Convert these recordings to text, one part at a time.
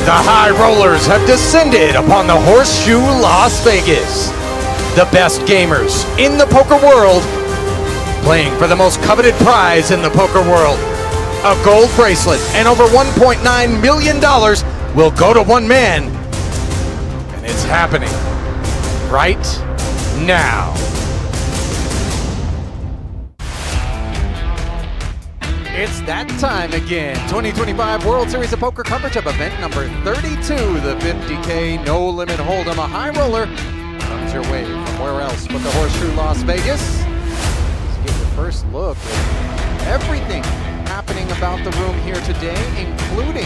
The high rollers have descended upon the Horseshoe Las Vegas. The best gamers in the poker world playing for the most coveted prize in the poker world. A gold bracelet and over $1.9 million will go to one man. And it's happening right now. It's that time again. 2025 World Series of Poker coverage of event number 32, the 50K No Limit Hold'em. A high roller comes your way from where else but the Horseshoe Las Vegas. Let's get your first look at everything happening about the room here today, including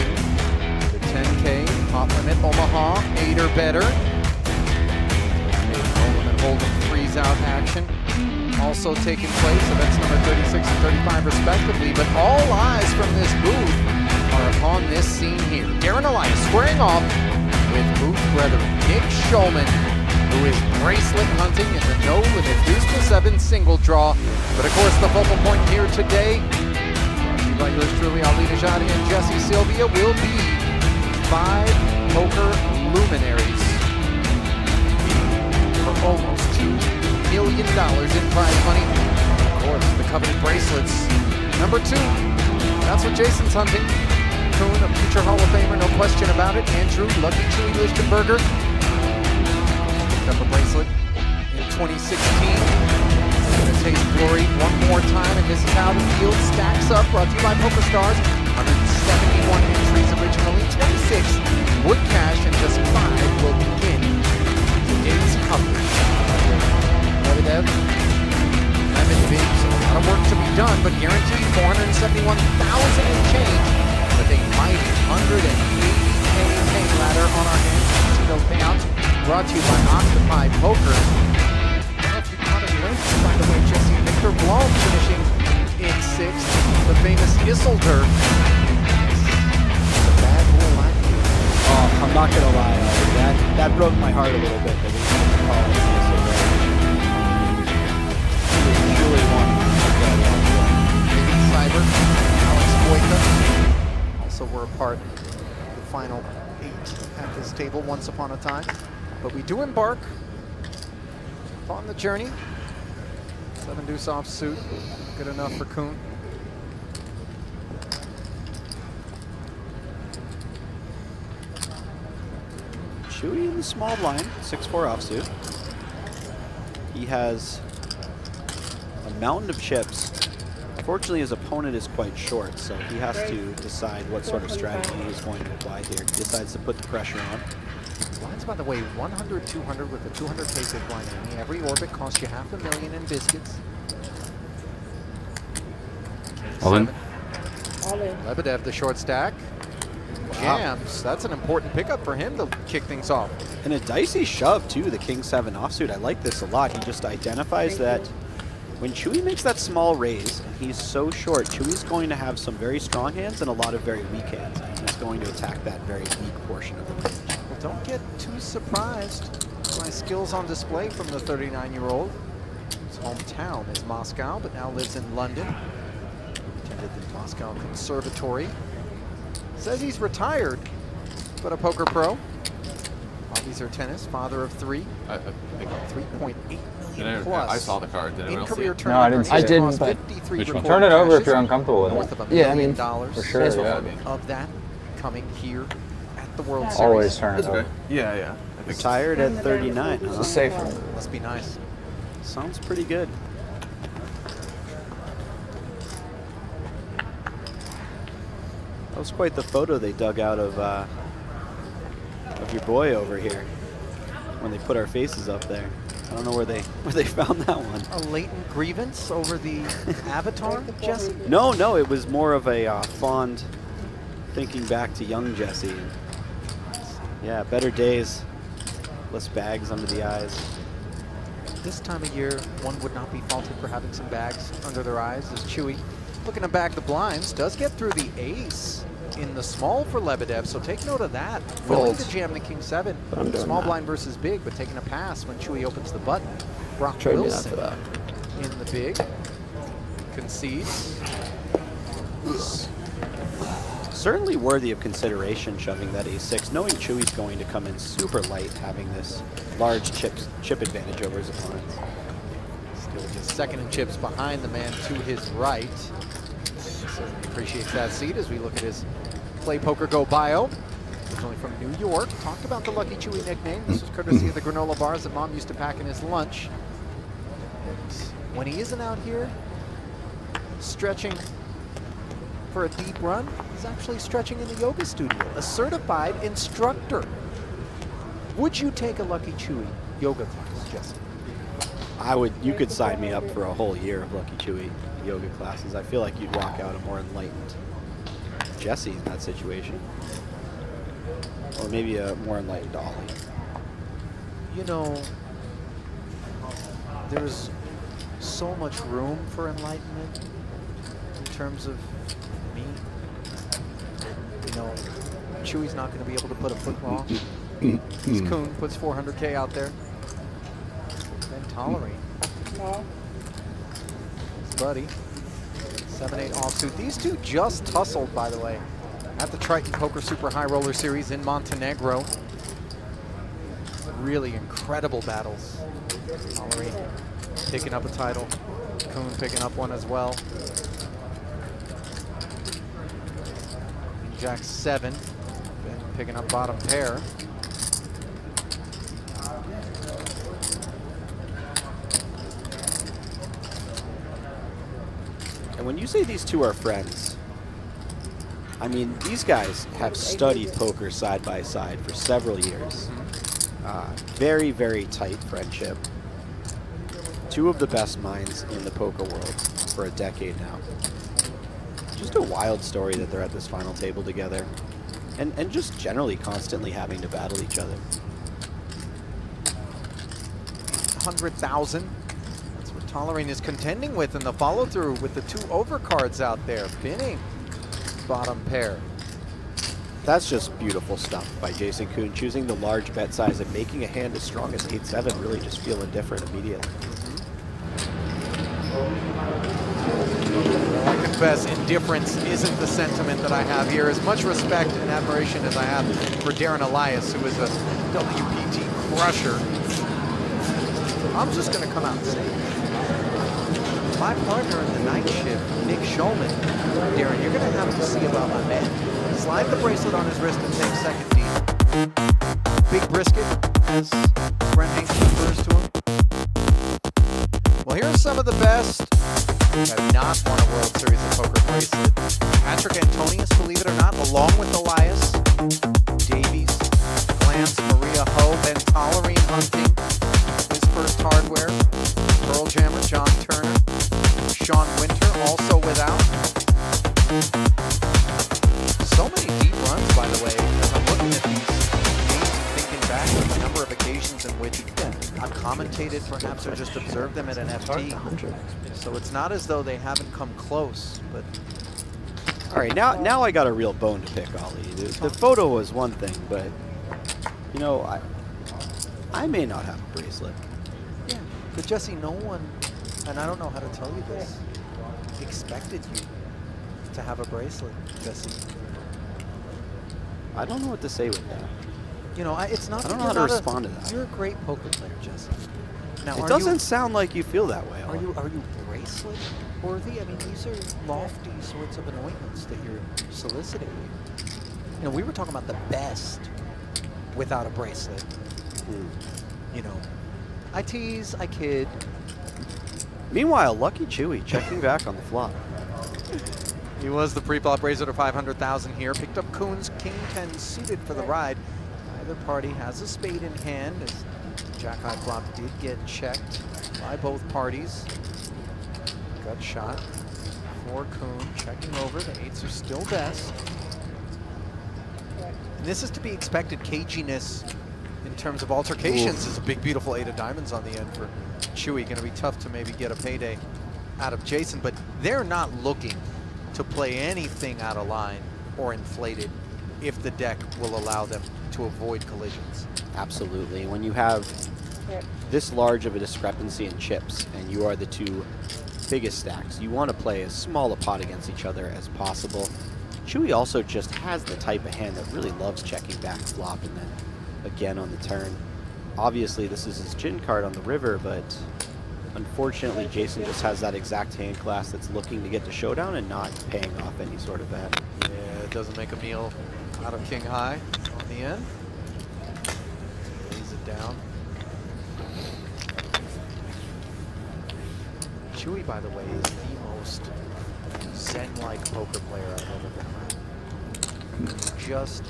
the 10K Top Limit Omaha 8 or better. No Limit Hold'em freeze out action also taking place, events number 36 and 35 respectively, but all eyes from this booth are upon this scene here. Darren Elias squaring off with booth brethren Nick Schulman, who is bracelet hunting in the No Limit Deuce to 7 single draw. But of course the focal point here today, brought to you by yours truly, Ali Najati and Jesse Sylvia, will be 5 poker luminaries for almost $2 million in prize money. Of course, the coveted bracelets. Number 2, that's what Jason's hunting. Koon, a future Hall of Famer, no question about it. Andrew Lichtenberger picked up a bracelet in 2016. Gonna taste glory one more time, and this is how the field stacks up. Brought to you by PokerStars. 171 entries originally, 26 would cash, and just 5 will begin today's coverage. Lebedev, Lemon Bigs, a lot of work to be done, but guaranteed $471,000 and change with a mighty 180K pay ladder on our hands. See those payouts brought to you by Octopi Poker. I don't know if you caught a glimpse, by the way, Jesse. Victor Blom finishing in 6th. The famous Isildur. It's a bad rule line. Oh, I'm not gonna lie, that broke my heart a little bit that we had to call it Isildur. Cyber, Alex Boyka also were a part of the final 8 at this table once upon a time. But we do embark upon the journey. 7 deuce offsuit, good enough for Koon. Chewy in the small blind, 6-4 offsuit. He has a mountain of chips. Unfortunately, his opponent is quite short, so he has to decide what sort of strategy he's going to apply here. He decides to put the pressure on. Blinds, by the way, 100, 200 with a 200K big blind enemy. Every orbit costs you $500,000 in biscuits. All in. All in. Lebedev, the short stack. Wow. Jams. That's an important pickup for him to kick things off. And a dicey shove, too, the King-7 offsuit. I like this a lot. He just identifies that when Chewy makes that small raise, and he's so short, Chewy's going to have some very strong hands and a lot of very weak hands. And he's going to attack that very weak portion of the range. Well, don't get too surprised by skills on display from the 39-year-old. His hometown is Moscow, but now lives in London. Attended the Moscow Conservatory. Says he's retired, but a poker pro. Hobbies are tennis, father of 3. 3.8 million plus. I saw the card. Did in anyone else see career it? tournament. No, I didn't, but 53 Which one? recorded Turn it over if cashes, you're uncomfortable with north it. of $1 Yeah, I million mean, for sure. Yeah, I mean, of that coming here at the World Series. Always turn it okay. over. Yeah. I think Retired at 39, It's huh? a safe one. Must be nice. Sounds pretty good. That was quite the photo they dug out of your boy over here when they put our faces up there. I don't know where they found that one. A latent grievance over the avatar, Jesse? No, it was more of a fond thinking back to young Jesse. Yeah, better days, less bags under the eyes. This time of year, one would not be faulted for having some bags under their eyes, as Chewy, looking to bag the blinds, does get through the ace in the small for Lebedev, so take note of that. Willing to jam the King-7. Small blind versus big, but taking a pass when Chewy opens the button. Brock Trade me that Wilson for that. in the big. Concedes. certainly worthy of consideration shoving that ace-6, knowing Chewy's going to come in super light, having this large chip advantage over his opponents. Still just second in chips behind the man to his right. Certainly appreciates that seat as we look at his Play Poker Go bio. Originally from New York. Talked about the Lucky Chewy nickname. This was courtesy of the granola bars that Mom used to pack in his lunch. And when he isn't out here stretching for a deep run, he's actually stretching in the yoga studio. A certified instructor. Would you take a Lucky Chewy yoga class, Jesse? You could sign me up for a whole year of Lucky Chewy yoga classes. I feel like you'd walk out a more enlightened Jesse in that situation. Or maybe a more enlightened Ollie. You know, there's so much room for enlightenment in terms of me. You know, Chewy's not going to be able to put a foot wrong. This Koon puts 400K out there. Then Tollerene. No. His buddy. 7-8 offsuit. These two just tussled, by the way, at the Triton Poker Super High Roller Series in Montenegro. Really incredible battles. Tollerene picking up a title. Koon picking up one as well. Jack 7, Ben picking up bottom pair. And when you say these two are friends, I mean, these guys have studied poker side by side for several years. Very, very tight friendship. Two of the best minds in the poker world for a decade now. Just a wild story that they're at this final table together. And just generally constantly having to battle each other. 100,000. That's what Tollerene is contending with in the follow-through with the two overcards out there. Binning bottom pair. That's just beautiful stuff by Jason Koon, choosing the large bet size and making a hand as strong as 8-7 really just feel indifferent immediately. I confess, indifference isn't the sentiment that I have here. As much respect and admiration as I have for Darren Elias, who is a WPT crusher, I'm just going to come out and say, my partner in the night shift, Nick Schulman, Darren, you're going to have to see about my man. Slide the bracelet on his wrist and take second deep. Big brisket, as Brent Hanks refers to him. Well, here are some of the best who have not won a World Series of Poker bracelet. Patrick Antonius, believe it or not, along with Elias, Davies, Glance, Maria Ho, Ben Tollerene hunting his first hardware, Pearl Jammer, John Turner, Sean Winter, also without. So many deep runs, by the way, as I'm looking at these games and thinking back on the number of occasions in which I've commentated perhaps or just observed them at an FT. So it's not as though they haven't come close, but... All right, now I got a real bone to pick, Ollie. The photo was one thing, but, you know, I may not have a bracelet. Yeah, but Jesse, no one, and I don't know how to tell you this, expected you to have a bracelet, Jesse. I don't know what to say with that. You know, it's not. I don't know how to respond to that. You're a great poker player, Jesse. Now, It doesn't sound like you feel that way, Ollie. Are you bracelet worthy? I mean, these are lofty sorts of anointments that you're soliciting. You know, we were talking about the best without a bracelet. You know, I tease, I kid. Meanwhile, Lucky Chewy checking back on the flop. He was the pre-flop bracelet of 500,000 here. Picked up Koon's King 10 suited for the ride. Either party has a spade in hand, as Jack High flop did get checked by both parties. Gut shot for Koon, checking over. The eights are still best. And this is to be expected. Caginess in terms of altercations is a big, beautiful 8 of diamonds on the end for Chewy. Going to be tough to maybe get a payday out of Jason, but they're not looking to play anything out of line or inflated if the deck will allow them to avoid collisions. Absolutely. When you have this large of a discrepancy in chips and you are the two biggest stacks, you want to play as small a pot against each other as possible. Chewy also just has the type of hand that really loves checking back flop and then again on the turn. Obviously, this is his gin card on the river, but unfortunately, Jason just has that exact hand class that's looking to get to showdown and not paying off any sort of bet. Yeah, it doesn't make a meal out of king high on the end. Lays it down. Chewy, by the way, is the most zen-like poker player I've ever been around. Just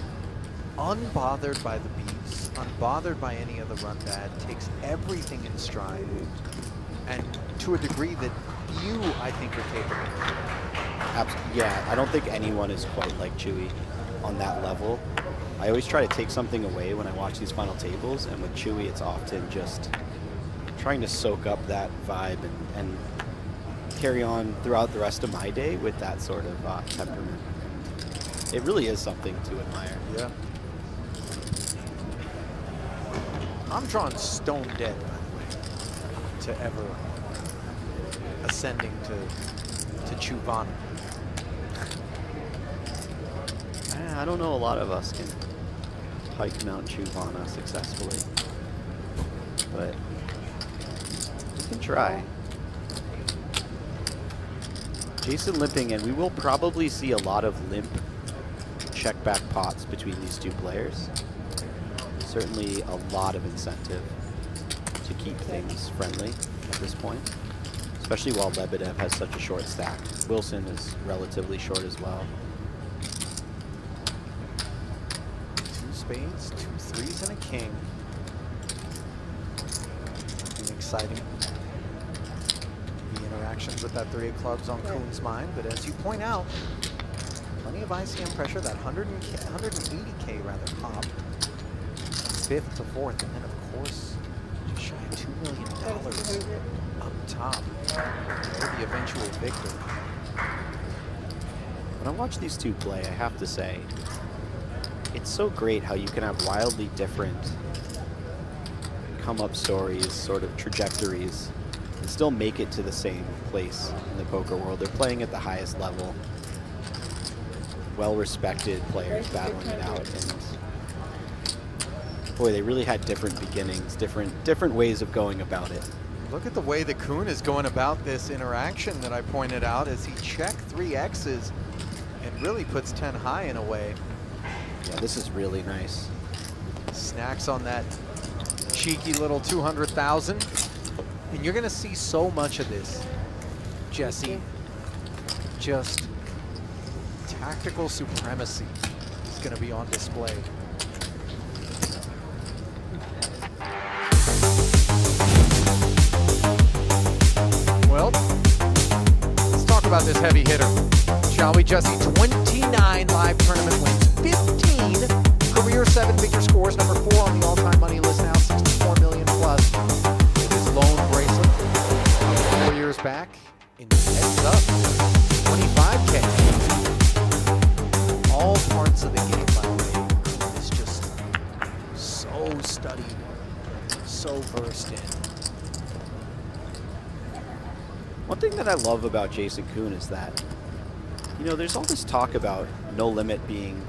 unbothered by the beats, unbothered by any of the run bad, takes everything in stride, and to a degree that you, I think, are capable of. Yeah, I don't think anyone is quite like Chewy on that level. I always try to take something away when I watch these final tables, and with Chewy, it's often just trying to soak up that vibe and carry on throughout the rest of my day with that sort of temperament. It really is something to admire. Yeah. I'm drawn stone dead, by the way, to ever ascending to Chuvana. I don't know a lot of us can hike Mount Chuvana successfully, but we can try. Jason limping, and we will probably see a lot of limp check back pots between these two players. Certainly a lot of incentive to keep things friendly at this point, especially while Lebedev has such a short stack. Wilson is relatively short as well. 2 spades, 2 threes, and a king. Nothing exciting. The interactions with that 3 of clubs on Koon's mind, but as you point out, plenty of ICM pressure, that 180K rather pop. 5th to 4th, and then of course, just shy of $2 million up top for the eventual victor. When I watch these two play, I have to say, it's so great how you can have wildly different come-up stories, sort of trajectories, and still make it to the same place in the poker world. They're playing at the highest level, well-respected players battling it out, and boy, they really had different beginnings, different ways of going about it. Look at the way that Koon is going about this interaction that I pointed out as he checked 3 X's and really puts 10 high in a way. Yeah, this is really nice. Snacks on that cheeky little 200,000. And you're going to see so much of this, Jesse. Just tactical supremacy is going to be on display. Well, let's talk about this heavy hitter, shall we, Jesse? 29 live tournament wins, 15 career 7-figure scores, number 4 on the all-time money list now, 64 million plus. His lone bracelet, 4 years back, in heads up, 25K. All parts of the game, by the way, is just so studied, so versed in. One thing that I love about Jason Koon is that, you know, there's all this talk about No Limit being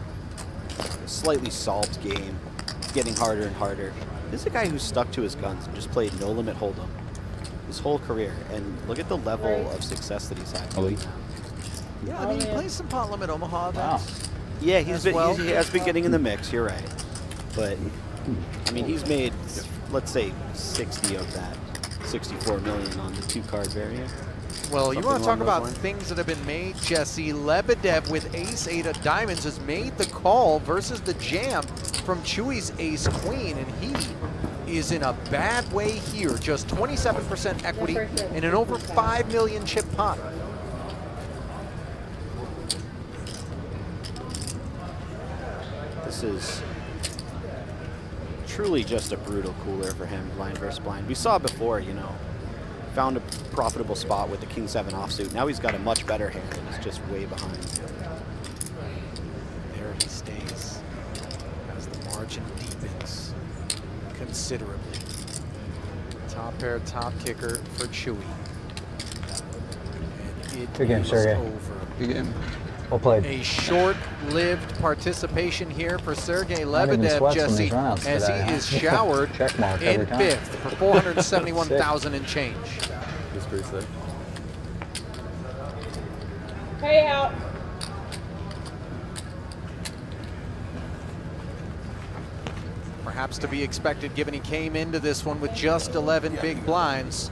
a slightly solved game, getting harder and harder. This is a guy who stuck to his guns and just played No Limit Hold'em his whole career, and look at the level of success that he's had. Yeah, I mean, he plays some pot limit Omaha events. Yeah, he has been getting in the mix, you're right. But, I mean, he's made, let's say, 60 of that 64 million on the 2-card variant. Well, you want to talk along about those lines? things that have been made, Jesse. Lebedev with ace-8 of diamonds has made the call versus the jam from Chewy's ace-queen, and he is in a bad way here. Just 27% equity in an over 5 million chip pot. This is truly just a brutal cooler for him, blind versus blind. We saw before, you know, found a profitable spot with the King 7 offsuit. Now he's got a much better hand and is just way behind. There he stays as the margin deepens considerably. Top pair, top kicker for Chewy. And it Good game, is Sergey. over. Good game. Well played. A short-lived participation here for Sergey Not even Lebedev, sweats from Jesse, these runouts as today, he huh? is showered Check mark in every time. 5th for 471,000 and change. This bracelet. Pay out. Perhaps to be expected, given he came into this one with just 11 big blinds.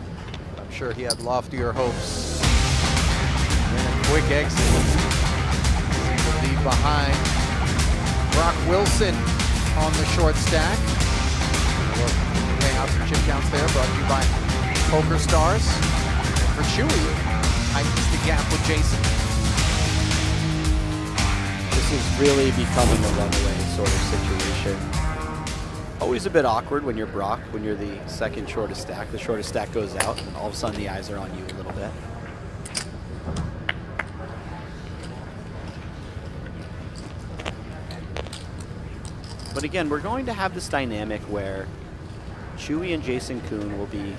I'm sure he had loftier hopes. And a quick exit. He will leave behind Brock Wilson on the short stack. Payouts and chip counts there, brought to you by Poker Stars. And for Chewy, tightens the gap with Jason. This is really becoming a runaway sort of situation. Always a bit awkward when you're Brock, when you're the second shortest stack. The shortest stack goes out, and all of a sudden the eyes are on you a little bit. But again, we're going to have this dynamic where Chewy and Jason Koon will be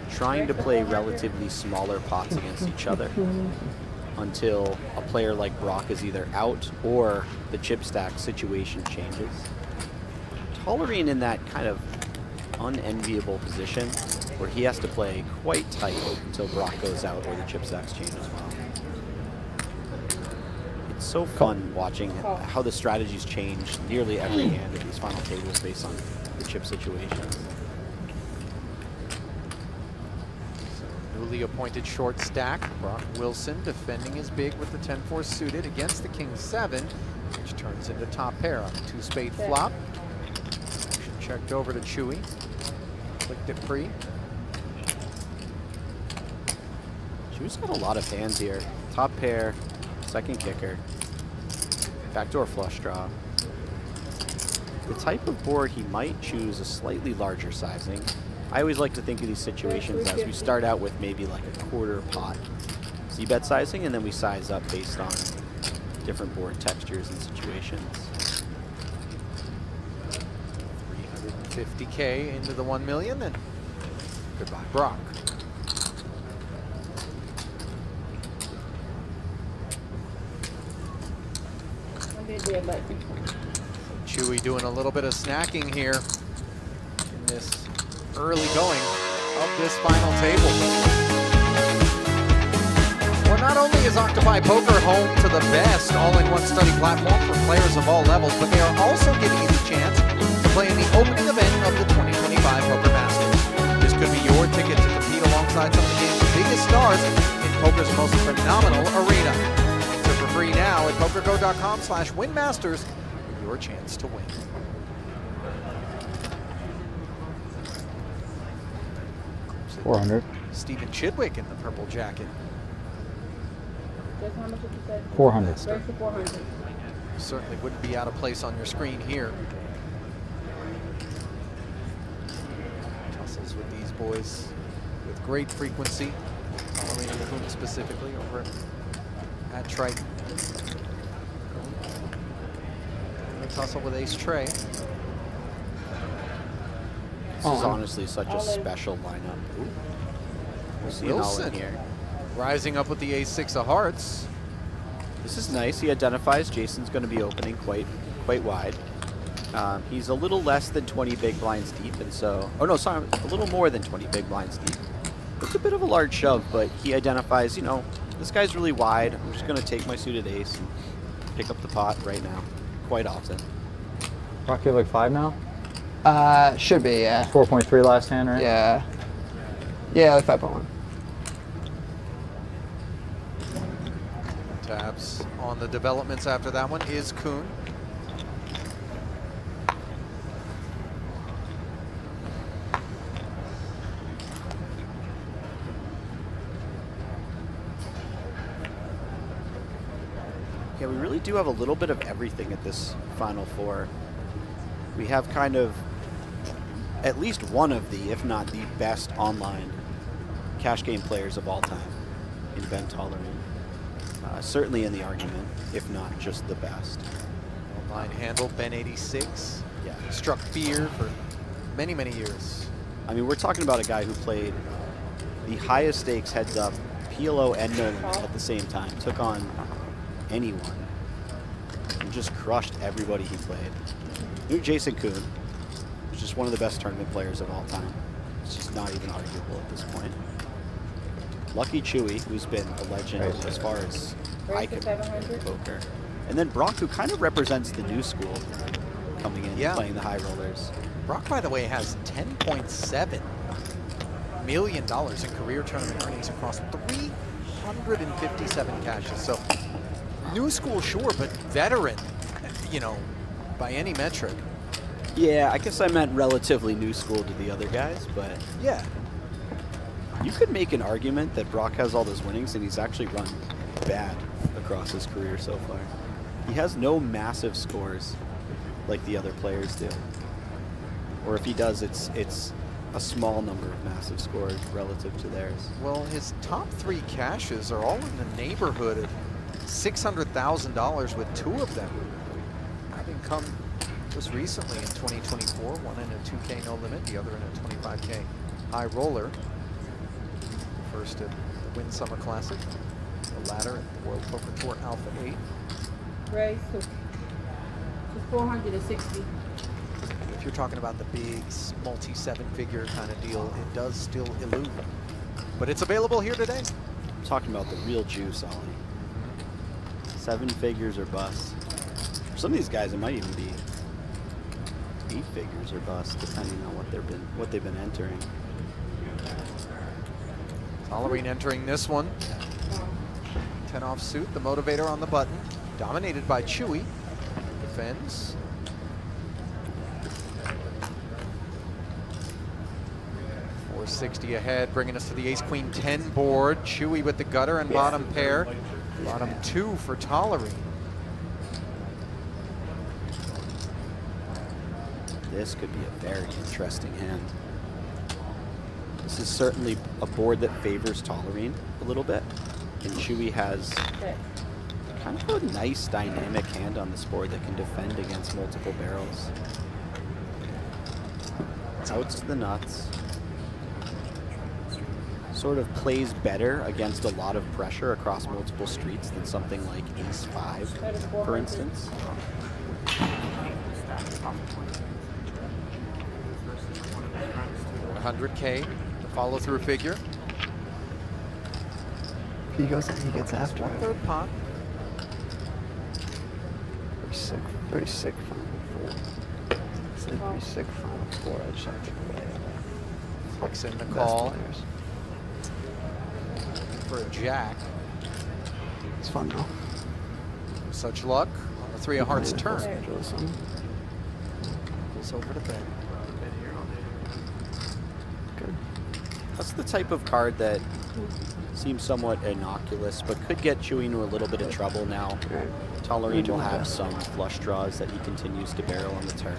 trying to play relatively smaller pots against each other until a player like Brock is either out or the chip stack situation changes. Tollerene in that kind of unenviable position where he has to play quite tight until Brock goes out or the chip stacks change as well. It's so fun watching how the strategies change nearly every hand of these final tables based on the chip situations. Newly appointed short stack, Brock Wilson defending his big with the 10-4 suited against the King-7, which turns into top pair on a 2-spade flop. Checked over to Chewy, clicked it pre. Chewy's got a lot of hands here. Top pair, second kicker, backdoor flush draw. The type of board he might choose a slightly larger sizing. I always like to think of these situations as we start out with maybe like a quarter pot c-bet sizing, and then we size up based on different board textures and situations. 350K into the 1 million, and goodbye, Brock. Chewy doing a little bit of snacking here in this early going of this final table. Well, not only is Octopi Poker home to the best all-in-one study platform for players of all levels, but they are also giving you the chance to play in the opening event of the 2025 Poker Masters. This could be your ticket to compete alongside some of the game's biggest stars in poker's most phenomenal arena. Enter for free now at PokerGo.com/winmasters for your chance to win. $400. Stephen Chidwick in the purple jacket. Just how much did you say? 400. Where's the 400? Certainly wouldn't be out of place on your screen here. Tussles with these boys with great frequency. Tollerene and Koon specifically over at Triton. And a tussle with Ace Trey. This is honestly such a special lineup. Ooh. We'll see an all-in here. Rising up with the Ace-6 of hearts. This is nice. He identifies Jason's going to be opening quite wide. He's a little less than 20 big blinds deep, and so, oh no, sorry, a little more than 20 big blinds deep. It's a bit of a large shove, but he identifies, you know, this guy's really wide. I'm just going to take my suited ace and pick up the pot right now, quite often. Rock, you have like 5 now? Should be, yeah. 4.3 last hand, right? Yeah. Yeah, like 5.1. Taps on the developments after that one is Koon. Yeah, we really do have a little bit of everything at this Final Four. We have kind of at least one of the, if not the best online cash game players of all time in Ben Tollerene. Certainly in the argument, if not just the best. Online handle, Ben 86. Yeah. Struck fear for many, many years. I mean, we're talking about a guy who played the highest stakes heads up PLO and Nolan at the same time. Took on anyone and just crushed everybody he played. Knew Jason Koon was just one of the best tournament players of all time. It's just not even arguable at this point. Lucky Chewy, who's been a legend as far as I can remember in poker. And then Brock, who kind of represents the new school coming in and playing the high rollers. Brock, by the way, has $10.7 million in career tournament earnings across 357 cashes. So new school, sure, but veteran, you know, by any metric. Yeah, I guess I meant relatively new school to the other guys, but yeah. You could make an argument that Brock has all those winnings and he's actually run bad across his career so far. He has no massive scores like the other players do. Or if he does, it's a small number of massive scores relative to theirs. Well, his top 3 cashes are all in the neighborhood of $600,000 with 2 of them having come just recently in 2024, one in a 2K no limit, the other in a 25K high roller. First at the Win Summer Classic, the latter at the World Poker Tour Alpha 8. Raise to 460. If you're talking about the big multi-7-figure kind of deal, it does still elude. But it's available here today. I'm talking about the real juice, Ollie. 7 figures or bust. For some of these guys, it might even be 8 figures or bust, depending on what they've been entering. Tollerene entering this one. 10 off suit, the motivator on the button. Dominated by Chewy. Defends. $460 ahead, bringing us to the Ace-Queen-10 board. Chewy with the gutter and bottom pair. Bottom 2 for Tollerene. This could be a very interesting hand. This is certainly a board that favors Tollerene a little bit. And Chewy has kind of a nice dynamic hand on this board that can defend against multiple barrels. Outs the nuts. Sort of plays better against a lot of pressure across multiple streets than something like Ace-5, for instance. $100K, the follow-through figure. He gets after it. 1/3 pot. Pretty sick final 4. It's a pretty sick final 4. I just have to play. Flicks in the Best call players. for a jack. It's fun though. Such luck on the 3 of hearts turn. Jerusalem. Goes over to bed. Good. That's the type of card that seems somewhat innocuous, but could get Chewy into a little bit of trouble now. Tollerene will have some flush draws that he continues to barrel on the turn.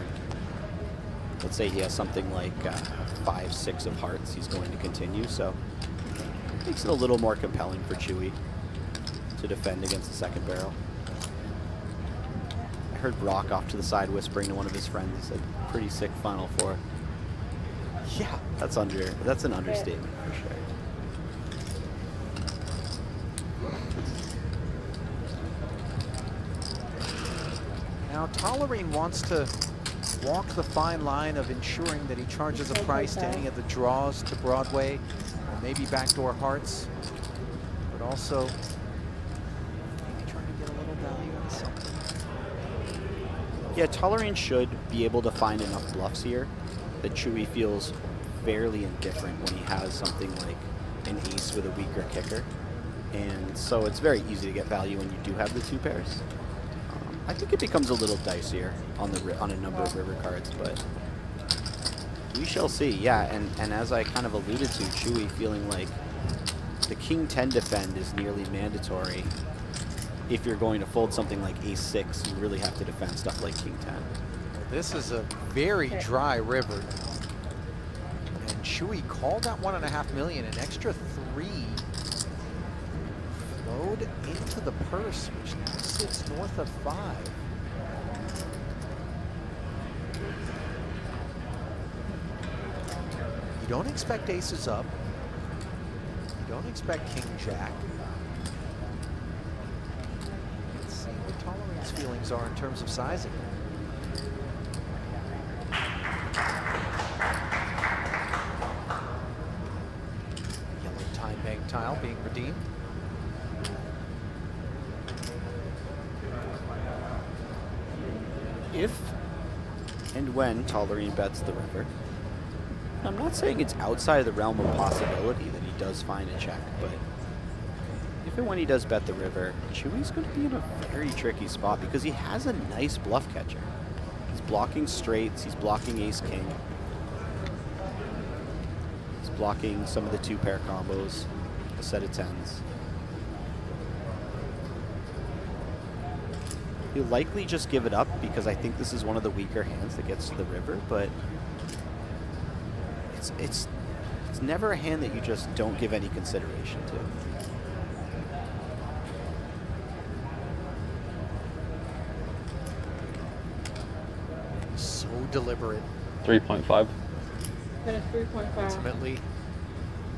Let's say he has something like 5, 6 of hearts he's going to continue, so it makes it a little more compelling for Chewy to defend against the second barrel. I heard Brock off to the side whispering to one of his friends. He said, pretty sick final 4. Yeah, that's an understatement for sure. Now Tollerene wants to walk the fine line of ensuring that he charges a price to any of the draws to Broadway, or maybe backdoor hearts, but also maybe trying to get a little value on something. Yeah, Tollerene should be able to find enough bluffs here that Chewy feels fairly indifferent when he has something like an ace with a weaker kicker. And so it's very easy to get value when you do have the 2 pairs. I think it becomes a little dicier on a number of river cards, but we shall see. Yeah, and as I kind of alluded to, Chewy feeling like the King-10 defend is nearly mandatory. If you're going to fold something like Ace-6, you really have to defend stuff like King-10. This is a very dry river now. And Chewy called that $1.5 million, an extra 3 flowed into the purse, which now sits north of 5. You don't expect aces up. You don't expect King Jack. feelings are in terms of sizing. Yellow time bank tile being redeemed. If and when Tollerene bets the river, I'm not saying it's outside of the realm of possibility that he does find a check, but if and when he does bet the river, Chewy's going to be in a very tricky spot because he has a nice bluff catcher. He's blocking straights, he's blocking ace-king. He's blocking some of the two-pair combos, a set of tens. He'll likely just give it up because I think this is one of the weaker hands that gets to the river, but it's never a hand that you just don't give any consideration to. So deliberate. 3.5. Finish 3.5. Ultimately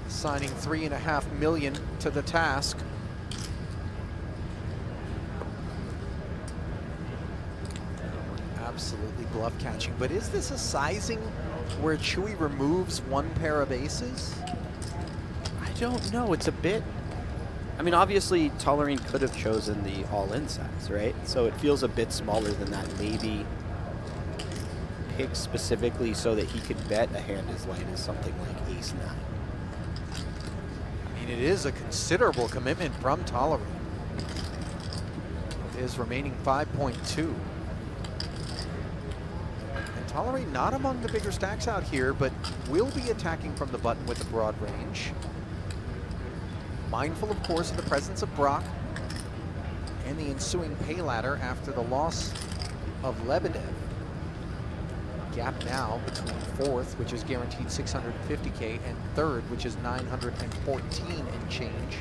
signing $3.5 million to the task. Absolutely bluff catching, but is this a sizing where Chewy removes one pair of aces? I don't know. It's a bit. I mean, obviously, Tollerene could have chosen the all-in size, right? So it feels a bit smaller than that. Maybe picked specifically so that he could bet a hand as light as something like ace-9. I mean, it is a considerable commitment from Tollerene. His remaining 5.2. Tollerene not among the bigger stacks out here, but will be attacking from the button with a broad range. Mindful, of course, of the presence of Brock and the ensuing pay ladder after the loss of Lebedev. Gap now between fourth, which is guaranteed $650K, and third, which is $914 and change.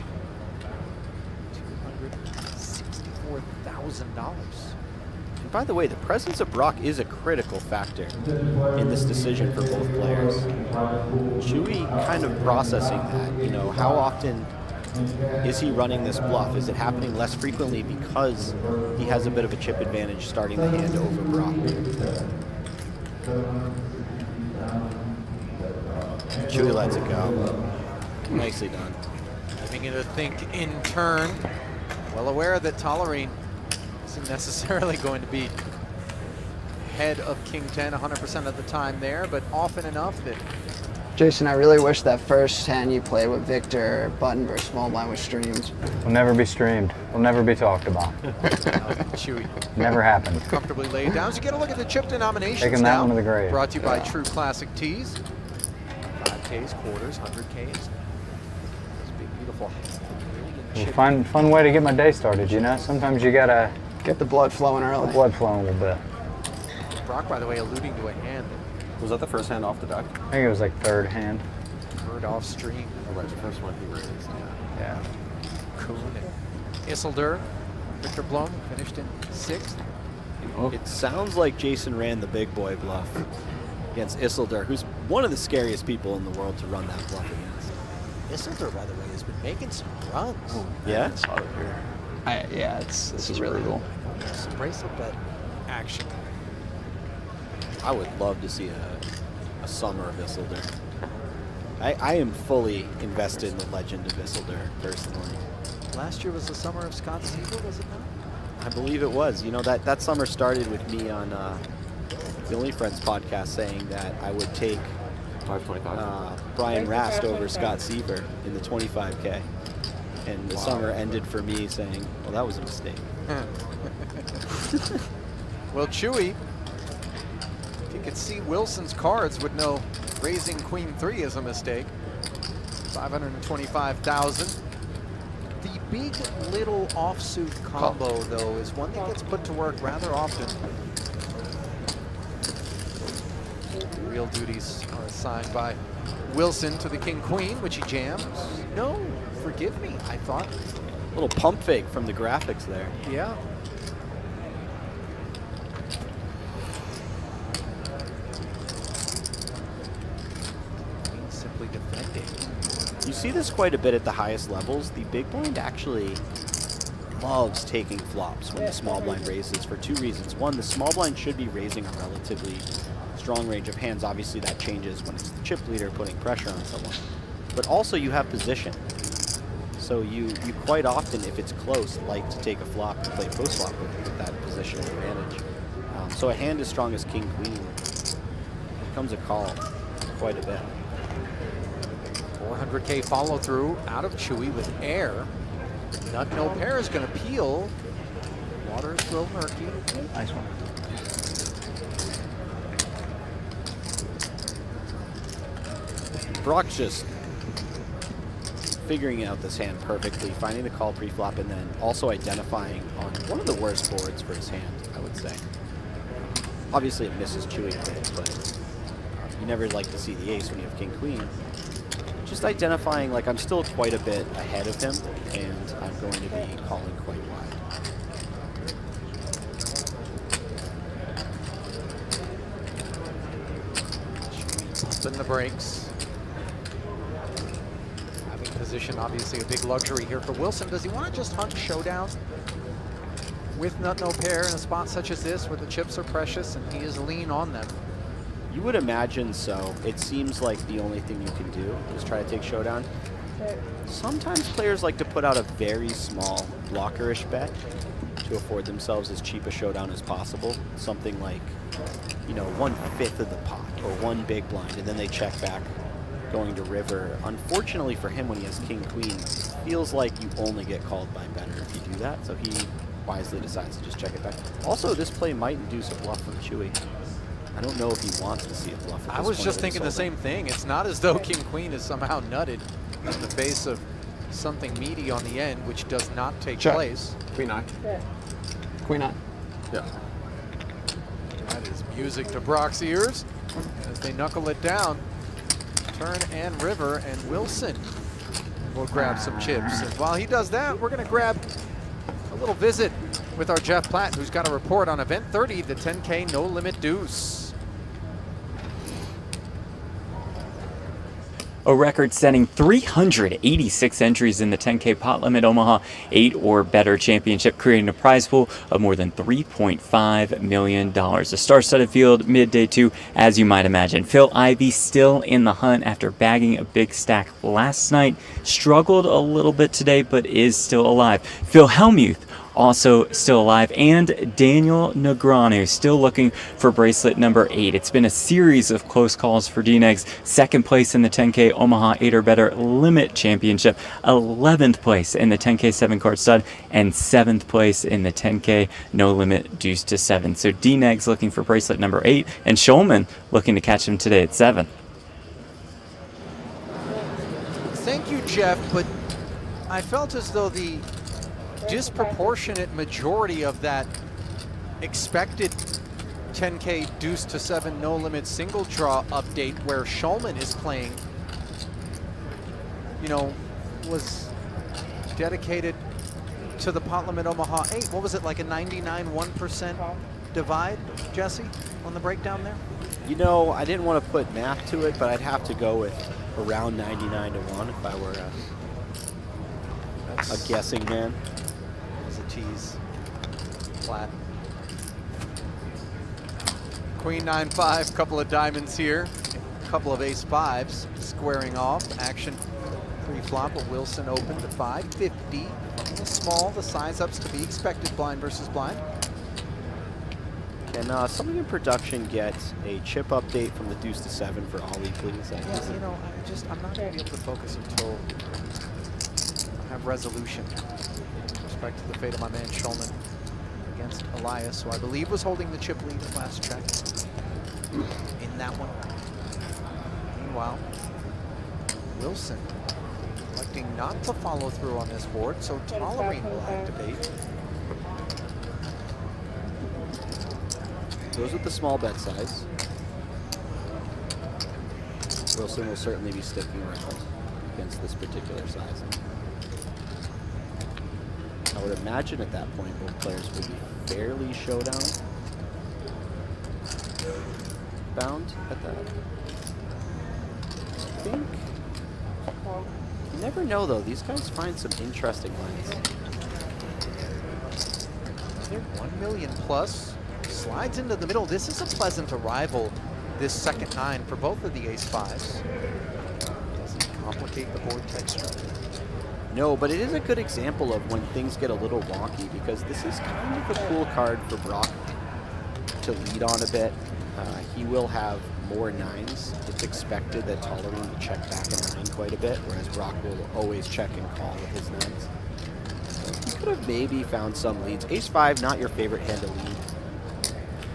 $264,000. And by the way, the presence of Brock is a critical factor in this decision for both players. Chewy kind of processing that, you know, how often is he running this bluff? Is it happening less frequently because he has a bit of a chip advantage starting the hand over Brock? Chewy lets it go. Nicely done. Giving it a think in turn. Well aware that Tollerene isn't necessarily going to be head of King 10 100% of the time there, but often enough that Jason, I really wish that first hand you played with Victor, button versus small blind was streamed. Will never be streamed. Will never be talked about. Chewy Never happened. comfortably laid down. So you get a look at the chip denominations Taking that one to the grave. Brought to you by True Classic Tees. 5Ks, quarters, 100Ks. Those big, beautiful chip. Fun way to get my day started, you know? Sometimes you gotta Get the blood flowing early. blood flowing a little bit. Brock, by the way, alluding to a hand Was that the first hand off the deck? I think it was like third hand. that heard off stream. Oh, right, the first one he raised. Yeah. Koon and Isildur. Victor Blum finished in sixth. It sounds like Jason ran the big boy bluff against Isildur, who's one of the scariest people in the world to run that bluff against. Isildur, by the way, has been making some runs. Yeah? I saw it here. Yeah, this is really cool. Some bracelet bet action. I would love to see a summer of Isildur. I am fully invested in the legend of Isildur, personally. Last year was the summer of Scott Siegel, was it not? I believe it was. You know, that summer started with me on the Only Friends podcast saying that I would take 525. Brian Rast over Scott Seaver in the 25K. And the summer ended for me saying, well, that was a mistake. Well, Chewy, if you could see Wilson's cards, would know raising Queen 3 is a mistake. 525,000. The big little offsuit combo, though, is one that gets put to work rather often. The real duties are assigned by Wilson to the King Queen, which he jams. No, forgive me, I thought. A little pump fake from the graphics there. Yeah. Simply defending. You see this quite a bit at the highest levels. The big blind actually loves taking flops when the small blind raises for two reasons. One, the small blind should be raising a relatively strong range of hands. Obviously, that changes when it's the chip leader putting pressure on someone. But also, you have position. So you quite often, if it's close, like to take a flop and play post-flop with that position advantage. So a hand as strong as king, queen becomes a call quite a bit. 400K follow through out of Chewy with air. Nut no pair is going to peel. Water is real murky. Nice one. Brock's just figuring out this hand perfectly, finding the call pre-flop, and then also identifying on one of the worst boards for his hand, I would say. Obviously, it misses Chewy a bit, but you never like to see the ace when you have king-queen. Just identifying, like, I'm still quite a bit ahead of him, and I'm going to be calling quite wide. Pumping the brakes. Having position, obviously a big luxury here for Wilson. Does he want to just hunt showdown with nut no pair in a spot such as this where the chips are precious and he is lean on them? You would imagine so. It seems like the only thing you can do is try to take showdown. Sometimes players like to put out a very small blockerish bet to afford themselves as cheap a showdown as possible. Something like, you know, 1/5 of the pot or one big blind, and then they check back going to river. Unfortunately for him, when he has king queen, it feels like you only get called by better if you do that. So he wisely decides to just check it back. Also, this play might induce a bluff from Chewy. I don't know if he wants to see a bluff. I was just thinking the same thing. It's not as though king queen is somehow nutted in the face of something meaty on the end, which does not take place. Queen nine. Yeah. Queen nine. Yeah. That is music to Brock's ears as they knuckle it down. Turn and river, and Wilson will grab some chips. And while he does that, we're going to grab a little visit with our Jeff Platt, who's got a report on event 30, the 10K no limit deuce. A record-setting 386 entries in the 10K pot limit Omaha 8 or better championship, creating a prize pool of more than $3.5 million. A star-studded field mid-day 2, as you might imagine. Phil Ivey still in the hunt after bagging a big stack last night. Struggled a little bit today, but is still alive. Phil Hellmuth also still alive, and Daniel Negreanu still looking for bracelet number 8. It's been a series of close calls for D-Negs. Second place in the 10K Omaha 8 or better limit championship, 11th place in the 10K 7-card stud, and 7th place in the 10K no limit deuce to 7. So D-Negs looking for bracelet number 8, and Schulman looking to catch him today at 7. Thank you, Jeff, but I felt as though the disproportionate majority of that expected 10K deuce to 7 no limit single draw update where Schulman is playing, you know, was dedicated to the pot limit Omaha 8. What was it, like a 99.1% divide, Jesse, on the breakdown there? You know, I didn't want to put math to it, but I'd have to go with around 99 to 1 if I were a guessing man. Tease flat. Queen 9-5, couple of diamonds here, couple of ace-5s squaring off. Action pre-flop, but Wilson open to 550. Small, the size ups to be expected, blind versus blind. Can someone in production get a chip update from the deuce to 7 for Ollie, please? Yeah, you know, I'm not going to be able to focus until I have resolution. Respect to the fate of my man Schulman against Elias, who I believe was holding the chip lead at last check in that one. Meanwhile, Wilson electing not to follow through on this board, so Tollerene will activate. Goes with the small bet size. Wilson will certainly be sticking around against this particular size. I would imagine at that point both players would be fairly showdown bound at that. I think. You never know though, these guys find some interesting lines. together, 1 million plus. Slides into the middle. This is a pleasant arrival, this second 9 for both of the ace-5s. Doesn't complicate the board texture. No, but it is a good example of when things get a little wonky, because this is kind of a cool card for Brock to lead on a bit. He will have more 9s. It's expected that Tollerene will check back in 9 quite a bit, whereas Brock will always check and call with his 9s. So he could have maybe found some leads. Ace-5, not your favorite hand to lead.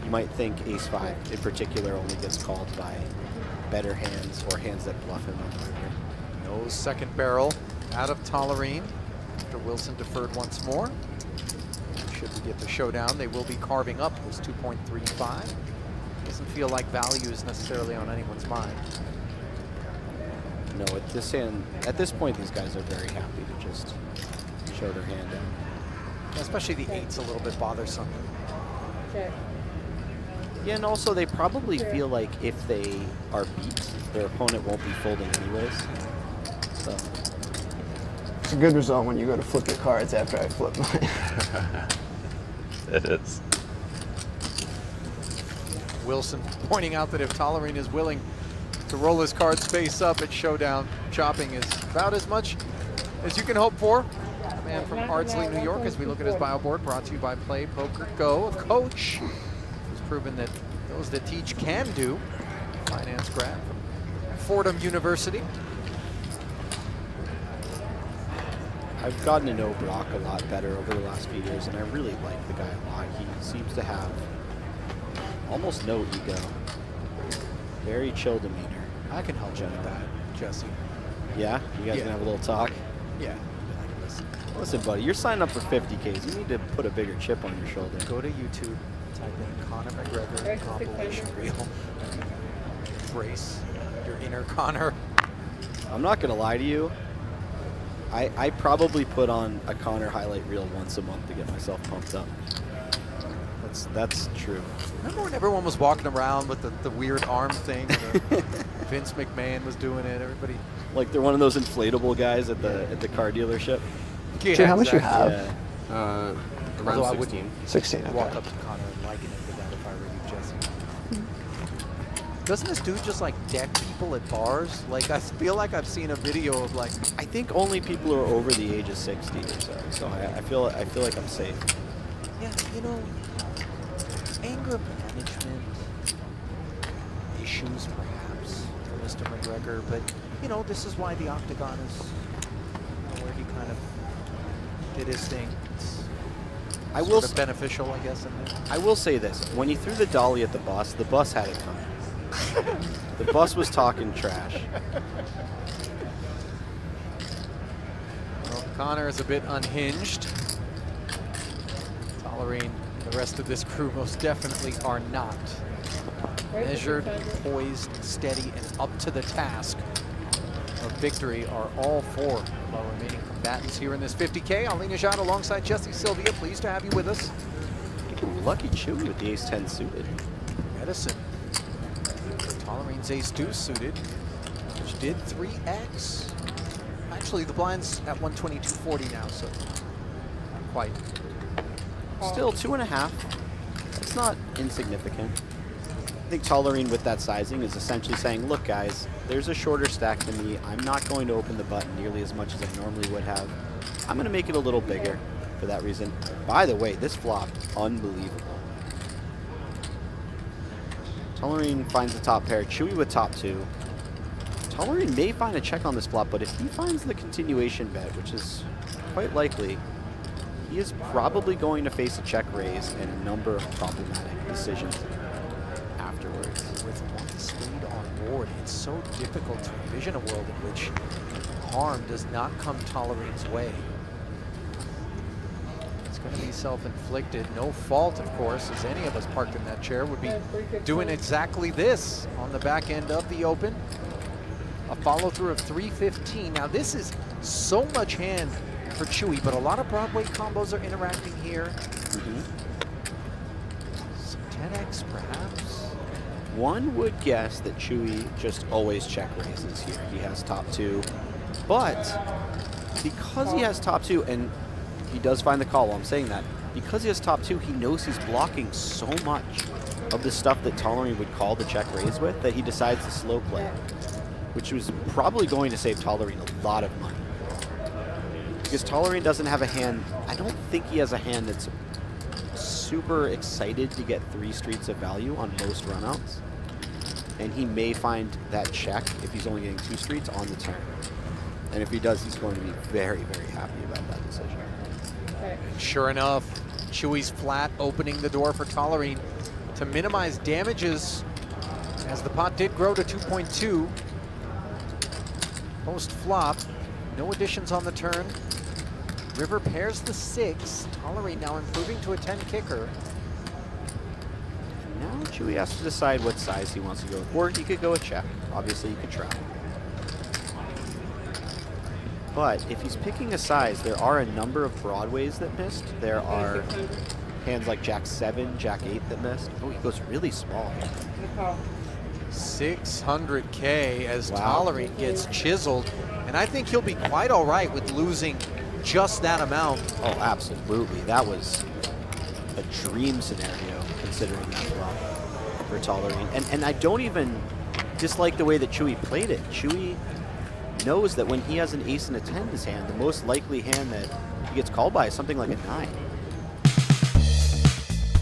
You might think Ace-5 in particular only gets called by better hands or hands that bluff him on the river. No second barrel out of Tollerene after Wilson deferred once more. Should we get the showdown, they will be carving up this 2.35. Doesn't feel like value is necessarily on anyone's mind. No, at this point, these guys are very happy to just show their hand out. Especially the 8's a little bit bothersome. Check. Yeah, and also they probably feel like if they are beat, their opponent won't be folding anyways. So It's a good result when you go to flip your cards after I flip mine. It is. Wilson pointing out that if Tollerene is willing to roll his cards face up at showdown, chopping is about as much as you can hope for. A man from Ardsley, New York, as we look at his bio board, brought to you by Play Poker Go, a coach who's proven that those that teach can do. Finance grad from Fordham University. I've gotten to know Brock a lot better over the last few years, and I really like the guy a lot. He seems to have almost no ego. Very chill demeanor. I can help you with that, Jesse. Yeah? You guys gonna have a little talk? Yeah. Listen, buddy, you're signing up for 50Ks. You need to put a bigger chip on your shoulder. Go to YouTube, type in Conor McGregor compilation reel. Brace your inner Conor. I'm not gonna lie to you. I probably put on a Conor highlight reel once a month to get myself pumped up. That's true. Remember when everyone was walking around with the weird arm thing? Vince McMahon was doing it. Everybody. Like they're one of those inflatable guys at the car dealership. Yeah, Jay, how much you exactly. have? Yeah. Around Although 16. 16, okay. Walk up to Conor and liken it with that if I were you, Jesse. Doesn't this dude just like deck people at bars? Like I feel like I've seen a video of like. I think only people who are over the age of 60 or so. So I feel like I'm safe. Yeah, you know, anger management issues perhaps for Mr. McGregor, but you know this is why the Octagon is where he kind of did his thing. It's I will sort of beneficial, I guess. In there. I will say this: when he threw the dolly at the bus had it coming. The bus was talking trash. Well, Conor is a bit unhinged. Tollerene, the rest of this crew most definitely are not. Measured, poised, steady, and up to the task of victory are all four of our remaining combatants here in this 50K. I'll lean out alongside Jesse Sylvia. Pleased to have you with us. Ooh, lucky Chewy with the ace-10 suited. Edison. Tollerene's ace-deuce suited, which did 3x. Actually, the blind's at 122.40 now, so not quite. Still 2.5. It's not insignificant. I think Tollerene with that sizing is essentially saying, look guys, there's a shorter stack than me. I'm not going to open the button nearly as much as I normally would have. I'm going to make it a little bigger for that reason. By the way, this flop, unbelievable. Tollerene finds the top pair, Chewy with top 2. Tollerene may find a check on this flop, but if he finds the continuation bet, which is quite likely, he is probably going to face a check raise and a number of problematic decisions afterwards. With one spade on board, it's so difficult to envision a world in which harm does not come Tollerene's way. It's going to be self-inflicted. No fault, of course, as any of us parked in that chair would be doing exactly this on the back end of the open. A follow-through of 315. Now, this is so much hand for Chewy, but a lot of Broadway combos are interacting here. Some 10x, perhaps. One would guess that Chewy just always check raises here. He has top 2, but because he has top 2 and he does find the call while I'm saying that, because he has top 2, he knows he's blocking so much of the stuff that Tollerene would call the check raise with that he decides to slow play, which was probably going to save Tollerene a lot of money. Because Tollerene doesn't have a hand, I don't think he has a hand that's super excited to get 3 streets of value on most runouts. And he may find that check, if he's only getting 2 streets, on the turn. And if he does, he's going to be very, very happy about that decision. Sure enough, Chewy's flat opening the door for Tollerene to minimize damages as the pot did grow to 2.2. Post flop, no additions on the turn. River pairs the 6. Tollerene now improving to a 10 kicker. Now Chewy has to decide what size he wants to go with. Or he could go a check. Obviously, he could try. But if he's picking a size, there are a number of broadways that missed. There are hands like Jack 7, Jack 8 that missed. Oh, he goes really small. 600K as Tollerene gets chiseled. And I think he'll be quite all right with losing just that amount. Oh, absolutely. That was a dream scenario, considering that flop for Tollerene. And I don't even dislike the way that Chewy played it. Chewy knows that when he has an ace and a 10 in his hand, the most likely hand that he gets called by is something like a 9.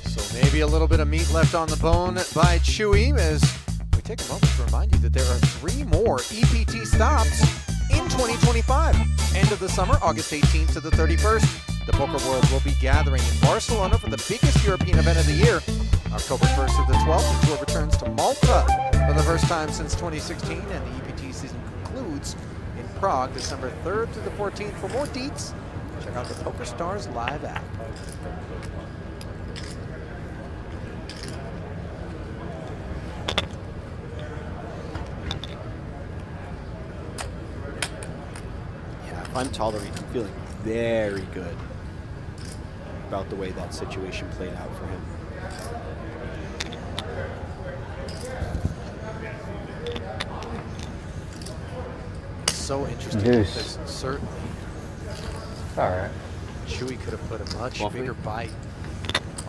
So maybe a little bit of meat left on the bone by Chewy as we take a moment to remind you that there are 3 more EPT stops in 2025. End of the summer, August 18th to the 31st. The poker world will be gathering in Barcelona for the biggest European event of the year. October 1st to the 12th, the tour returns to Malta for the first time since 2016, and the EPT season concludes in Prague, December 3rd to the 14th. For more deets, check out the PokerStars live app. If I'm Tollerene, I'm feeling very good about the way that situation played out for him. So interesting Deuce. because certainly All right. Chewy could have put a much bigger bite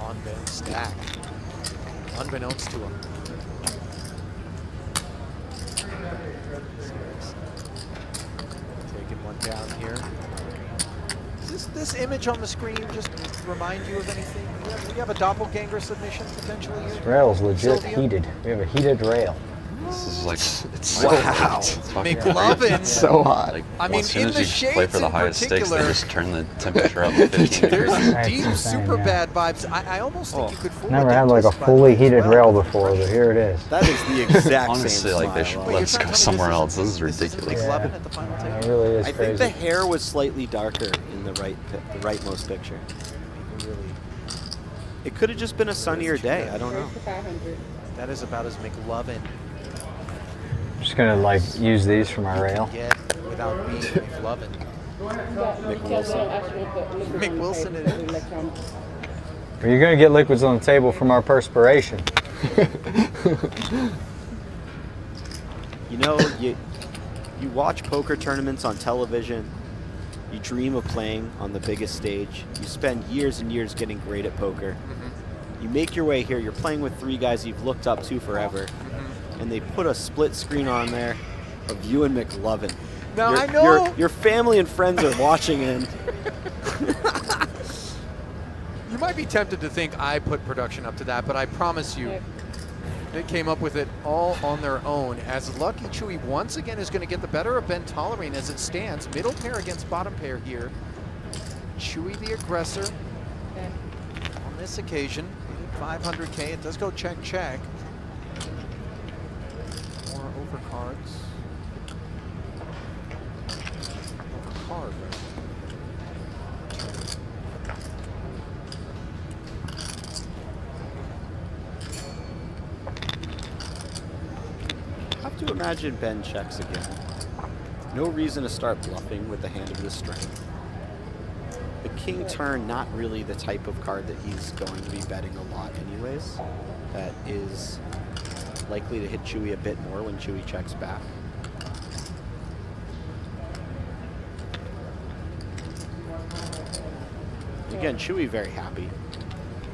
on Ben's stack, unbeknownst to him. Taking one down here. Does this image on the screen just remind you of anything? Do you have a doppelganger submission potentially here? This rail's legit Sylvia? heated. We have a heated rail. This is like It's so hot. it's fucking McLovin. crazy. It's so hot. Like, I well, mean, as soon in as the you play for shades the in highest stakes, they particular- just turn the temperature up to 15 There's degrees. That's deep, insane, super yeah. bad vibes. I almost think you could fool Never a had like a dentist by fully that as heated well. rail before, but here it is. That is the exact Honestly, same like they should smile. Wait, let you're us trying go to tell me somewhere this else. This is isn't ridiculous. McLovin at the final table? It really is I crazy. think the hair was slightly darker in the rightmost picture. Really, It could have just been a sunnier day. I don't know. 500. that is about as McLovin Just gonna like use these for my rail. get without being McLovin. Mick Wilson. Mick Wilson it is. But you're gonna get liquids on the table from our perspiration. You know, you watch poker tournaments on television. You dream of playing on the biggest stage. You spend years and years getting great at poker. You make your way here. You're playing with 3 guys you've looked up to forever. And they put a split screen on there of you and McLovin. Now, Your- I know. Your family and friends are watching and You might be tempted to think I put production up to that, but I promise you, they came up with it all on their own. As Lucky Chewy once again is going to get the better of Ben Tollerene as it stands. Middle pair against bottom pair here. Chewy the aggressor on this occasion. 500K. It does go check, check. More overcards. Overcard, right? I have to imagine Ben checks again. No reason to start bluffing with the hand of this strength. The king turn, not really the type of card that he's going to be betting a lot anyways. That is likely to hit Chewy a bit more when Chewy checks back. Again, Chewy very happy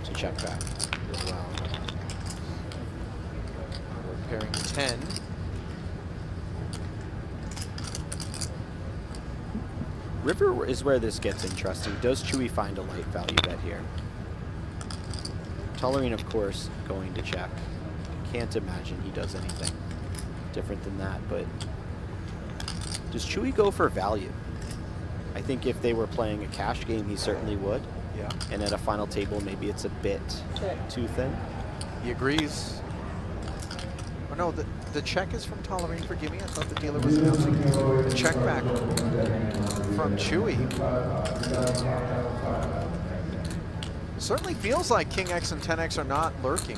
to check back as well. We're pairing 10. River is where this gets interesting. Does Chewy find a light value bet here? Tollerene, of course, going to check. Can't imagine he does anything different than that, but does Chewy go for value? I think if they were playing a cash game, he certainly would. Yeah. And at a final table, maybe it's a bit too thin. He agrees. Oh no, the check is from Tollerene, forgive me. I thought the dealer was announcing the check back from Chewy. Certainly feels like King X and 10X are not lurking.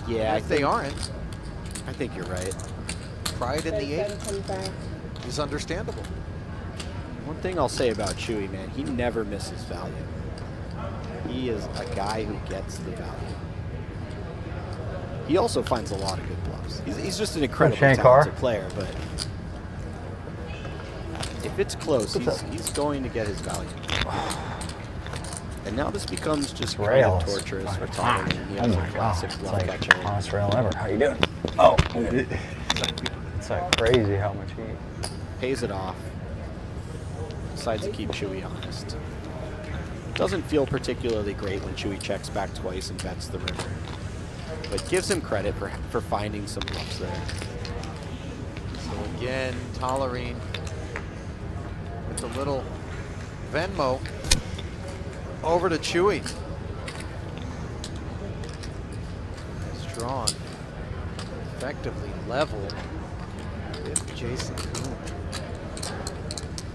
Yeah, If they aren't, I think you're right. pride in the 8 $37.25. is understandable. One thing I'll say about Chewy, man, he never misses value. He is a guy who gets the value. He also finds a lot of good bluffs. He's just an incredibly talented player, but if it's close, he's going to get his value. And now this becomes just kind of Rails. torturous for Tollerene. He Oh has my a classic god, it's bluff like catcher. honest rail ever. How you doing? Oh, it's like crazy how much he. Pays it off. Decides to keep Chewy honest. Doesn't feel particularly great when Chewy checks back twice and bets the river. But gives him credit for finding some bluffs there. So again, Tollerene with the little Venmo over to Chewy. Strong, effectively level with Jason Koon.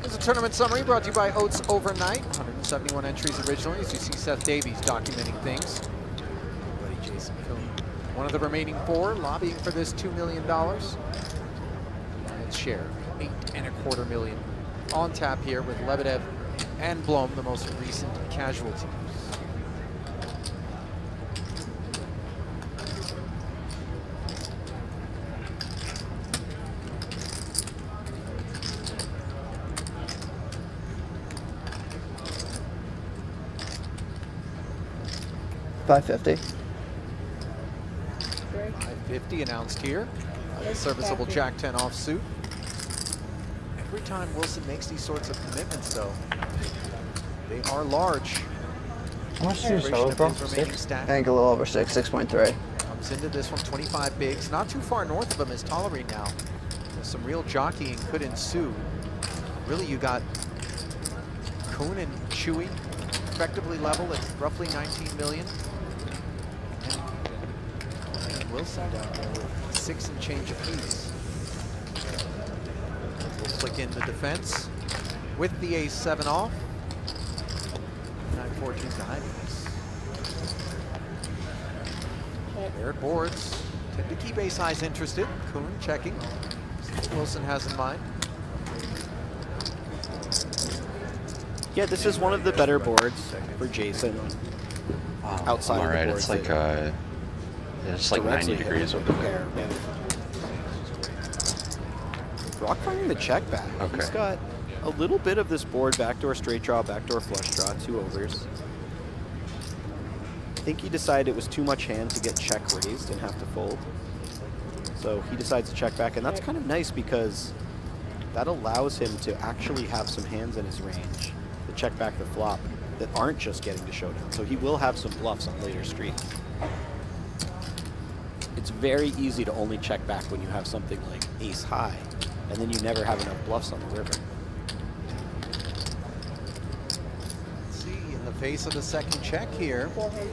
There's a tournament summary brought to you by Oats Overnight. 171 entries originally, as you see Seth Davies documenting things. Buddy Jason Koon, one of the remaining 4, lobbying for this $2 million. Lion's share, $8.25 million. On tap here with Lebedev and Blom, the most recent casualties. $550. 550 announced here. A serviceable Jack 10 offsuit. Every time Wilson makes these sorts of commitments, though, they are large. How much did you Duration sell, of bro? his remaining 6? stack. I think a little over 6, 6.3. Comes into this one 25 bigs. Not too far north of him is Tollerene now. Some real jockeying could ensue. Really, you got Koon and Chewy effectively level at roughly 19 million. And Wilson down there with 6 and change apiece. We'll flick in the defense with the ace-7 off. 9-14 diamonds. Paired boards. Tend to keep ace highs interested. Koon checking. See what Wilson has in mind. Yeah, this is one of the better boards for Jason. Outside I'm of the alright. boards It's like that it's like 90 directly degrees hit over the there. pair. Rock finding the check back. Okay. He's got a little bit of this board, backdoor straight draw, backdoor flush draw, 2 overs. I think he decided it was too much hand to get check raised and have to fold. So he decides to check back, and that's kind of nice because that allows him to actually have some hands in his range to check back the flop that aren't just getting to showdown. So he will have some bluffs on later streets. It's very easy to only check back when you have something like ace high, and then you never have enough bluffs on the river. Let's see, in the face of the second check here, 400.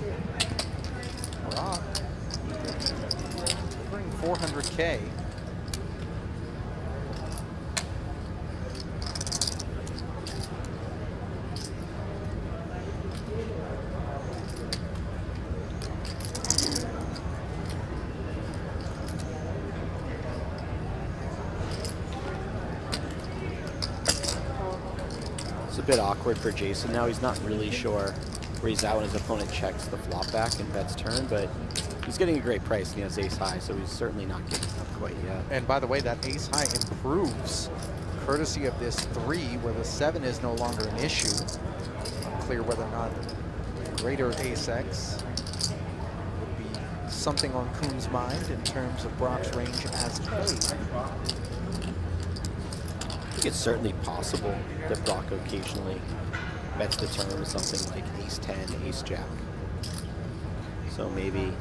Rock bring 400K. It's a bit awkward for Jason now. He's not really sure where he's at when his opponent checks the flop back and bets turn, but he's getting a great price and he has ace high, so he's certainly not giving up quite yet. And by the way, that ace high improves courtesy of this 3 where the 7 is no longer an issue. unclear whether or not greater ace-X would be something on Koon's mind in terms of Brock's range as played. I think it's certainly possible that Brock occasionally bets the turn with something like ace-10, ace-jack. So maybe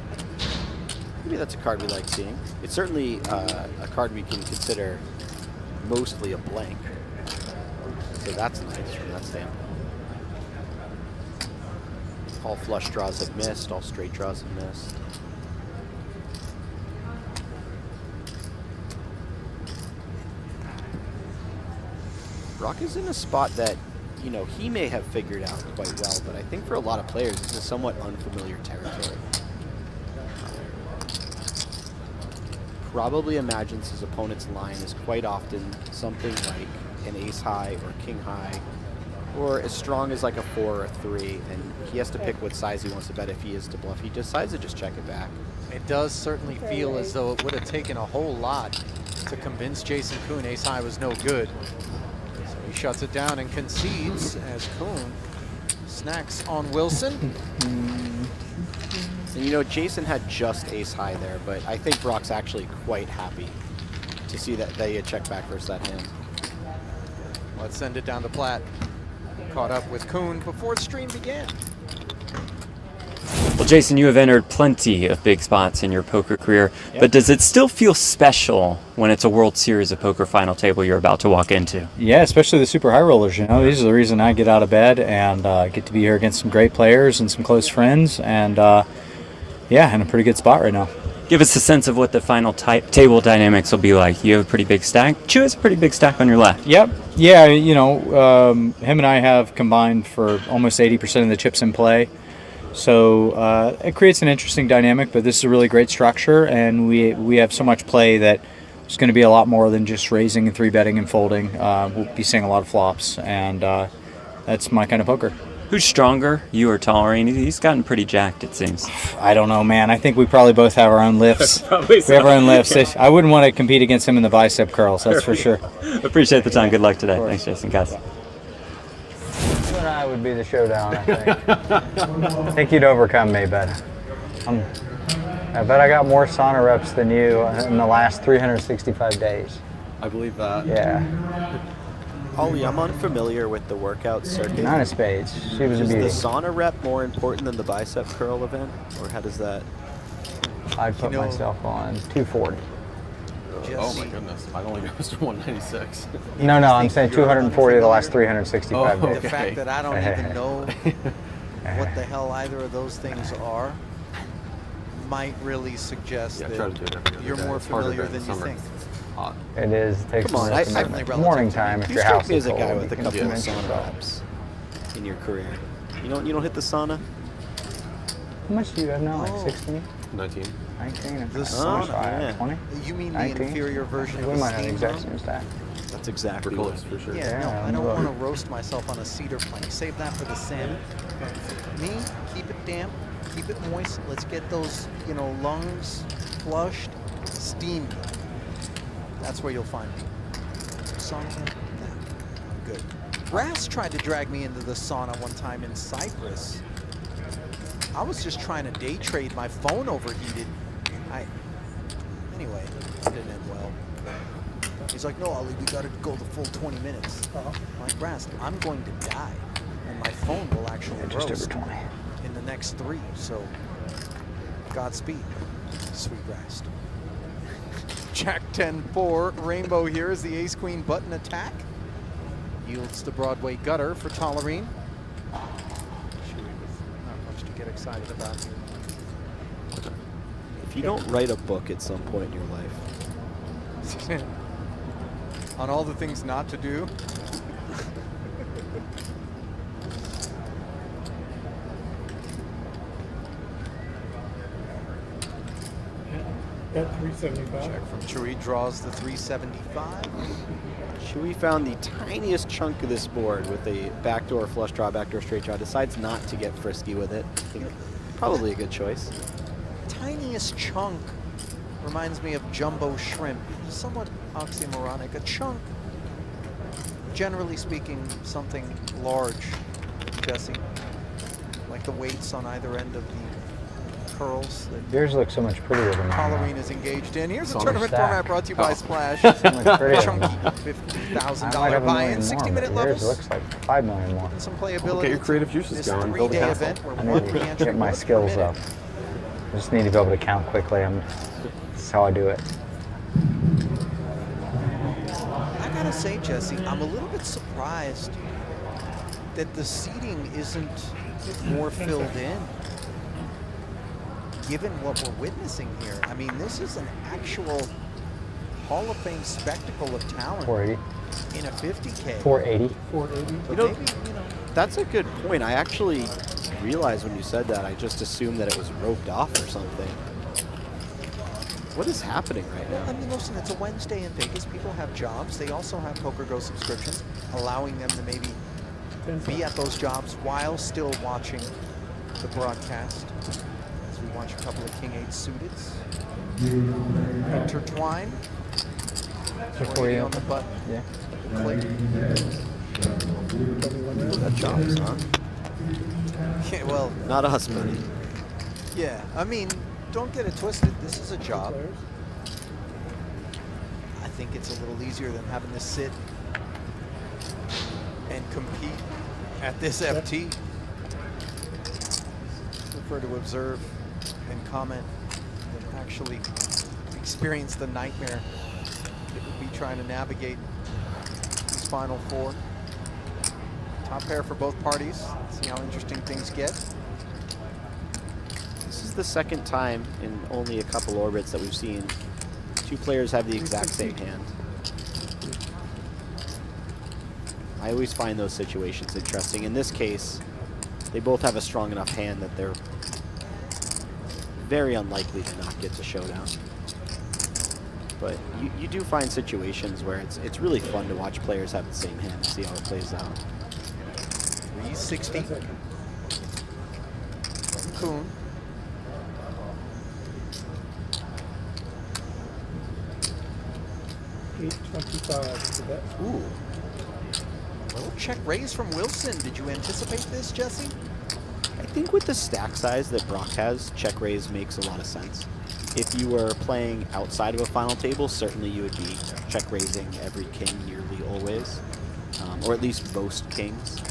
that's a card we like seeing. It's certainly a card we can consider mostly a blank. So that's nice from that standpoint. All flush draws have missed, all straight draws have missed. Brock is in a spot that, you know, he may have figured out quite well, but I think for a lot of players, this is somewhat unfamiliar territory. Probably imagines his opponent's line is quite often something like an ace high or king high, or as strong as like a 4 or a 3, and he has to pick what size he wants to bet if he is to bluff. He decides to just check it back. It does certainly feel as though it would have taken a whole lot to convince Jason Koon ace high was no good. So he shuts it down and concedes as Koon snacks on Wilson. And you know, Jason had just ace high there, but I think Brock's actually quite happy to see that they had checked back versus that hand. Let's send it down to Platt. Caught up with Koon before the stream began. Well, Jason, you have entered plenty of big spots in your poker career, but does it still feel special when it's a World Series of Poker final table you're about to walk into? Yeah, especially the super high rollers. You know, these are the reason I get out of bed and get to be here against some great players and some close friends, and yeah, in a pretty good spot right now. Give us a sense of what the final table dynamics will be like. You have a pretty big stack. Chu has a pretty big stack on your left. Yep. Yeah, you know, him and I have combined for almost 80% of the chips in play. So it creates an interesting dynamic, but this is a really great structure, and we have so much play that it's going to be a lot more than just raising and 3-betting and folding. We'll be seeing a lot of flops, and that's my kind of poker. Who's stronger, you or Tollerene? He's gotten pretty jacked, it seems. I don't know, man. I think we probably both have our own lifts. We have our own lifts. I wouldn't want to compete against him in the bicep curls, that's for sure. Appreciate the time. Good luck today. Thanks, Jason, guys. You and I would be the showdown, I think. I think you'd overcome me, but I bet I got more sauna reps than you in the last 365 days. I believe that. Yeah. Ollie, I'm unfamiliar with the workout circuit. 9 of spades. She was a Is the beauty. sauna rep more important than the bicep curl event, or how does that? I'd put myself on 240. Oh my goodness, I only goes to 196. No, I'm saying 240 the last 365 days. The fact that I don't even know what the hell either of those things are might really suggest Yeah, try to that do it every other you're day. more It's harder familiar during than you summer. think. It's hot. It is. It takes Come on, more I- commitment. I- Morning time if You your strike house me is as a guy cold, with a you can couple do of extra sauna stuff. reps in your career. You don't hit the sauna? How much do you have now? Like 16? 19. 19? The Okay. sauna, yeah. 20? You mean the 19? inferior version of We the might have the steam exact room? same stack. That's For exactly close, what. for sure. Yeah, no, Yeah, I don't look. want to roast myself on a cedar plank. Save that for the salmon. Me, keep it damp, keep it moist. Let's get those, lungs flushed, steamy. That's where you'll find me. Sauna, good. Brass tried to drag me into the sauna one time in Cyprus. I was just trying to day trade. My phone overheated. Anyway, it didn't end well. He's like, no, Ollie, we got to go the full 20 minutes. I'm like, Brass, I'm going to die, and my phone will actually Just roast over 20. in the next 3. So, Godspeed, sweet Rast. Jack 10-4, Rainbow here is the ace-queen button attack. Yields the Broadway gutter for Tollerene. Not much to get excited about here. If you don't write a book at some point in your life, On all the things not to do. At 375. Check from Chewy, draws the 375. Chewy found the tiniest chunk of this board with a backdoor flush draw, backdoor straight draw. Decides not to get frisky with it. I think probably a good choice. Tiniest chunk reminds me of jumbo shrimp. Somewhat oxymoronic. A chunk, generally speaking, something large Jesse? Like the weights on either end of the curls that Yours looks so much prettier than mine. Tollerene is engaged in. Here's a on the tournament stack. format brought to you by Splash. So much prettier than Chunky mine. $50,000 buy-in, 60-minute Yours levels. looks like 5 million more. And some playability. Get your creative juices This going. Build a 3-day castle. event where I one need to re-entry get my was skills permitted. up. I just need to be able to count quickly. That's how I do it. I gotta say, Jesse, I'm a little bit surprised that the seating isn't more filled in, given what we're witnessing here. I mean, this is an actual Hall of Fame spectacle of talent 480. in a 50K. 480. 480. But You know, maybe, you know, That's a good point. I actually realized when you said that, I just assumed that it was roped off or something. What is happening right I now? mean, listen, it's a Wednesday in Vegas. People have jobs. They also have PokerGo subscriptions, allowing them to maybe be at those jobs while still watching the broadcast. As we watch a couple of King 8 suiteds intertwine. 480 on the button. Yeah. Click. People got jobs, huh? Yeah, well, Not us, buddy. yeah. I mean, don't get it twisted. This is a job. I think it's a little easier than having to sit and compete at this FT. Prefer to observe and comment than actually experience the nightmare it would be trying to navigate these final four. Top pair for both parties. See how interesting things get. This is the second time in only a couple orbits that we've seen two players have the exact same hand. I always find those situations interesting. In this case, they both have a strong enough hand that they're very unlikely to not get to showdown. But you do find situations where it's really fun to watch players have the same hand and see how it plays out. 360 from Koon. $825. Ooh. Little check raise from Wilson. Did you anticipate this, Jesse? I think with the stack size that Brock has, check raise makes a lot of sense. If you were playing outside of a final table, certainly you would be check raising every king nearly always, or at least most kings.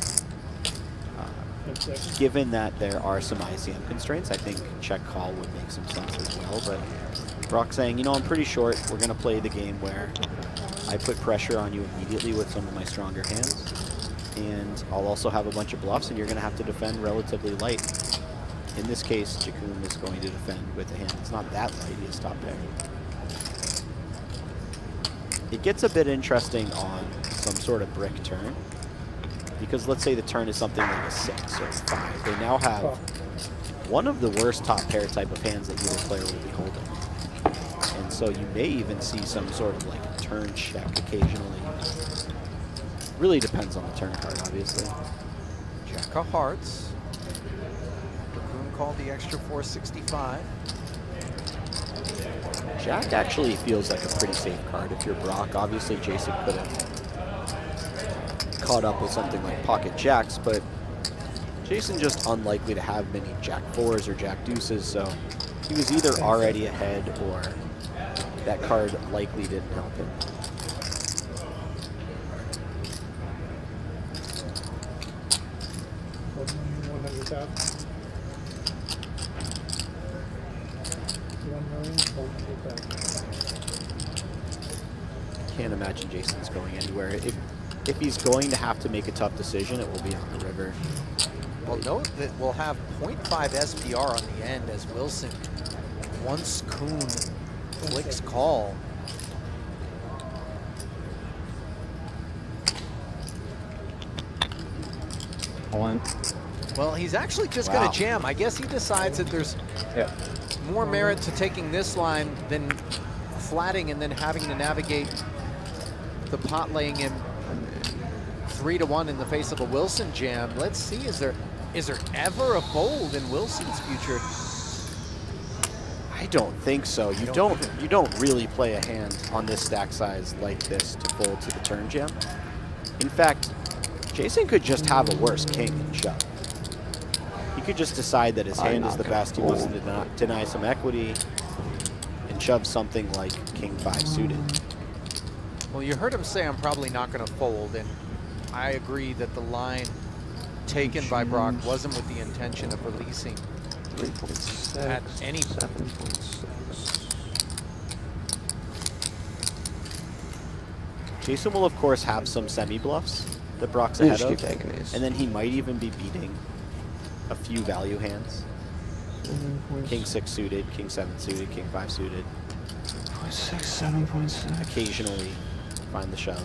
Given that there are some ICM constraints, I think check call would make some sense as well. But Brock saying, you know, I'm pretty short. We're going to play the game where I put pressure on you immediately with some of my stronger hands. And I'll also have a bunch of bluffs, and you're going to have to defend relatively light. In this case, Jakoon is going to defend with a hand that's not that light. He has top pair. It gets a bit interesting on some sort of brick turn, because let's say the turn is something like a 6 or a 5. They now have one of the worst top pair type of hands that either player will be holding. And so you may even see some sort of like turn check occasionally. Really depends on the turn card, obviously. Jack of hearts. Koon called the extra 465. Jack actually feels like a pretty safe card if you're Brock. Obviously, Jason could have caught up with something like pocket jacks, but Jason just unlikely to have many jack 4s or jack deuces, so he was either already ahead or that card likely didn't help him. Can't imagine Jason's going anywhere. If he's going to have to make a tough decision, it will be on the river. Well, note that we'll have 0.5 SPR on the end as Wilson, once Koon clicks call. One. Well, he's actually just going to jam. I guess he decides that there's more merit to taking this line than flatting and then having to navigate the pot laying him 3-1 in the face of a Wilson jam. Let's see, is there ever a fold in Wilson's future? I don't think so. You don't really play a hand on this stack size like this to fold to the turn jam. In fact, Jason could just have a worse king and shove. He could just decide that his hand is the best. He wants to deny some equity and shove something like king 5 suited. Well, you heard him say I'm probably not going to fold, and I agree that the line taken by Brock wasn't with the intention of releasing 3.6 at any point. 7.6. Jason will, of course, have some semi-bluffs that Brock's ahead Just keep of, taking these. and then he might even be beating a few value hands. King 6 suited, king 7 suited, king 5 suited. 7.6, 7.6. Occasionally find the shove.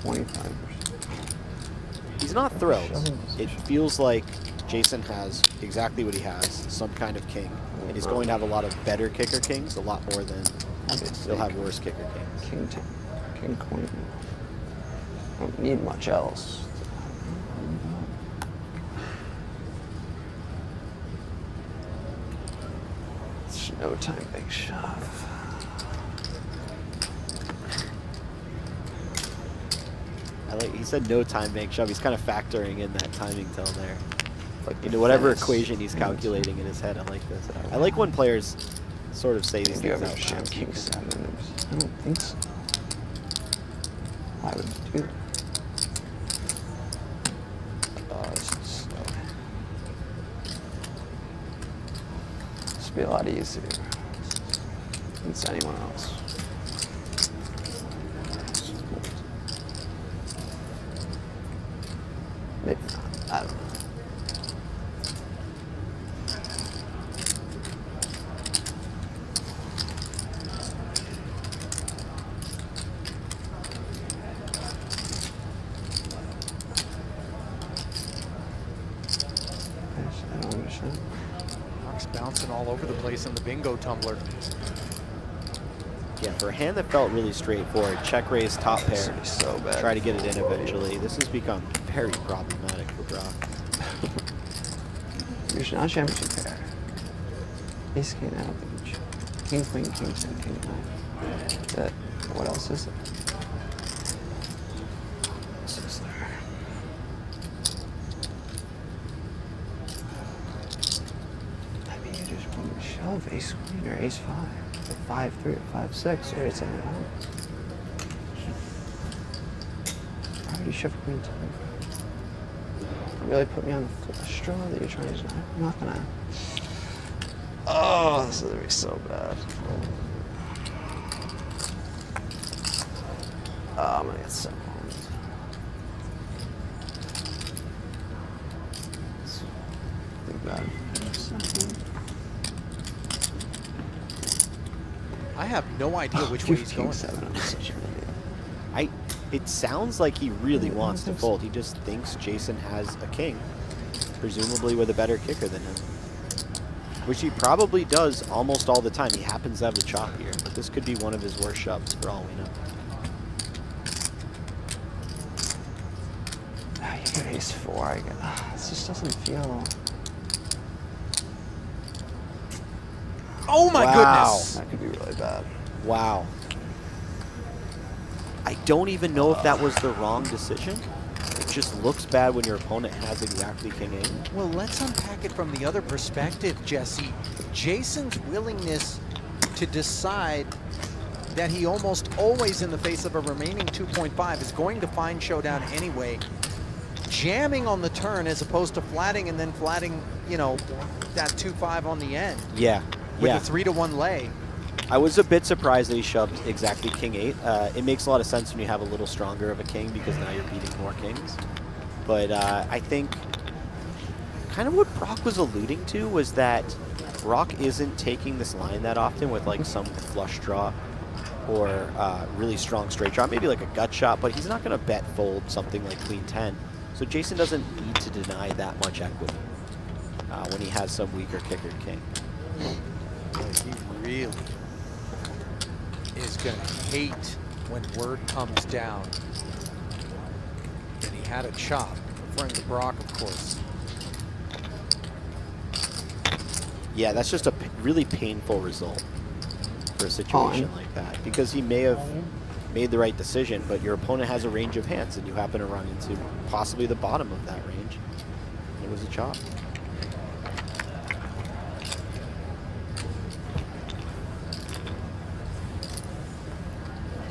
25%. He's not thrilled. It feels like Jason has exactly what he has, some kind of king, and he's going to have a lot of better kicker kings, a lot more than he'll have worse kicker kings. King 10, king queen. Don't need much else. It's no time big shove. He said no time bank shove. He's kind of factoring in that timing tell there. Into whatever equation he's calculating in his head. I like this. I like when players sort of say these Do you things ever out shove loud. king 7? I don't think so. Why would you do that? This is slow. This would be a lot easier than anyone else. Maybe not. I don't know. I don't understand. Brock's bouncing all over the place in the bingo tumbler. Yeah, for a hand that felt really straightforward, check raise top This pair, would be so bad. try to get it in eventually. This has become very problematic for Brock. You're not championship pair. Ace king out of the beach. King queen, king 10, king 9. That. What else is there? What else is there? I mean, you just want to shove ace queen or ace 5. Or 5-3 or 5-6 or 8-7 at home. Why would you shove queen 10? Really put me on the straw that you're trying to deny? I'm not gonna. Oh, this is gonna be so bad. Oh, I'm gonna get so owned. It's pretty bad. I have no idea which way You've he's king going. 7. I'm such an idiot. It sounds like he really wants to fold. He just thinks Jason has a king, presumably with a better kicker than him. Which he probably does almost all the time. He happens to have the chop here, but this could be one of his worst shoves for all we know. Ah, you get ace 4. This just doesn't feel. Oh my goodness! That could be really bad. Wow. I don't even know if that was the wrong decision. It just looks bad when your opponent has exactly king 8. Well, let's unpack it from the other perspective, Jesse. Jason's willingness to decide that he almost always, in the face of a remaining 2.5, is going to find showdown anyway. Jamming on the turn as opposed to flatting and then flatting, you know, that 2-5 on the end. Yeah. With Yeah. a 3-1 lay. I was a bit surprised that he shoved exactly king 8. It makes a lot of sense when you have a little stronger of a king because now you're beating more kings. But I think kind of what Brock was alluding to was that Brock isn't taking this line that often with like some flush draw or really strong straight draw, maybe like a gut shot, but he's not going to bet fold something like queen 10. So Jason doesn't need to deny that much equity when he has some weaker kicker king. He really is going to hate when word comes down. And he had a chop, referring to Brock, of course. Yeah, that's just a really painful result for a situation like that because he may have made the right decision, but your opponent has a range of hands, and you happen to run into possibly the bottom of that range. It was a chop.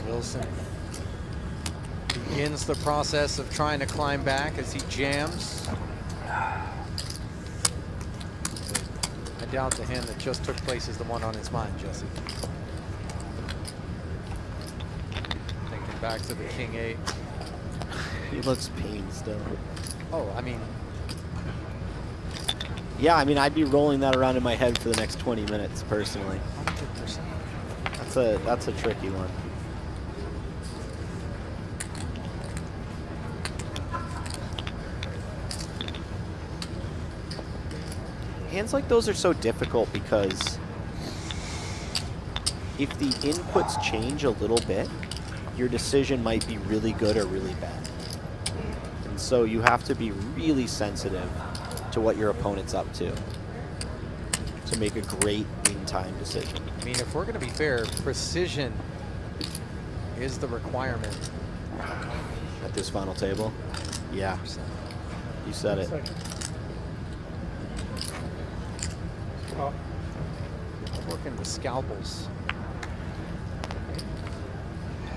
Wilson begins the process of trying to climb back as he jams. I doubt the hand that just took place is the one on his mind, Jesse. Thinking back to the King 8. He looks pained still. Oh, I mean, yeah, I mean, I'd be rolling that around in my head for the next 20 minutes, personally. 100%. That's a tricky one. Hands like those are so difficult because if the inputs change a little bit, your decision might be really good or really bad. And so you have to be really sensitive to what your opponent's up to make a great in-time decision. I mean, if we're going to be fair, precision is the requirement. At this final table? Yeah. You said it. Top. Working with scalpels.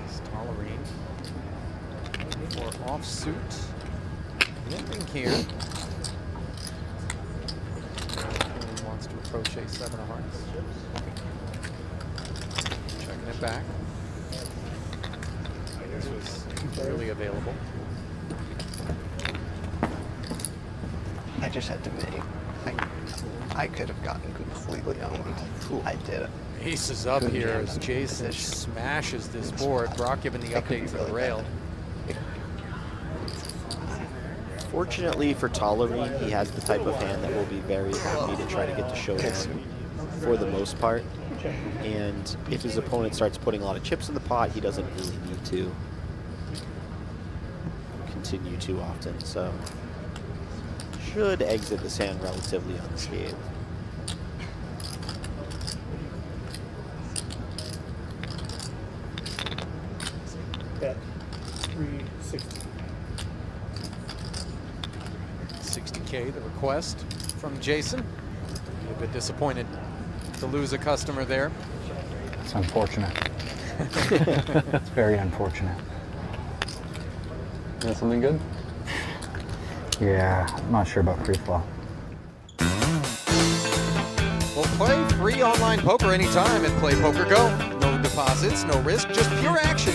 It's Tollerene for offsuit. Limping here. Koon wants to approach a 7 of hearts. Checking it back. This was clearly available. I just had to make. I could have gotten completely owned. I did it. Ace is up Good here hand as on the Jason position. smashes this board. Brock giving the It could update be to the really rail. Fortunately for Tollerene, he has the type of hand that will be very happy to try to get to showdown for the most part. And if his opponent starts putting a lot of chips in the pot, he doesn't really need to continue too often. So should exit this hand relatively unscathed. Bet 360. 60K, the request from Jason. A bit disappointed to lose a customer there. It's unfortunate. It's very unfortunate. Got something good? Yeah, I'm not sure about pre-flop. Well, play free online poker anytime at PlayPokerGo. No deposits, no risk, just pure action.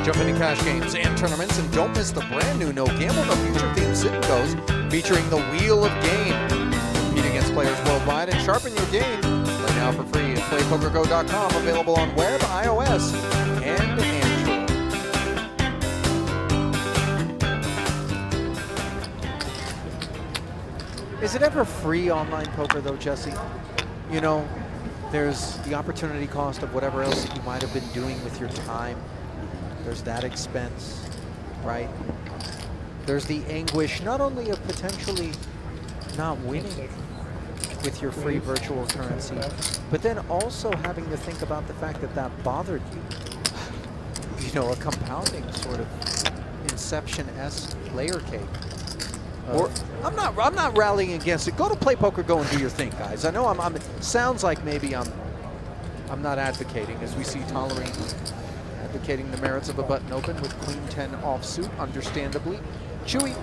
Jump into cash games and tournaments, and don't miss the brand new No Gamble, No Future themed sit and goes featuring the Wheel of Game. Compete against players worldwide and sharpen your game. Play now for free at PlayPokerGo.com. Available on web, iOS, and Android. Is it ever free online poker though, Jesse? You know, there's the opportunity cost of whatever else that you might have been doing with your time. There's that expense, right? There's the anguish not only of potentially not winning with your free virtual currency, but then also having to think about the fact that that bothered you. You know, a compounding sort of Inception-esque layer cake. Or I'm not rallying against it. Go to PlayPokerGo and do your thing, guys. I know it sounds like maybe I'm not advocating, as we see Tollerene advocating the merits of a button open with Queen 10 offsuit, understandably. Chewy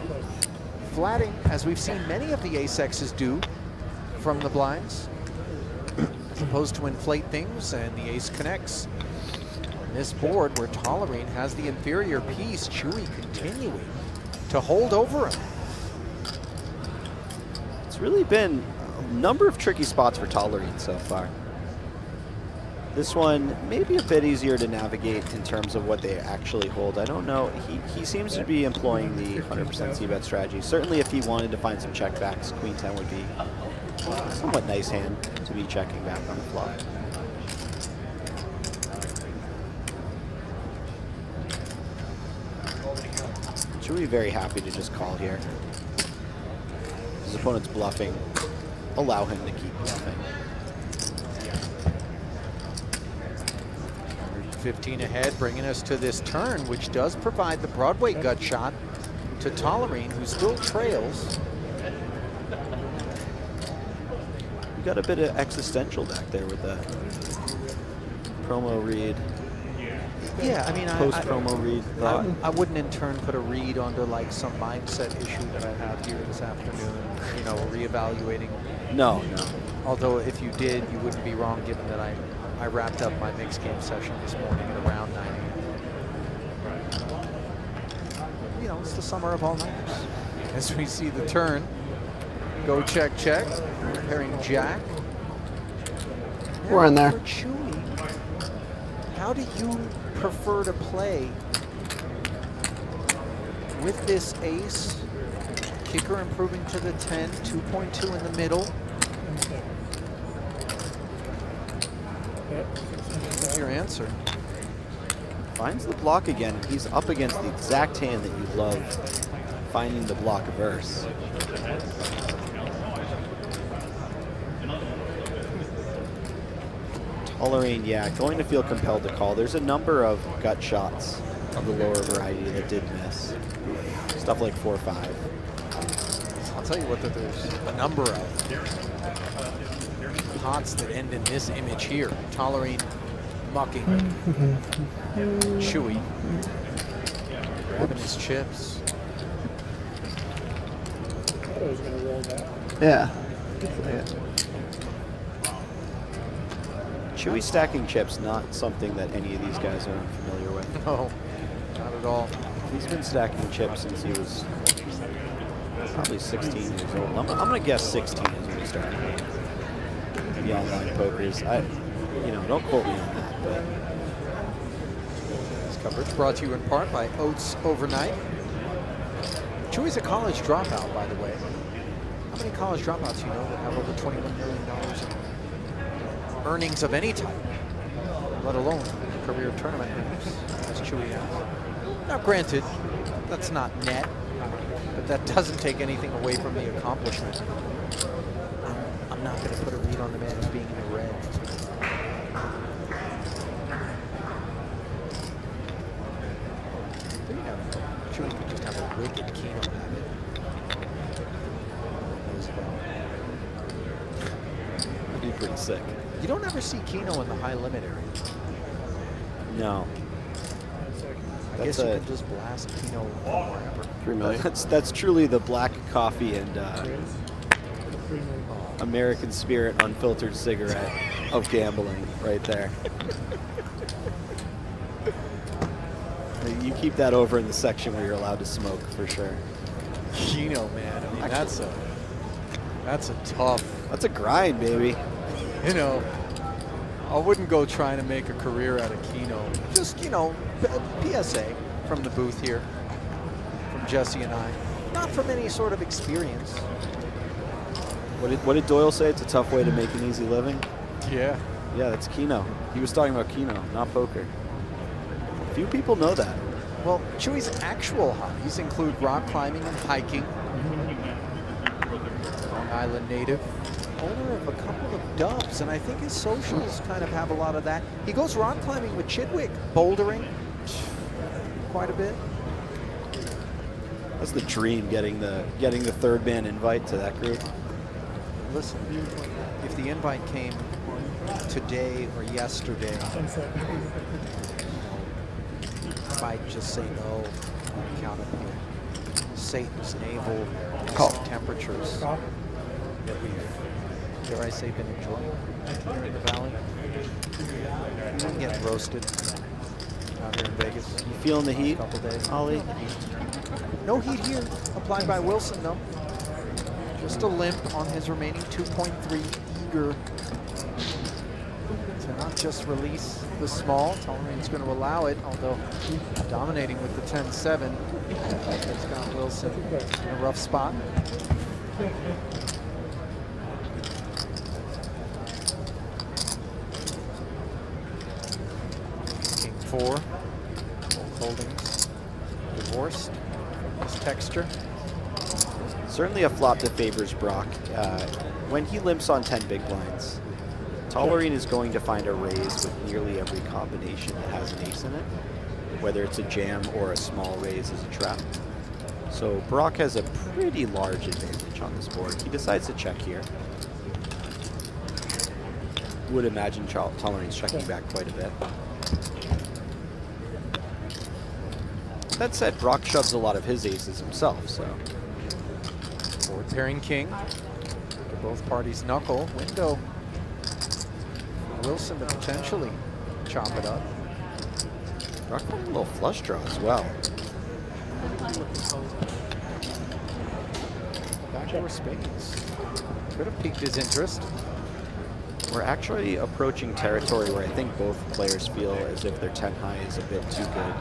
flatting, as we've seen many of the ace-X's do from the blinds, as opposed to inflate things, and the ace connects. On this board, where Tollerene has the inferior piece, Chewy continuing to hold over him. It's really been a number of tricky spots for Tollerene so far. This one may be a bit easier to navigate in terms of what they actually hold. I don't know. He seems to be employing the 100% c-bet strategy. Certainly if he wanted to find some checkbacks, Queen 10 would be a somewhat nice hand to be checking back on the flop. Should be very happy to just call here. His opponent's bluffing. Allow him to keep bluffing. 15 ahead, bringing us to this turn, which does provide the Broadway gut shot to Tollerene, who still trails. You got a bit of existential back there with that promo read. Yeah, I mean, Post-promo read thought. I wouldn't in turn put a read onto like some mindset issue that I have here this afternoon, you know, reevaluating. No, no. Although if you did, you wouldn't be wrong given that I wrapped up my mixed game session this morning at around 9 a.m. You know, it's the summer of all-nighters. As we see the turn, go check, check, pairing Jack. We're in there. For Chewy, how do you prefer to play with this ace? Kicker improving to the 10, 2.2 in the middle. What's your answer? Finds the block again. He's up against the exact hand that you love, finding the block averse. Tollerene, yeah, going to feel compelled to call. There's a number of gut shots of the lower variety that did miss. Stuff like 4-5. I'll tell you what, that there's a number of pots that end in this image here. Tollerene mucking. Chewy grabbing his chips. I thought I was going to roll that. Yeah. Chewy stacking chips, not something that any of these guys are unfamiliar with. No, not at all. He's been stacking chips since he was probably 16 years old. I'm gonna guess 16 is when he started the online pokers. You know, don't quote me on that, but This coverage brought to you in part by Oats Overnight. Chewy's a college dropout, by the way. How many college dropouts you know that have over $21 million in earnings of any type, let alone career tournament earnings, as Chewy has? Now, granted, that's not net, but that doesn't take anything away from the accomplishment. I'm not going to put a read on the man as being in the red. Chewy could just have a wicked Keno habit as well. he'd be pretty sick. You don't ever see Keno in the high limit area. No. I guess you can just blast Keno from wherever. 3 million. That's truly the black coffee and American Spirit unfiltered cigarette of gambling right there. You keep that over in the section where you're allowed to smoke for sure. Keno, man. I mean, that's a tough. That's a grind, baby. You know, I wouldn't go trying to make a career out of Keno. Just, you know, PSA from the booth here, from Jesse and I. Not from any sort of experience. What did Doyle say? It's a tough way to make an easy living. Yeah. Yeah, that's Keno. He was talking about Keno, not poker. Few people know that. Well, Chewy's actual hobbies include rock climbing and hiking. Long Island native. Owner of a couple of dubs, and I think his socials kind of have a lot of that. He goes rock climbing with Chidwick, bouldering quite a bit. That's the dream, getting the third man invite to that group. Listen, if the invite came today or yesterday, I might just say no on account of Satan's navel temperatures that we've, dare I say, been enjoying here in the valley. I'm getting roasted out here in Vegas. You feeling the heat, Couple days. Ollie? No heat here, applied by Wilson though. Just a limp on his remaining 2.3, eager to not just release the small. Tollerene's going to allow it, although dominating with the 10-7. It's got Wilson in a rough spot. King 4, holdings divorced. This texture. Certainly a flop that favors Brock. When he limps on 10 big blinds, Tollerene is going to find a raise with nearly every combination that has an ace in it, whether it's a jam or a small raise as a trap. So Brock has a pretty large advantage on this board. He decides to check here. Would imagine Tollerene's checking back quite a bit. That said, Brock shoves a lot of his aces himself, so. Board pairing king. Both parties knuckle. Window. Wilson to potentially chop it up. Brock got a little flush draw as well. Backdoor spades. Could have piqued his interest. We're actually approaching territory where I think both players feel as if their 10 high is a bit too good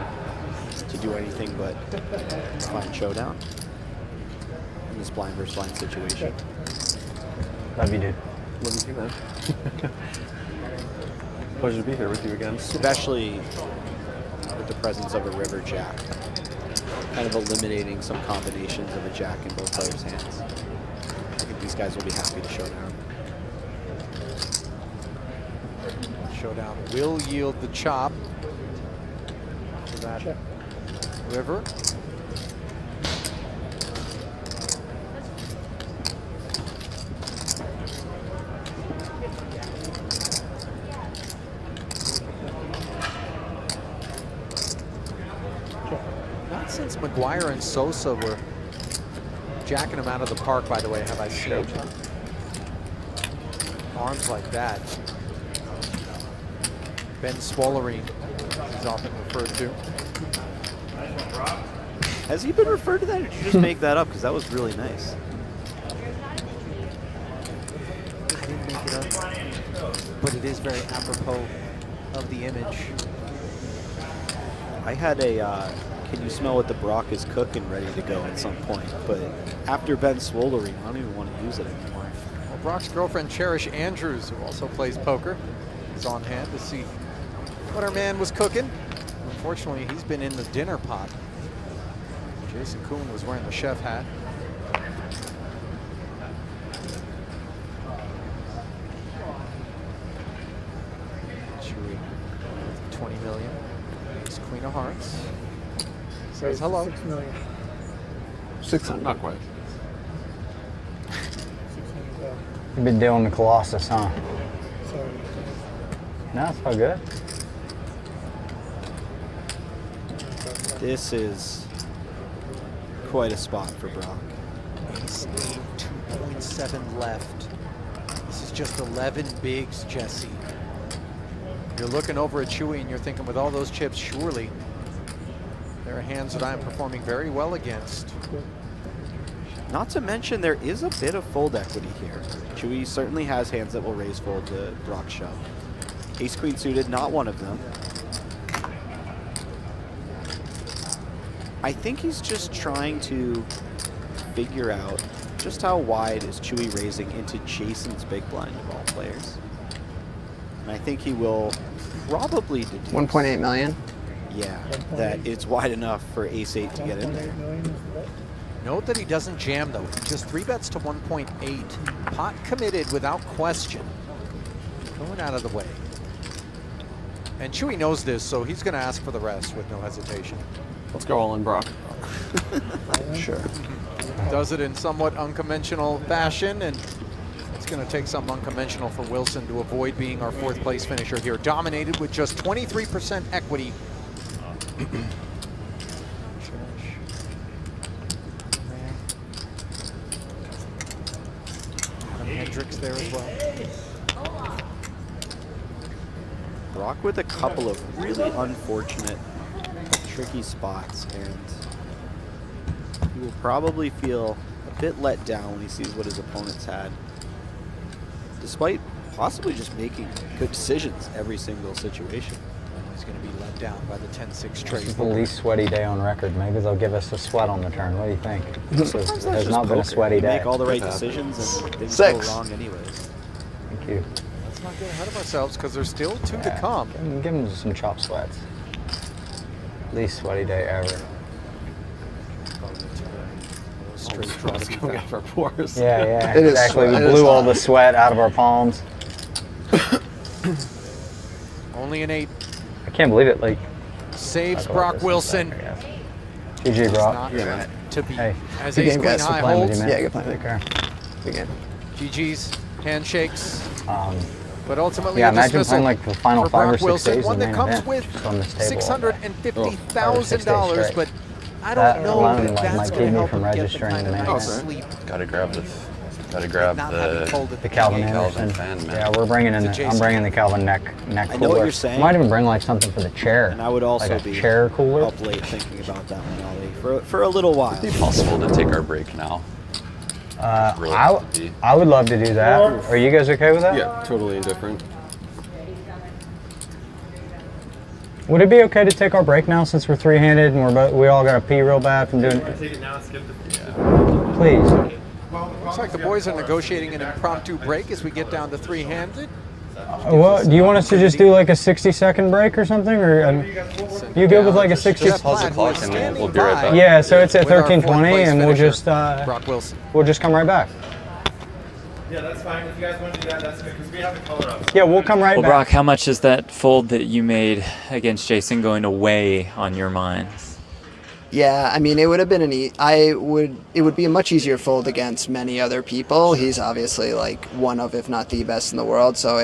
to do anything but find showdown in this blind versus blind situation. Love you, dude. Love you too, man. Pleasure to be here with you again. Especially with the presence of a river jack, kind of eliminating some combinations of a jack in both players' hands. I think these guys will be happy to show down. Showdown will yield the chop to that river. Not since McGuire and Sosa were jacking him out of the park, by the way, have I seen arms like that. Ben Tollerene is often referred to. Has he been referred to that, or did you just make that up? Because that was really nice. I didn't make it up, but it is very apropos of the image. I had a can you smell what the Brock is cooking ready to go at some point, but after Ben Tollerene, I don't even want to use it anymore. Well, Brock's girlfriend Cherish Andrews, who also plays poker, is on hand to see what our man was cooking. Unfortunately, he's been in the dinner pot. Jason Koon was wearing the chef hat. Chewy with 20 million. It's Queen of Hearts. Says hello. 6 million. 600, not quite. 600,000. You've been dealing the Colossus, huh? Sorry. No, it's all good. This is quite a spot for Brock. Ace 8, 2.7 left. This is just 11 bigs, Jesse. You're looking over at Chewy and you're thinking, with all those chips, surely there are hands that I'm performing very well against. Not to mention, there is a bit of fold equity here. Chewy certainly has hands that will raise fold to Brock's shove. Ace Queen suited, not one of them. I think he's just trying to figure out just how wide is Chewy raising into Jason's big blind of all players. And I think he will probably deduce 1.8 million. Yeah, that it's wide enough for ace 8 to get in there. 1.8 million is the bet. Note that he doesn't jam though. He just 3-bets to 1.8. Pot committed without question. Going out of the way. And Chewy knows this, so he's going to ask for the rest with no hesitation. Let's go all in, Brock. Sure. Does it in somewhat unconventional fashion, and it's going to take something unconventional for Wilson to avoid being our 4th place finisher here. Dominated with just 23% equity. Adam Hendricks there as well. Brock with a couple of really unfortunate, tricky spots, and he will probably feel a bit let down when he sees what his opponents had, despite possibly just making good decisions every single situation. He's going to be let down by the 10-6 This trade. is the least sweaty day on record. Maybe they'll give us a sweat on the turn. What do you think? This Sometimes has that's not just been a poker. sweaty You day. make all the right decisions and things 6. go wrong anyways. Thank you. Let's not get ahead of ourselves because the's still 2 to come. Give him some chop sweats. Least sweaty day ever. Straight draws. Coming out of our pores. Yeah, It is exactly. We sweat. It is blew all hot. the sweat out of our palms. Only an 8. I can't believe it. Like, Saves talk about Brock this in a Wilson. second, I guess. GG, Brock. Not Yeah, man. to be Hey. as Good ace game, queen guys. high Playing with holds. you, man. Yeah, good playing. Take care. Good game. GG's, handshakes, Um, but ultimately yeah, a imagine dismissal playing like the final for 5 or Brock 6 Wilson, days one in the that main comes event, with just on this table. $650,000, straight. but I That don't know alone, that like, that's might going to keep me help from him get the registering kind the of main night's event. sleep. Gotta grab Not having the folded The Calvin Calvin Anderson. fan, man. Yeah, we're bringing in. Jason. I'm bringing the Calvin neck I cooler. know what you're saying. Might even bring like something for the chair. And I would also like a be chair cooler. up late thinking about that one, Ollie, for a little while. It'd be possible to take our break now. Really I would love to do that. Are you guys okay with that? Yeah, totally indifferent. Would it be okay to take our break now since we're three-handed and we all got to pee real bad from doing it? Please. Looks like the boys are negotiating an impromptu break as we get down to three-handed. What do you want us to just do like a 60-second break or something, or you good with like a 60? Just pause the clock and we'll be right back. Yeah, so it's at With our 13:20, fourth-place and we'll finisher, just Brock Wilson. we'll just come right back. Yeah, that's fine. If you guys want to do that, that's good, because we have the color up. Yeah, we'll come right Well, back. Brock, how much is that fold that you made against Jason going to weigh on your minds? Yeah, I mean, it would have been it would be a much easier fold against many other people. He's obviously like one of, if not the best in the world. So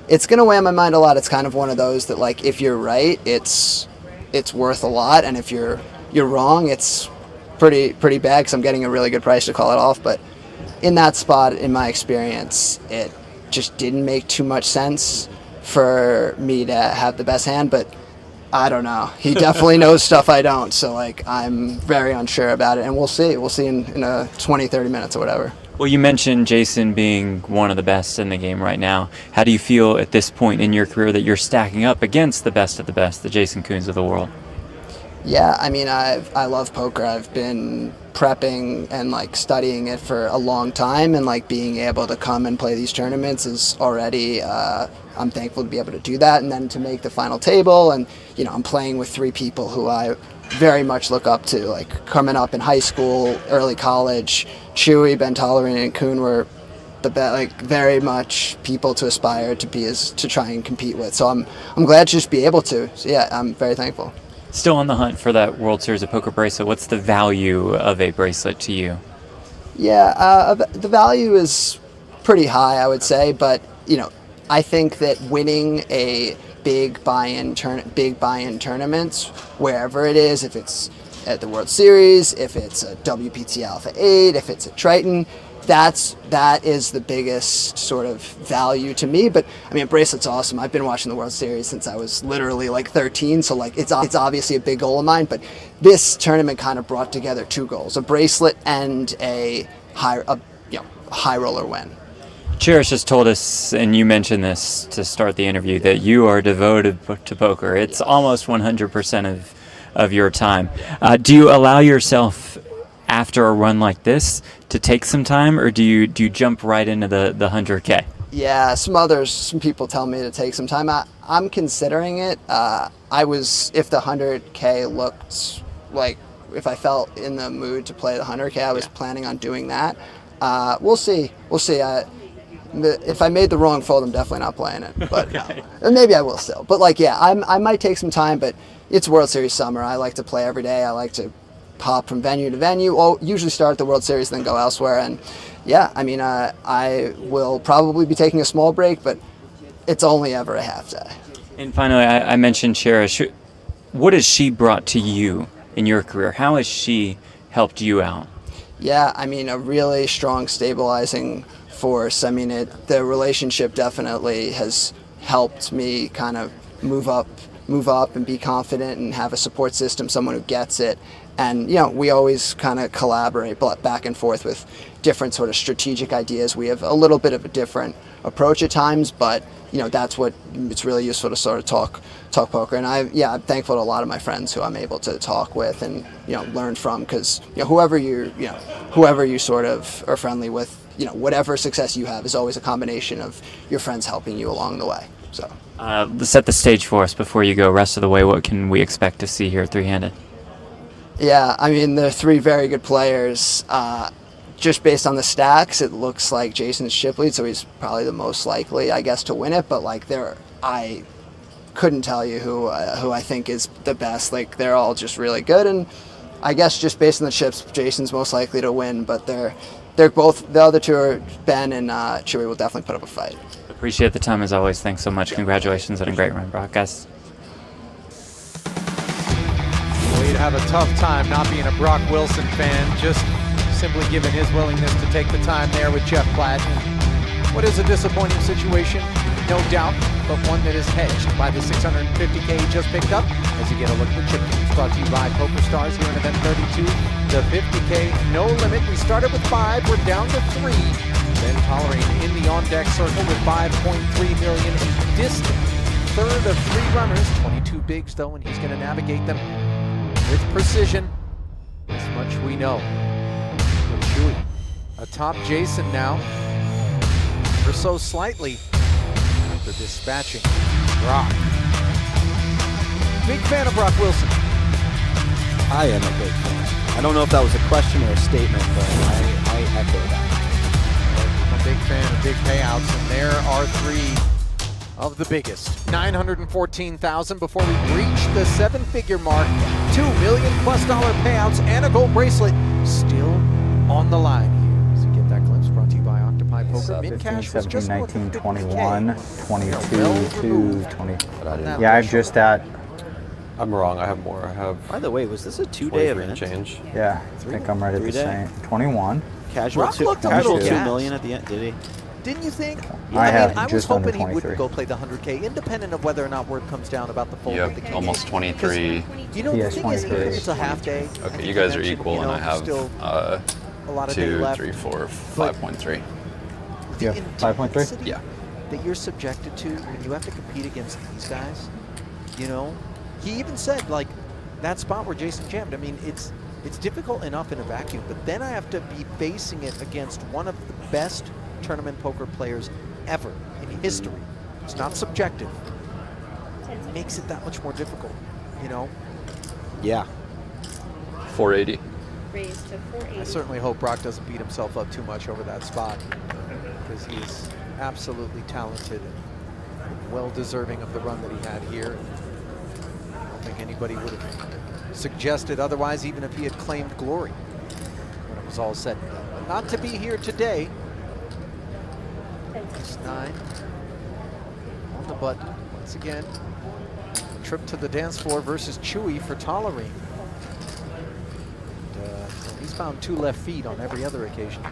it's going to weigh on my mind a lot. It's kind of one of those that, like, if you're right, it's worth a lot. And if you're wrong, it's pretty bad, because I'm getting a really good price to call it off. But in that spot, in my experience, it just didn't make too much sense for me to have the best hand. But I don't know. He definitely knows stuff I don't. So, like, I'm very unsure about it. And we'll see. We'll see in 20, 30 minutes or whatever. Well, you mentioned Jason being one of the best in the game right now. How do you feel at this point in your career that you're stacking up against the best of the best, the Jason Koons of the world? Yeah, I mean, I love poker. I've been prepping and like studying it for a long time, and like being able to come and play these tournaments is already I'm thankful to be able to do that, and then to make the final table. And I'm playing with 3 people who I very much look up to, like coming up in high school, early college. Chewy, Ben Tollerene, and Koon were very much people to aspire to be, to try and compete with. So I'm glad to just be able to. So yeah, I'm very thankful. Still on the hunt for that World Series of Poker bracelet. What's the value of a bracelet to you? Yeah, the value is pretty high, I would say, but I think that winning a big buy-in tournaments, wherever it is, if it's at the World Series, if it's a WPT Alpha 8, if it's a Triton, that is the biggest sort of value to me. But I mean, bracelet's awesome. I've been watching the World Series since I was literally like 13, so like it's obviously a big goal of mine. But this tournament kind of brought together 2 goals: a bracelet and a high roller win. Cherish has told us, and you mentioned this to start the interview, that you are devoted to poker. It's almost 100% of your time. Do you allow yourself, after a run like this, to take some time, or do you jump right into the 100K? Yeah, some people tell me to take some time. I'm considering it. If the 100K looked like, if I felt in the mood to play the 100K, I was planning on doing that. We'll see. If I made the wrong fold, I'm definitely not playing it. But and maybe I will still. But like, yeah, I might take some time. But it's World Series summer. I like to play every day. I like to hop from venue to venue. I'll usually start at the World Series, then go elsewhere. And yeah, I mean, I will probably be taking a small break, but it's only ever a half day. And finally, I mentioned Cherish. What has she brought to you in your career? How has she helped you out? Yeah, I mean, a really strong stabilizing force. I mean, the relationship definitely has helped me kind of move up and be confident and have a support system, someone who gets it. And, we always kind of collaborate back and forth with different sort of strategic ideas. We have a little bit of a different approach at times, but, that's what it's really useful to sort of talk poker. And I'm thankful to a lot of my friends who I'm able to talk with and, learn from, because, whoever you sort of are friendly with, whatever success you have is always a combination of your friends helping you along the way. So set the stage for us before you go. Rest of the way, what can we expect to see here at Three-Handed? Yeah, I mean, they're 3 very good players. just based on the stacks, it looks like Jason's chip lead, so he's probably the most likely, I guess, to win it. But like, I couldn't tell you who I think is the best. Like, they're all just really good, and I guess just based on the chips, Jason's most likely to win. But they're both, the other two are Ben and Chewy will definitely put up a fight. Appreciate the time as always. Thanks so much. Congratulations on a great run, broadcast. Well, you'd have a tough time not being a Brock Wilson fan, just simply given his willingness to take the time there with Jeff Platt. What is a disappointing situation, no doubt, but one that is hedged by the $650K he just picked up. As you get a look at the chip games, brought to you by PokerStars here in event 32. The 50K, no limit. We started with 5, we're down to 3. Then Tollerene in the on-deck circle with 5.3 million, a distant third of 3 runners. 22 bigs though, and he's going to navigate them with precision. This much we know. But Chewy atop Jason now, or so slightly, after dispatching Brock. Big fan of Brock Wilson. I am a big fan. I don't know if that was a question or a statement, but I echo that. I'm a big fan of big payouts, and there are 3 of the biggest. 914,000 before we reach the 7-figure mark. $2 million+ payouts and a gold bracelet still on the line here. So get that glimpse brought to you by Octopi Poker. Min 15, cash was 17, just 19, 50K. 21, 22, Well 2, removed. 20. That Yeah, I'm threshold. just at, I'm wrong. I have more. I have By the way, was this a 2-day 23 and event? change. yeah, I think I'm right at the 3-day? same. 21. Casual, Brock looked a casual little 2 gassed. million at the end, did he? Didn't you think? I have I was just under hoping he 23. wouldn't go play the 100K, independent of whether or not word comes down about the fold with the Yep, king. almost 23. You know, He the has thing is, 23. it's a half day. Okay, you guys are equal, and I have still a lot of day 2, left. 3, 4, 5.3. Yeah, The 5.3? intensity Yeah. that you're subjected to when you have to compete against these guys, you know, he even said, like, that spot where Jason jammed, I mean, it's difficult enough in a vacuum, but then I have to be facing it against one of the best tournament poker players ever in history. It's not subjective. It makes it that much more difficult, you know? Yeah. 480. Raised to 480. I certainly hope Brock doesn't beat himself up too much over that spot, because he's absolutely talented and well deserving of the run that he had here. I don't think anybody would have suggested otherwise, even if he had claimed glory when it was all said and done. But not to be here today. It's 9 on the button once again. Trip to the dance floor versus Chewy for Tollerene. And, he's found 2 left feet on every other occasion.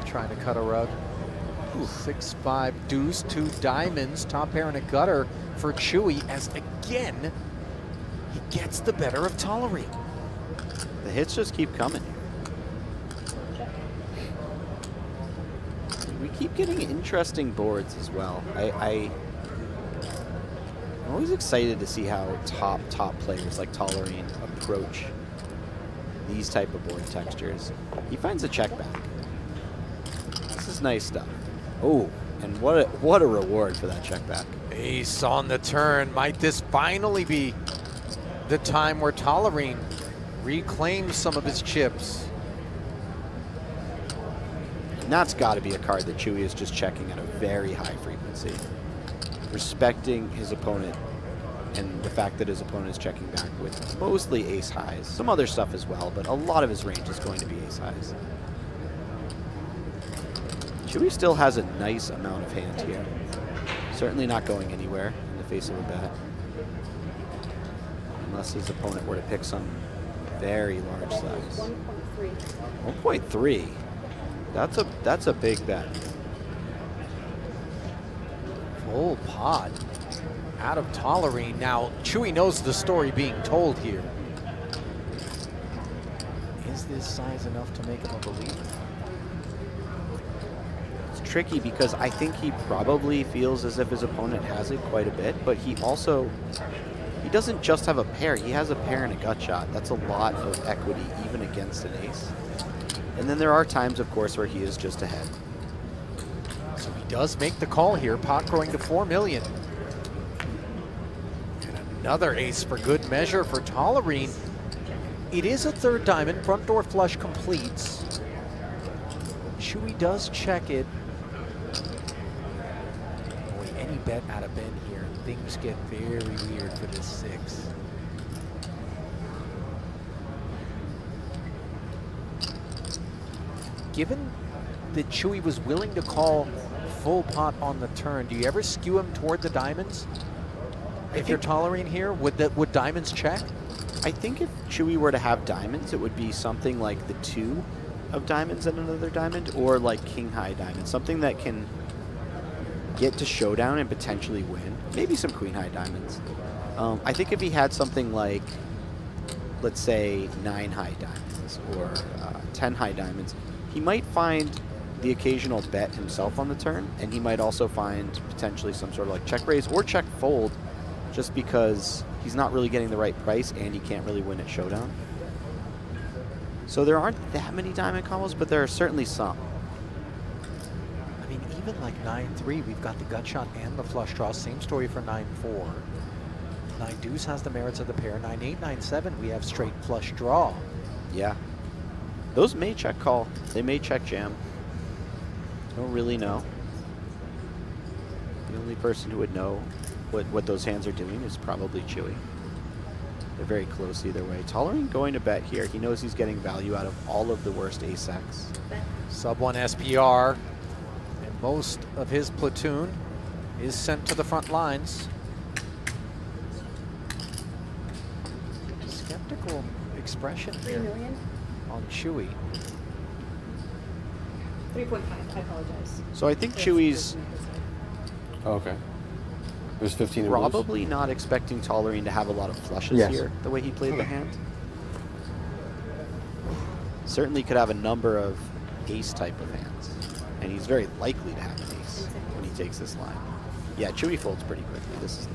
Trying to cut a rug. 6-5 deuce, 2 diamonds, top pair and a gutter for Chewy, as again he gets the better of Tollerene. The hits just keep coming. We keep getting interesting boards as well. I'm always excited to see how top players like Tollerene approach these type of board textures. He finds a check back. This is nice stuff. Oh, and what a reward for that check back. Ace on the turn. Might this finally be the time where Tollerene reclaims some of his chips? And that's got to be a card that Chewy is just checking at a very high frequency, respecting his opponent, and the fact that his opponent is checking back with mostly ace highs, some other stuff as well, but a lot of his range is going to be ace highs. Chewy still has a nice amount of hand here. Certainly not going anywhere in the face of a bet, unless his opponent were to pick some very large size. 1.3. That's a big bet. Full pot out of Tollerene. Now, Chewy knows the story being told here. Is this size enough to make him a believer? It's tricky because I think he probably feels as if his opponent has it quite a bit, but he doesn't just have a pair. He has a pair and a gut shot. That's a lot of equity, even against an ace. And then there are times, of course, where he is just ahead. So he does make the call here. Pot growing to 4 million. And another ace for good measure for Tollerene. It is a 3rd diamond. Front door flush completes. Chewy does check it. Boy, any bet out of Ben here, things get very weird for this 6. Given that Chewy was willing to call full pot on the turn, do you ever skew him toward the diamonds? If you're Tollerene here, would diamonds check? I think if Chewy were to have diamonds, it would be something like the 2 of diamonds and another diamond, or like king high diamond, something that can get to showdown and potentially win. Maybe some queen high diamonds. I think if he had something like, let's say 9 high diamonds or 10 high diamonds, he might find the occasional bet himself on the turn, and he might also find potentially some sort of like check raise or check fold, just because he's not really getting the right price and he can't really win at showdown. So there aren't that many diamond combos, but there are certainly some. I mean, even like 9-3, we've got the gut shot and the flush draw. Same story for 9-4. 9 deuce has the merits of the pair. 9-8, 9-7, we have straight flush draw. Yeah. Those may check call. They may check jam. Don't really know. The only person who would know what those hands are doing is probably Chewy. They're very close either way. Tollerene going to bet here. He knows he's getting value out of all of the worst ace-X. Sub 1 SPR, and most of his platoon is sent to the front lines. Skeptical expression 3 here million? on Chewy. 3.5, I apologize. So I think Chewy's Oh, okay. There's 15 of those? probably not expecting Tollerene to have a lot of flushes here, the way he played the hand. Certainly could have a number of ace type of hands, and he's very likely to have an ace when he takes this line. Yeah, Chewy folds pretty quickly. This is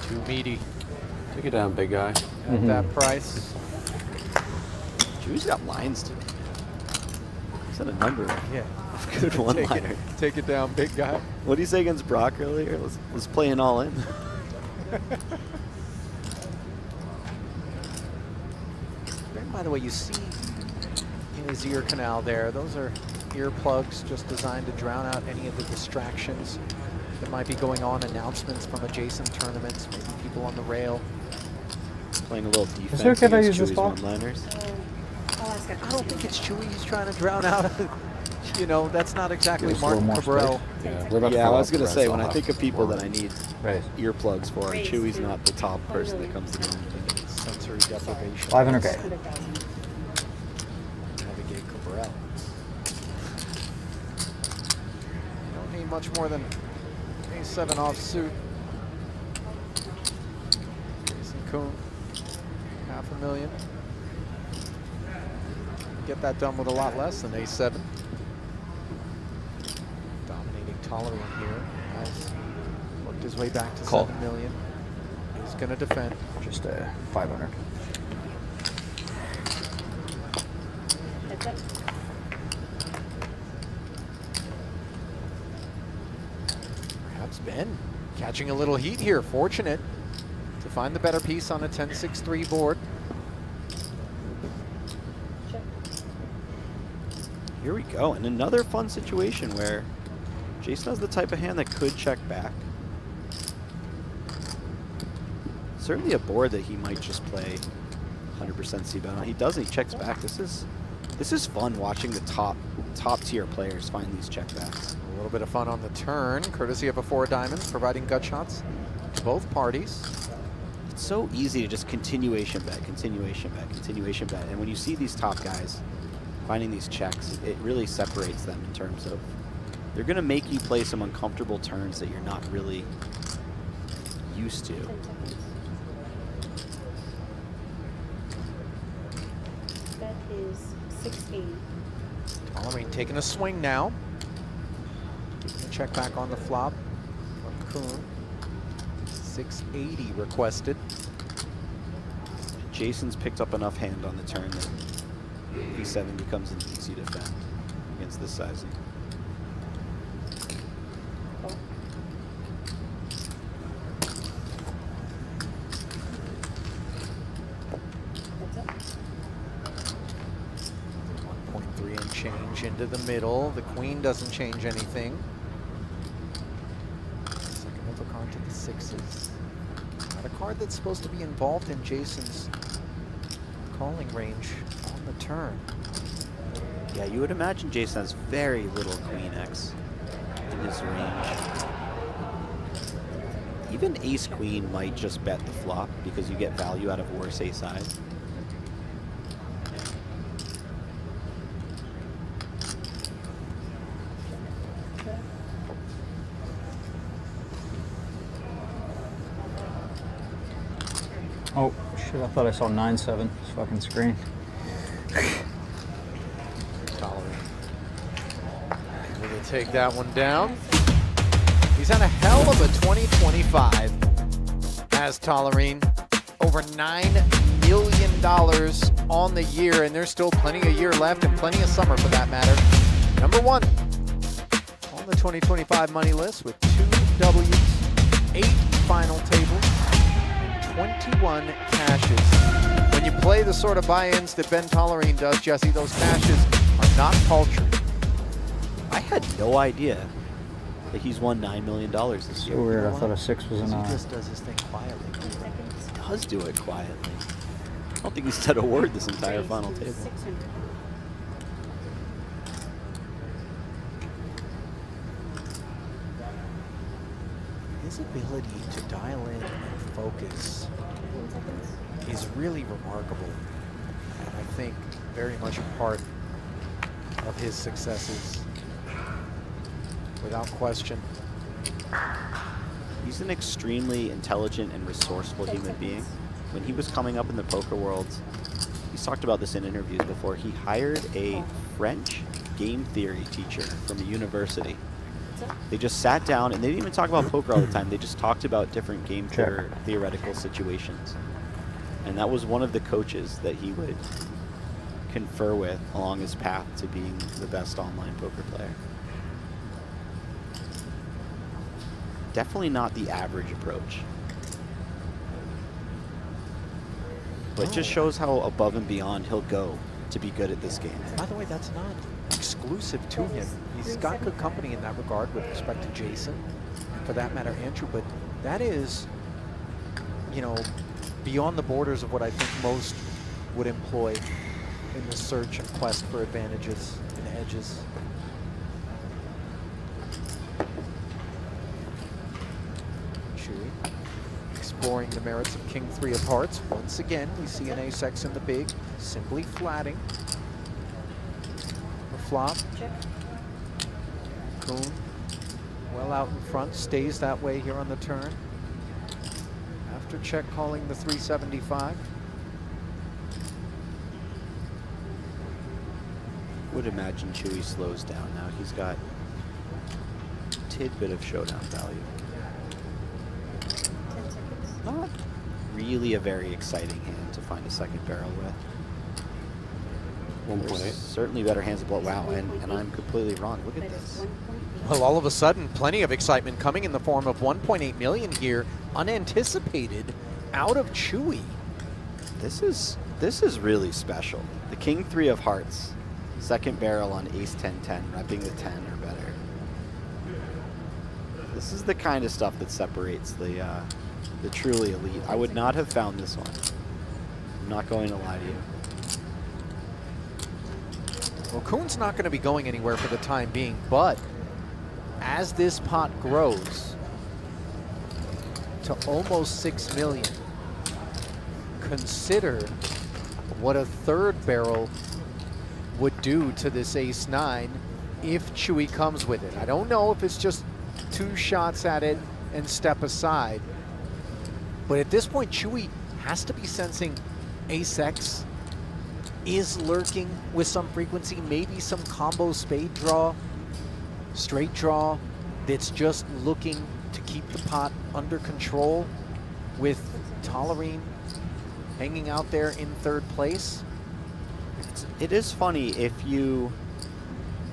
Too meaty Take it down, big guy. at that price. Chewy's got lines to it. He's had a number of Yeah. good one-liners. Take it down, big guy. What did he say against Brock earlier? Let's play an all in. By the way, you see in his ear canal there, those are earplugs just designed to drown out any of the distractions that might be going on, announcements from adjacent tournaments, maybe people on the rail. Playing a little defense it okay if I against use this Chewy's ball? one-liners. I'll ask him. I don't think it's Chewy he's trying to drown out. You know, that's not exactly Just a little Martin more Cabrel. Yeah, we're about to Yeah, I follow was up going to the say, rest. when I'll I think have of people more. that I need Right. earplugs for, and Raise Chewy's to not the top person that comes to mind. Sensory deprivation. 500K. 100,000. Navigate Cabrel. You don't need much more than a7 offsuit. Jason Koon, $500,000. Get that done with a lot less than a7. Dominating Tollerene here. Has worked his way back to Call. 7 million. He's going to defend. Just 500. That's it. Perhaps Ben catching a little heat here. Fortunate to find the better piece on a 10-6-3 board. Check. Here we go, and another fun situation where Jason has the type of hand that could check back. Certainly a board that he might just play 100% c-bet on. He doesn't. He checks back. This is fun watching the top tier players find these checkbacks. A little bit of fun on the turn, courtesy of a 4 diamonds, providing gut shots to both parties. It's so easy to just continuation bet, continuation bet, continuation bet. And when you see these top guys finding these checks, it really separates them in terms of they're going to make you play some uncomfortable turns that you're not really used to. 10 seconds. That is 680. Tollerene taking a swing now. Check back on the flop from Koon. 680 requested. Jason's picked up enough hand on the turn that e7 becomes an easy defend against this sizing. Oh. That's it. 1.3 inch change into the middle. The queen doesn't change anything. Second overcard to the sixes. Not a card that's supposed to be involved in Jason's calling range on the turn. Yeah, you would imagine Jason has very little queen X in his range. Even ace queen might just bet the flop because you get value out of worse ace side. Oh, shit, I thought I saw 9-7. This fucking screen. Tollerene. Will take that one down? He's had a hell of a 2025 as Tollerene. Over $9 million on the year, and there's still plenty of year left and plenty of summer for that matter. Number one on the 2025 money list with 2 W's, 8 final tables, and 21 cashes. When you play the sort of buy-ins that Ben Tollerene does, Jesse, those cashes are not paltry. I had no idea that he's won $9 million this year. So weird, I thought a 6 was a 9. He just does his thing quietly. He does do it quietly. I don't think he's said a word this entire final table. 600. His ability to dial in and focus is really remarkable, and I think very much a part of his successes, without question. He's an extremely intelligent and resourceful human being. When he was coming up in the poker world, he's talked about this in interviews before, he hired a French game theory teacher from a university. They just sat down and they didn't even talk about poker all the time. They just talked about different game theoretical situations. And that was one of the coaches that he would confer with along his path to being the best online poker player. Definitely not the average approach. But it just shows how above and beyond he'll go to be good at this game. By the way, that's not exclusive to him. He's got good company in that regard with respect to Jason, and for that matter, Andrew, but that is, you know, beyond the borders of what I think most would employ in the search and quest for advantages and edges. Chewy exploring the merits of King 3 of Hearts. Once again, we see an ace-X in the big, simply flatting. The flop. Check. Koon, well out in front, stays that way here on the turn. After check calling the 375. Would imagine Chewy slows down now. He's got a tidbit of showdown value. 10 seconds. Not really a very exciting hand to find a second barrel with. 1.8. There's certainly better hands to blow. Wow, and I'm completely wrong. Look at this. Well, all of a sudden, plenty of excitement coming in the form of 1.8 million here, unanticipated, out of Chewy. This is really special. The King 3 of Hearts, second barrel on ace 10-10, repping the 10 or better. This is the kind of stuff that separates the truly elite. I would not have found this one. I'm not going to lie to you. Well, Koon's not going to be going anywhere for the time being, but as this pot grows to almost 6 million, consider what a third barrel would do to this ace-9 if Chewy comes with it. I don't know if it's just 2 shots at it and step aside, but at this point, Chewy has to be sensing ace-X is lurking with some frequency, maybe some combo spade draw, straight draw, that's just looking to keep the pot under control with Tollerene hanging out there in third place. It is funny, if you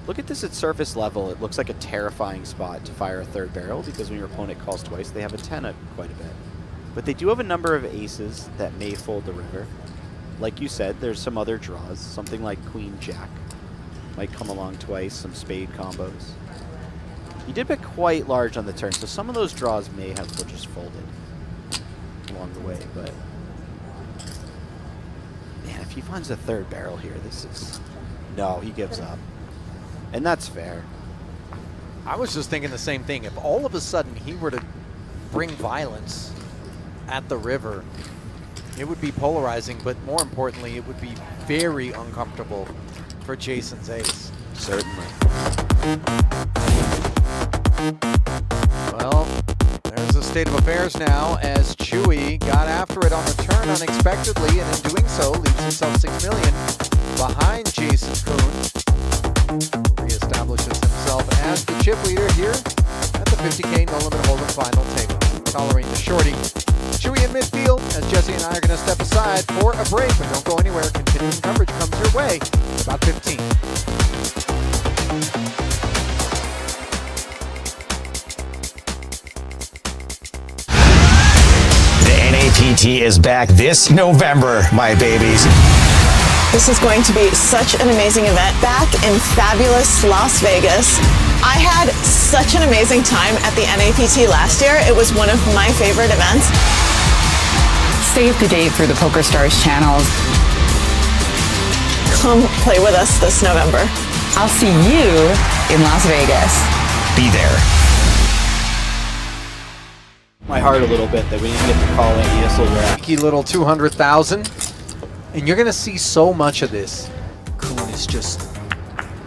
look at this at surface level, it looks like a terrifying spot to fire a third barrel because when your opponent calls twice, they have a 10 at quite a bit. But they do have a number of aces that may fold the river. Like you said, there's some other draws, something like Queen Jack. Might come along twice, some spade combos. He did bet quite large on the turn, so some of those draws may have just folded along the way, but man, if he finds a third barrel here, this is... No, he gives up. And that's fair. I was just thinking the same thing. If all of a sudden he were to bring violence at the river, it would be polarizing, but more importantly, it would be very uncomfortable for Jason's ace. Certainly. Well, there's the state of affairs now as Chewy got after it on the turn unexpectedly, and in doing so leaves himself $6 million behind Jason Koon. Reestablishes himself as the chip leader here at the 50K no limit hold'em final table. Tollerene the shorty. Chewy in midfield as Jesse and I are going to step aside for a break, but don't go anywhere. Continuing coverage comes your way in about 15. NAPT is back this November, my babies. This is going to be such an amazing event back in fabulous Las Vegas. I had such an amazing time at the NAPT last year. It was one of my favorite events. Stay up to date through the PokerStars channels. Come play with us this November. I'll see you in Las Vegas. Be there. My heart a little bit that we didn't get to call any silver. Cheeky little 200,000. And you're going to see so much of this. Koon is just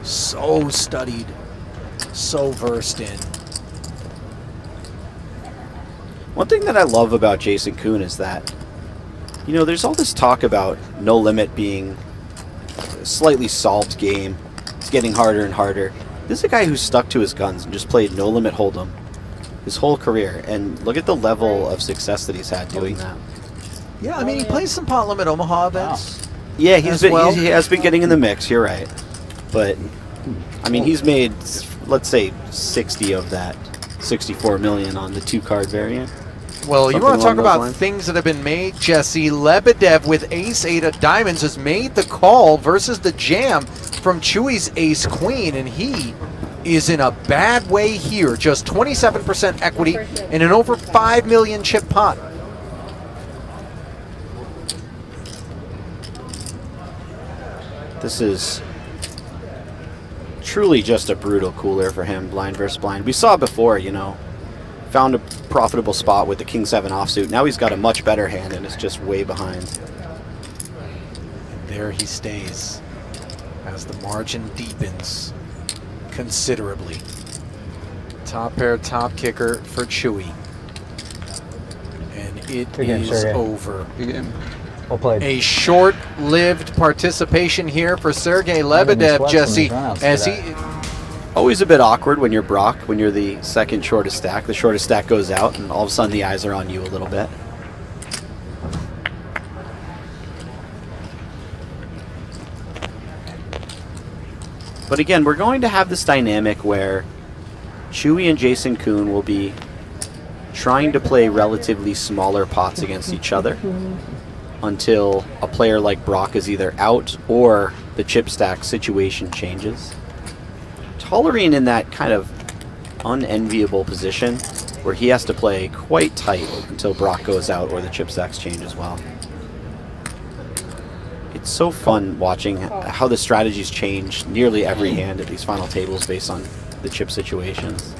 so studied, so versed in. One thing that I love about Jason Koon is that, you know, there's all this talk about No Limit being a slightly solved game. It's getting harder and harder. This is a guy who stuck to his guns and just played No Limit Hold'em his whole career. And look at the level of success that he's had doing that. Yeah, I mean, he plays some pot limit Omaha events. Yeah, he has been getting in the mix, you're right. But, I mean, he's made, let's say, 60 of that 64 million on the 2-card variant. Well, you want to talk about lines? things that have been made, Jesse. Lebedev with ace-8 of diamonds has made the call versus the jam from Chewy's ace-queen, and he is in a bad way here. Just 27% equity in an over 5 million chip pot. This is truly just a brutal cooler for him, blind versus blind. We saw before, you know, found a profitable spot with the King 7 offsuit. Now he's got a much better hand and is just way behind. There he stays as the margin deepens considerably. Top pair, top kicker for Chewy. And it is over. Well played. A short-lived participation here for Sergey Lebedev, Jesse, as he... Always a bit awkward when you're Brock, when you're the second shortest stack. The shortest stack goes out, and all of a sudden the eyes are on you a little bit. But again, we're going to have this dynamic where Chewy and Jason Koon will be trying to play relatively smaller pots against each other until a player like Brock is either out or the chip stack situation changes. Tollerene in that kind of unenviable position where he has to play quite tight until Brock goes out or the chip stacks change as well. It's so fun watching how the strategies change nearly every hand at these final tables based on the chip situations.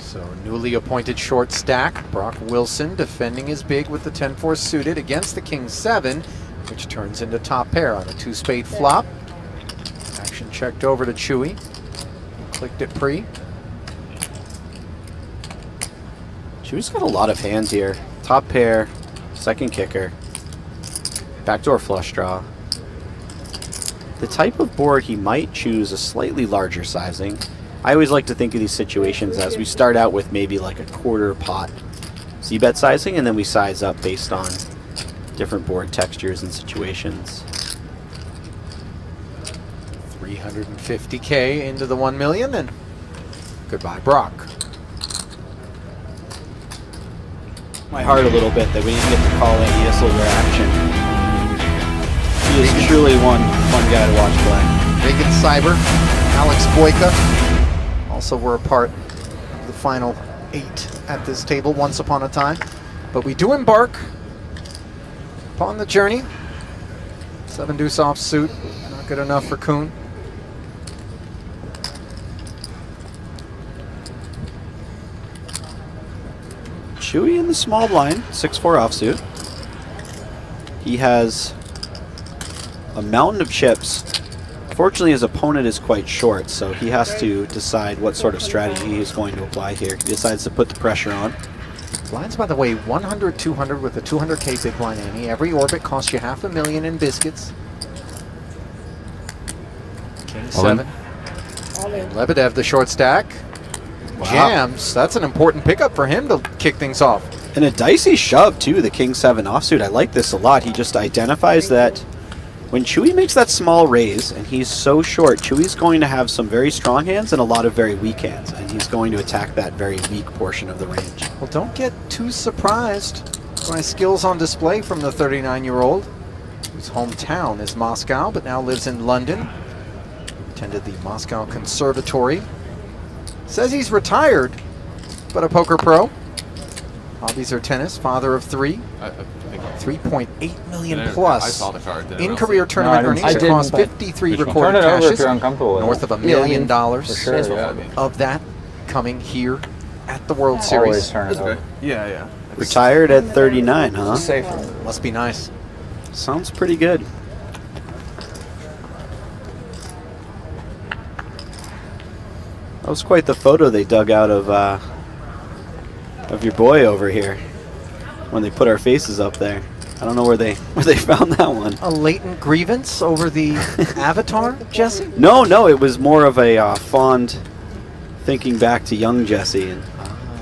So newly appointed short stack, Brock Wilson defending his big with the 10-4 suited against the King 7, which turns into top pair on a 2-spade flop. Action checked over to Chewy. Clicked it pre. Chewy's got a lot of hands here. Top pair, second kicker, backdoor flush draw. The type of board he might choose a slightly larger sizing. I always like to think of these situations as we start out with maybe like a quarter pot c-bet sizing, and then we size up based on different board textures and situations. 350K into the 1 million, and goodbye, Brock. My heart a little bit that we didn't get to call any silver action. He is truly one fun guy to watch play. Reagan Cyber, Alex Boyka also were a part of the final 8 at this table once upon a time. But we do embark upon the journey. 7 deuce offsuit, not good enough for Koon. Chewy in the small blind, 6-4 offsuit. He has a mountain of chips. Fortunately, his opponent is quite short, so he has to decide what sort of strategy he's going to apply here. He decides to put the pressure on. Blinds, by the way, 100, 200 with a 200K big blind ante. Every orbit costs you $500,000 in biscuits. King 7. And Lebedev, the short stack. Wow. Jams. That's an important pickup for him to kick things off. And a dicey shove, too, the King 7 offsuit. I like this a lot. He just identifies that when Chewy makes that small raise, and he's so short, Chewy's going to have some very strong hands and a lot of very weak hands, and he's going to attack that very weak portion of the range. Well, don't get too surprised by skills on display from the 39-year-old, whose hometown is Moscow, but now lives in London. Attended the Moscow Conservatory. Says he's retired, but a poker pro. Hobbies are tennis, father of 3. 3.8 million plus I saw the card. in career tournament earnings across 53 recorded caches. North of $1 million of that coming here at the World Series. Yeah. Retired at 39, huh? Must be nice. Sounds pretty good. That was quite the photo they dug out of your boy over here when they put our faces up there. I don't know where they found that one. A latent grievance over the avatar, Jesse? No, it was more of a fond thinking back to young Jesse. And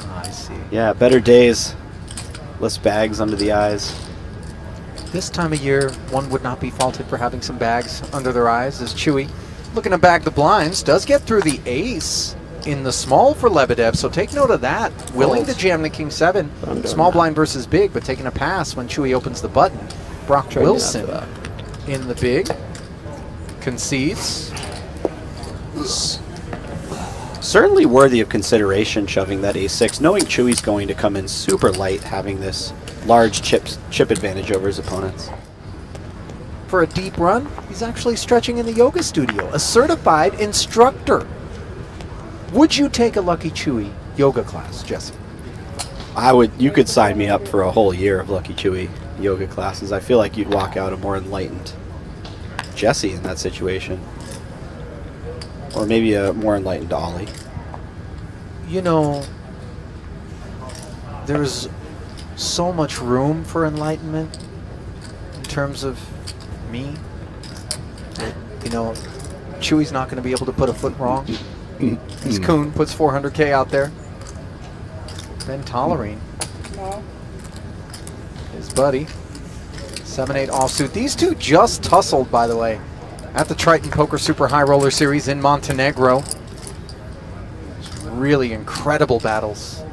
I see. Yeah, better days, less bags under the eyes. This time of year, one would not be faulted for having some bags under their eyes, as Chewy, looking to bag the blinds, does get through the ace in the small for Lebedev, so take note of that. Willing to jam the King 7. Small blind versus big, but taking a pass when Chewy opens the button. Brock Wilson in the big. Concedes. Certainly worthy of consideration shoving that ace-6, knowing Chewy's going to come in super light, having this large chip advantage over his opponents. For a deep run, he's actually stretching in the yoga studio. A certified instructor. Would you take a Lucky Chewy yoga class, Jesse? I would. You could sign me up for a whole year of Lucky Chewy yoga classes. I feel like you'd walk out a more enlightened Jesse in that situation. Or maybe a more enlightened Ollie. You know, there's so much room for enlightenment in terms of me. You know, Chewy's not going to be able to put a foot wrong. As Koon puts 400K out there. Then Tollerene. His buddy. 7-8 offsuit. These two just tussled, by the way, at the Triton Poker Super High Roller Series in Montenegro. Really incredible battles.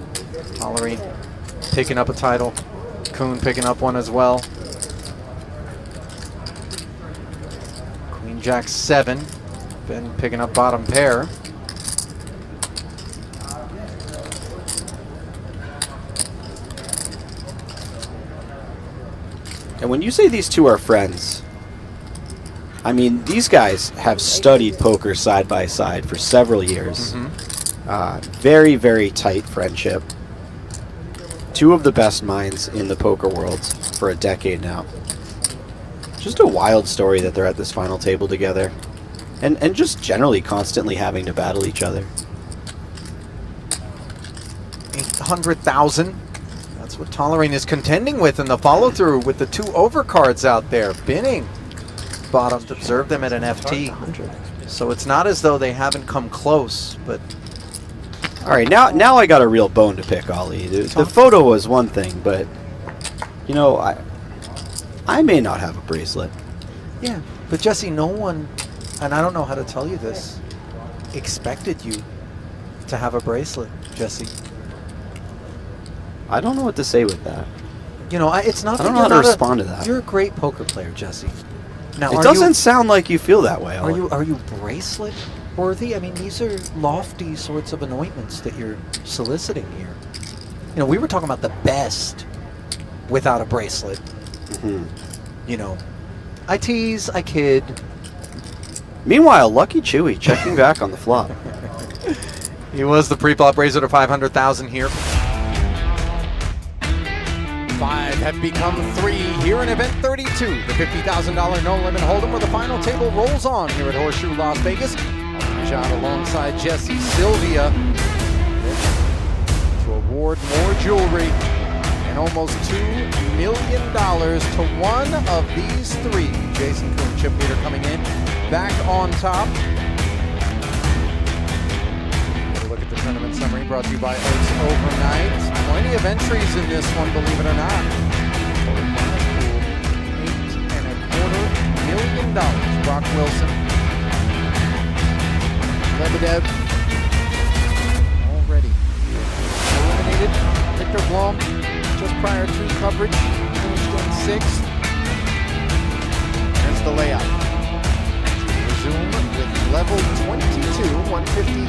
Tollerene picking up a title. Koon picking up one as well. Queen Jack 7. Ben picking up bottom pair. And when you say these two are friends, I mean, these guys have studied poker side by side for several years. Very, very tight friendship. Two of the best minds in the poker world for a decade now. Just a wild story that they're at this final table together. And just generally constantly having to battle each other. 800,000. That's what Tollerene is contending with in the follow-through with the 2 overcards out there. Binning. Bottom to observe them at an FT. So it's not as though they haven't come close, but... All right, now I got a real bone to pick, Ollie. The photo was one thing, but, you know, I may not have a bracelet. Yeah, but Jesse, no one, and I don't know how to tell you this, expected you to have a bracelet, Jesse. I don't know what to say with that. You know, it's not. I don't know how to respond to that. You're a great poker player, Jesse. Now, It doesn't sound like you feel that way. Are you bracelet worthy? I mean, these are lofty sorts of anointments that you're soliciting here. You know, we were talking about the best without a bracelet. You know, I tease, I kid. Meanwhile, Lucky Chewy checking back on the flop. He was the pre-flop raiser to 500,000 here. 5 have become 3 here in event 32. The $50,000 no-limit hold'em where the final table rolls on here at Horseshoe Las Vegas. Shot alongside Jesse Sylvia to award more jewelry and almost $2 million to one of these 3. Jason Koon, chip leader, coming in back on top. Look at the tournament summary brought to you by Oaks Overnight. Plenty of entries in this one, believe it or not. $8.25 million. Brock Wilson, Lebedev, already eliminated. Victor Blom, just prior to coverage, finished in 6th. There's the layout. Resume with level 22, 150,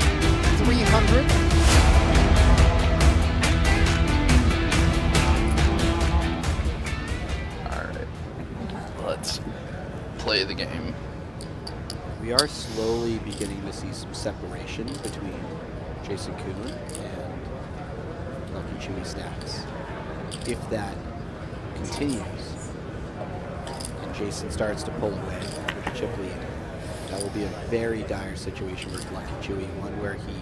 300. All right, let's play the game. We are slowly beginning to see some separation between Jason Koon and Lucky Chewy stacks. If that continues and Jason starts to pull away with the chip lead, that will be a very dire situation for Lucky Chewy, one where he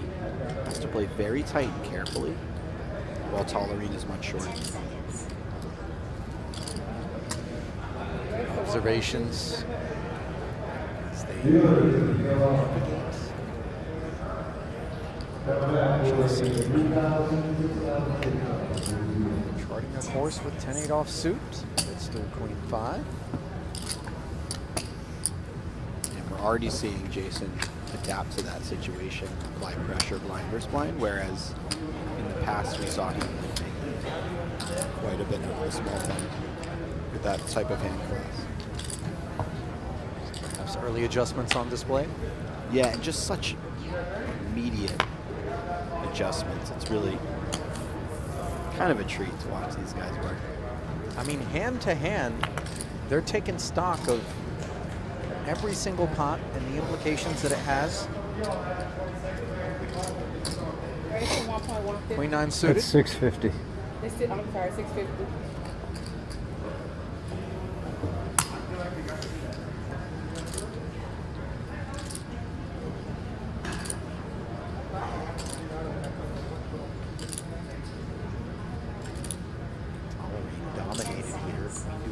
has to play very tight and carefully, while Tollerene is much shorter. Observations. Charting a course with 10-8 offsuit. It's still Queen 5. And we're already seeing Jason adapt to that situation, apply pressure blind versus blind, whereas in the past we saw him make quite a bit of a small blind with that type of hand class. Early adjustments on display. Yeah, and just such immediate adjustments. It's really kind of a treat to watch these guys work. I mean, hand to hand, they're taking stock of every single pot and the implications that it has. Queen 9 suited. It's 650. I'm sorry, 650.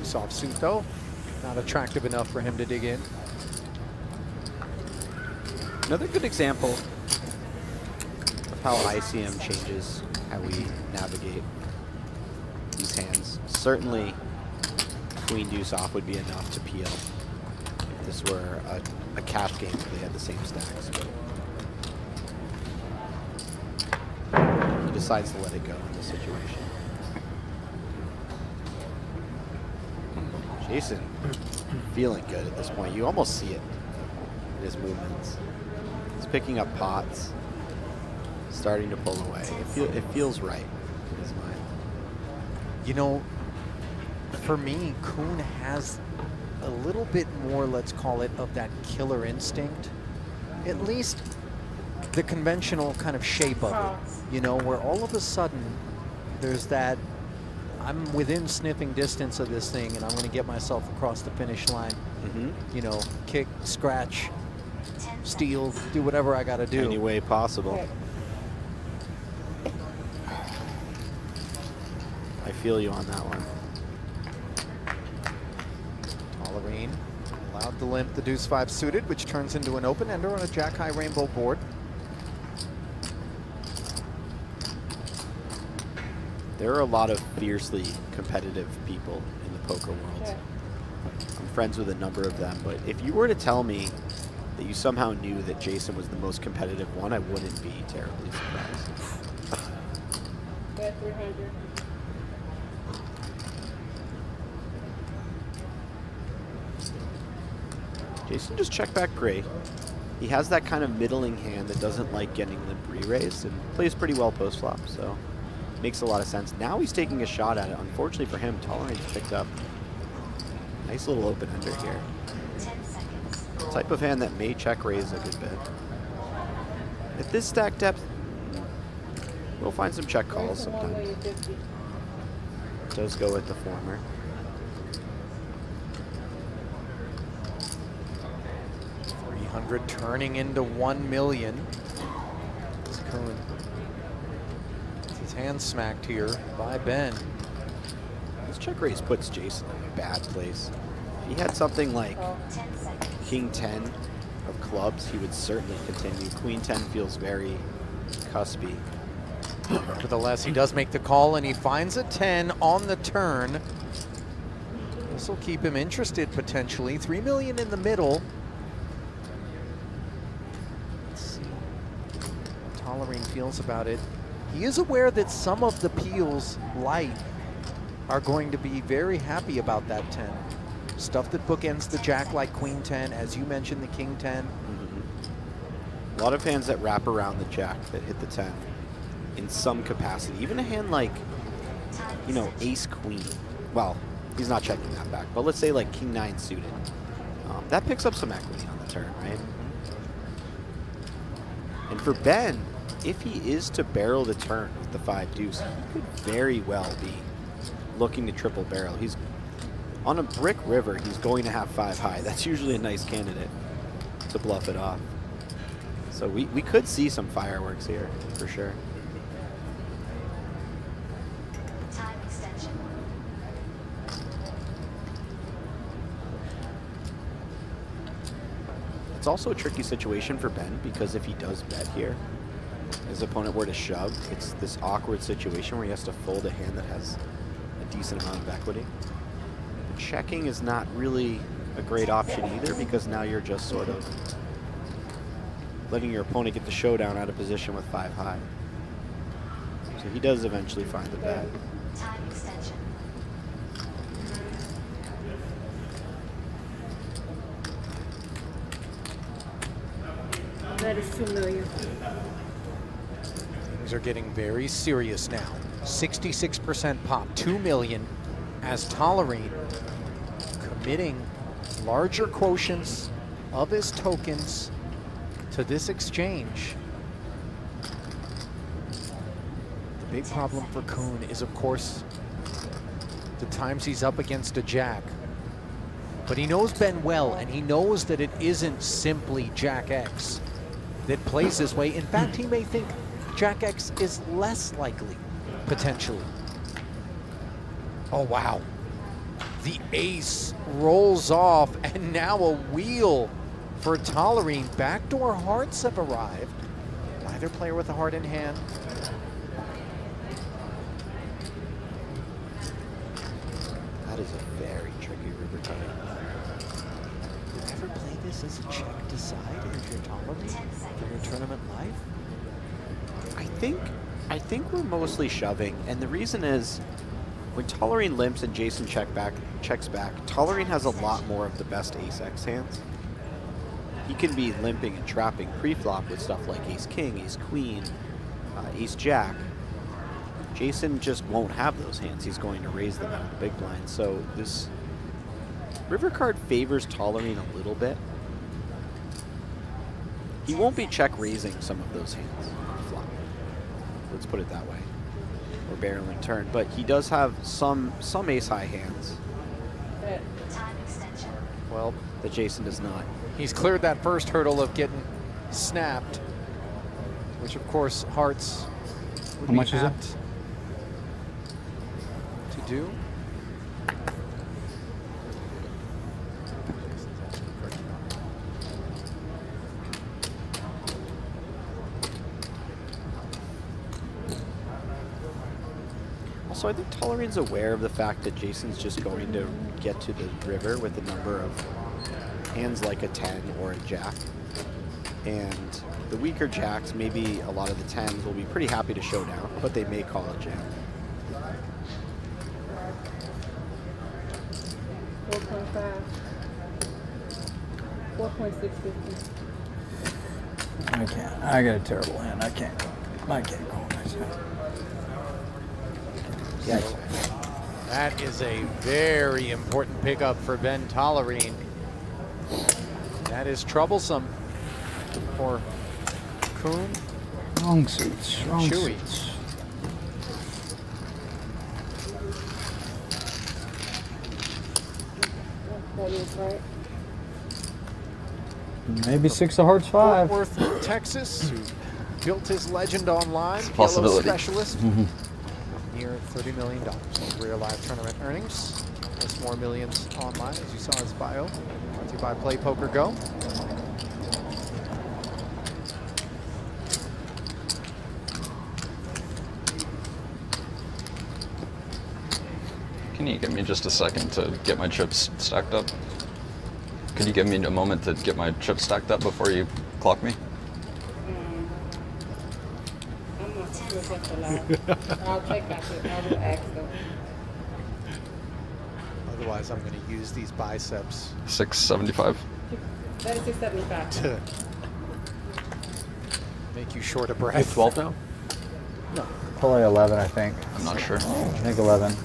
Soft suit though, not attractive enough for him to dig in. Another good example of how ICM changes how we navigate these hands. Certainly, Queen Deuce off would be enough to peel if this were a cash game where they had the same stacks. But he decides to let it go in this situation. Jason feeling good at this point. You almost see it in his movements. He's picking up pots, starting to pull away. It feels right in his mind. You know, for me, Koon has a little bit more, let's call it, of that killer instinct. At least the conventional kind of shape of it, you know, where all of a sudden there's that, I'm within sniffing distance of this thing and I'm going to get myself across the finish line. You know, kick, scratch, steal, do whatever I got to do. Any way possible. I feel you on that one. Tollerene allowed to limp the deuce 5 suited, which turns into an open ender on a jack high rainbow board. There are a lot of fiercely competitive people in the poker world. Yeah. I'm friends with a number of them, but if you were to tell me that you somehow knew that Jason was the most competitive one, I wouldn't be terribly surprised. Bet 300. Jason just check back great. He has that kind of middling hand that doesn't like getting limp re-raised and plays pretty well post-flop, so makes a lot of sense. Now he's taking a shot at it. Unfortunately for him, Tollerene's picked up nice little open-ender here. Type of hand that may check raise a good bit. At this stack depth, we'll find some check calls sometimes. Does go with the former. $300 turning into $1 million. It's Koon. His hand smacked here by Ben. This check raise puts Jason in a bad place. If he had something like King 10 of clubs, he would certainly continue. Queen 10 feels very cuspy. Nevertheless, he does make the call, and he finds a 10 on the turn. This will keep him interested potentially. $3 million in the middle. Let's see how Tollerene feels about it. He is aware that some of the peels light are going to be very happy about that 10. Stuff that bookends the jack like Queen 10, as you mentioned, the King 10. A lot of hands that wrap around the jack that hit the 10 in some capacity. Even a hand like, you know, Ace Queen. Well, he's not checking that back, but let's say like King 9 suited. That picks up some equity on the turn, right? And for Ben, if he is to barrel the turn with the 5 deuce, he could very well be looking to triple barrel. He's on a brick river, he's going to have 5 high. That's usually a nice candidate to bluff it off. So we could see some fireworks here, for sure. It's also a tricky situation for Ben, because if he does bet here, his opponent were to shove, it's this awkward situation where he has to fold a hand that has a decent amount of equity. But checking is not really a great option either, because now you're just sort of letting your opponent get the showdown out of position with 5 high. So he does eventually find the bet. That is $2 million. Things are getting very serious now. 66% pop, $2 million, as Tollerene committing larger quotients of his tokens to this exchange. The big problem for Koon is, of course, the times he's up against a jack. But he knows Ben well, and he knows that it isn't simply Jack X that plays this way. In fact, he may think Jack X is less likely, potentially. Oh, wow. The ace rolls off, and now a wheel for Tollerene. Backdoor hearts have arrived. Neither player with a heart in hand. That is a very tricky river tie. You ever play this as a check decide if you're Tollerene for your tournament life? I think we're mostly shoving, and the reason is when Tollerene limps and Jason checks back, Tollerene has a lot more of the best ace-x hands. He can be limping and trapping pre-flop with stuff like ace-king, ace-queen, ace-jack. Jason just won't have those hands. He's going to raise them out of the big blind. So this river card favors Tollerene a little bit. He won't be check raising some of those hands on the flop. Let's put it that way. Or barreling turn, but he does have some ace high hands. Well, that Jason does not. He's cleared that first hurdle of getting snapped, which of course hearts would How much is it? apt to do. So I think Tollerene's aware of the fact that Jason's just going to get to the river with a number of hands like a 10 or a jack. And the weaker jacks, maybe a lot of the 10s, will be pretty happy to show down, but they may call a jam. 4.5. 4.650. I can't. I got a terrible hand. I can't call myself. That is a very important pickup for Ben Tollerene. That is troublesome for Koon. Wrong suits. Wrong Chewy. suits. That is right. Maybe 6 of hearts 5. Fort Worth, Texas, who built his legend online. It's a possibility. Yellow specialist. Near $30 million in real live tournament earnings. There's more millions online, as you saw his bio. Brought to you by Play Poker Go. Can you give me just a second to get my chips stacked up? Could you give me a moment to get my chips stacked up before you clock me? I'm not sure if that's allowed. I'll check out it. I will ask them. Otherwise, I'm going to use these biceps 675. That is 675. to make you short of breath. 12 now? No, Probably 11, I think. I'm not sure. I think 11.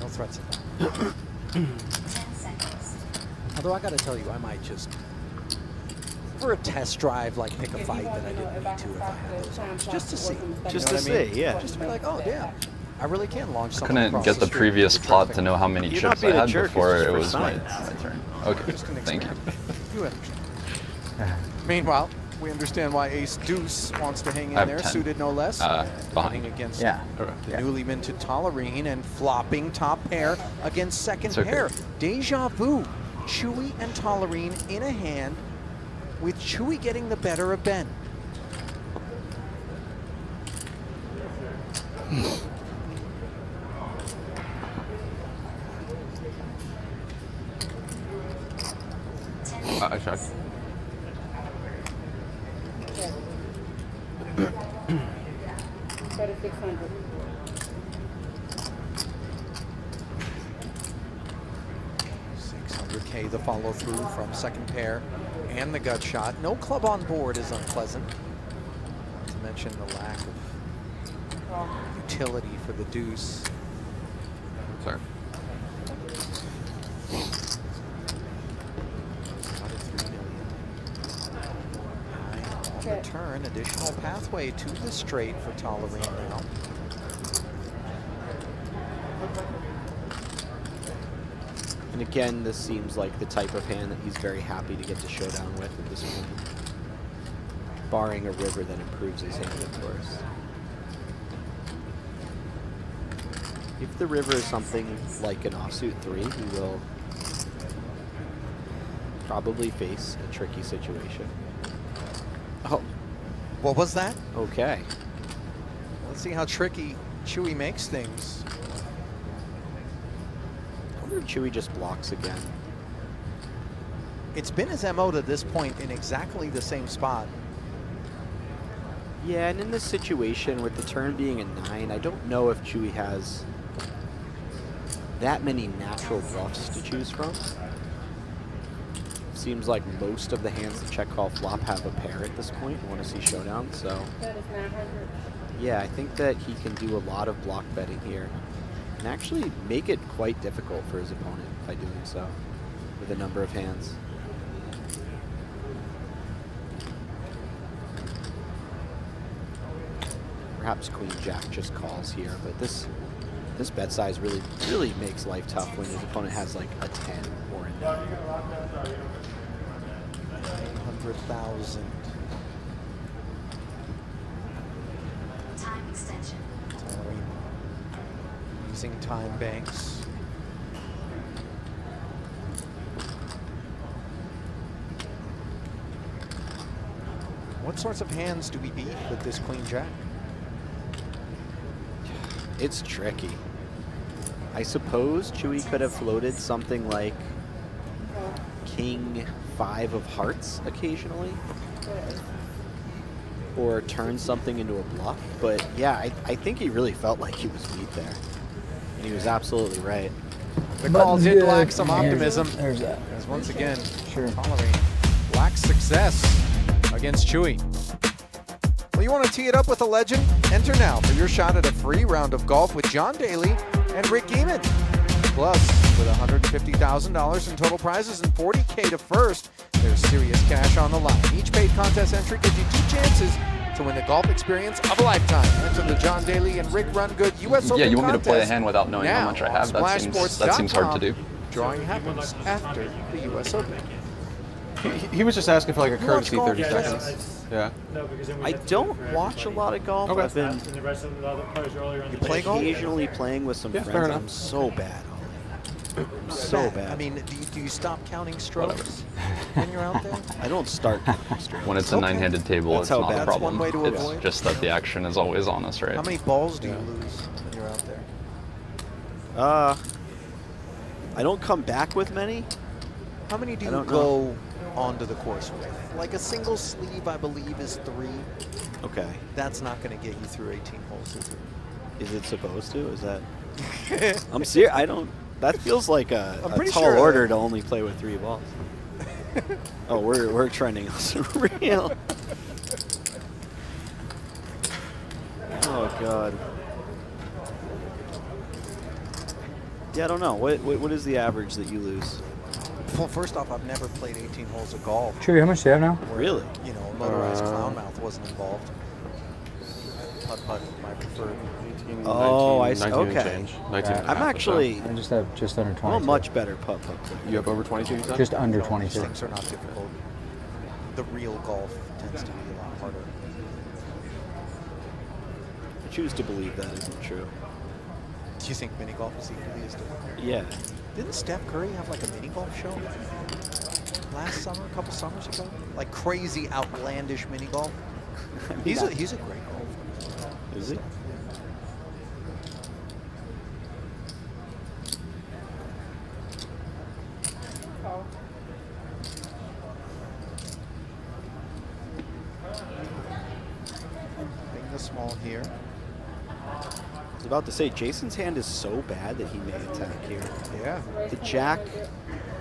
no threats. Although I got to tell you, I might just, for a test drive, like pick a fight that I didn't need to if I had those arms, just to see. Just You know to what I mean? see, yeah. Just to be like, oh yeah, I really can launch I something couldn't across get the street previous with plot traffic. to know how many You're not chips I being a had jerk, before it's it for was my science. turn. Okay, Just an thank you. experiment. You understand. Meanwhile, we understand why Ace Deuce wants to hang in I have there, 10. suited no less. Behind. Playing against Yeah. the newly minted Tollerene and flopping top pair against second It's okay. pair. Deja vu. Chewy and Tollerene in a hand, with Chewy getting the better of Ben. I checked. That is 600. $600K the follow through from second pair and the gut shot. No club on board is unpleasant. Not to mention the lack of utility for the deuce. Sorry. Another $3 million. On the turn, additional pathway to the straight for Tollerene now. And again, this seems like the type of hand that he's very happy to get to showdown with at this point. Barring a river that improves his hand, of course. If the river is something like an offsuit 3, he will probably face a tricky situation. Oh, what was that? Okay. Let's see how tricky Chewy makes things. I wonder if Chewy just blocks again. It's been his MO to this point in exactly the same spot. Yeah, and in this situation with the turn being a 9, I don't know if Chewy has that many natural bluffs to choose from. Seems like most of the hands that check call flop have a pair at this point and want to see showdown, so That is 900. yeah, I think that he can do a lot of block betting here and actually make it quite difficult for his opponent by doing so with a number of hands. Perhaps Queen Jack just calls here, but this bet size really makes life tough when his opponent has like a 10 or a 9. 900,000. Time extension. Using time banks. What sorts of hands do we beat with this Queen Jack? It's tricky. I suppose Chewy could have floated something like King 5 of hearts occasionally, or turn something into a bluff, but yeah, I think he really felt like he was beat there, and he was absolutely right. The call did good. lack some optimism. There's that. As once again, Sure. Tollerene lacks success against Chewy. Well, you want to tee it up with a legend? Enter now for your shot at a free round of golf with John Daly and Rick Gehman. Plus, with $150,000 in total prizes and $40K to first, there's serious cash on the line. Each paid contest entry gives you 2 chances to win the golf experience of a lifetime. Enter the John Daly and Rick Run Good U.S. Open Yeah, you want me to play a contest hand without knowing how now much I on have? That seems hard to do. Drawing happens after the U.S. Open. He was just asking for like a You watch courtesy golf? 30 Yeah, seconds. Yeah. I don't watch a lot of golf. Okay. I've been You play golf? occasionally playing with some Yeah, fair friends. enough. I'm so bad. I'm so bad. I mean, do you stop counting strokes when you're out there? I don't start counting strokes. When it's a 9-handed table, That's it's how not bad. a That's problem. one way to It's avoid. just that the action is always on us, right? How many balls do you lose when you're out there? I don't come back with many. How many do I you don't go onto the course with? Like a single sleeve, I believe, is 3. Okay. That's not going to get you through 18 holes, is it? Is it supposed to? Is that? I'm serious. I don't. That feels like a pretty tall sure- order to only play with 3 balls. Oh, we're trending on some real. Oh God. Yeah, I don't know. What is the average that you lose? Well, first off, I've never played 18 holes of golf. Chewy, how much do you have now? where, Really? You know, motorized clown mouth wasn't involved. Putt, my preferred. 18, Oh, 19, I see. 19 and Okay. change. 19 and a I'm half or so. actually. I just have just under 20. I'm a much better putt-putt player. You have over 22, you said? Just under These 22. things are not difficult. The real golf tends to be a lot harder. I choose to believe that isn't true. Do you think mini golf is equally as difficult? Yeah. Didn't Steph Curry have like a mini golf show last summer, a couple summers ago? Like crazy, outlandish mini golf. He's a great golfer. Is he? Being the small here. I was about to say, Jason's hand is so bad that he may attack here. Yeah. The jack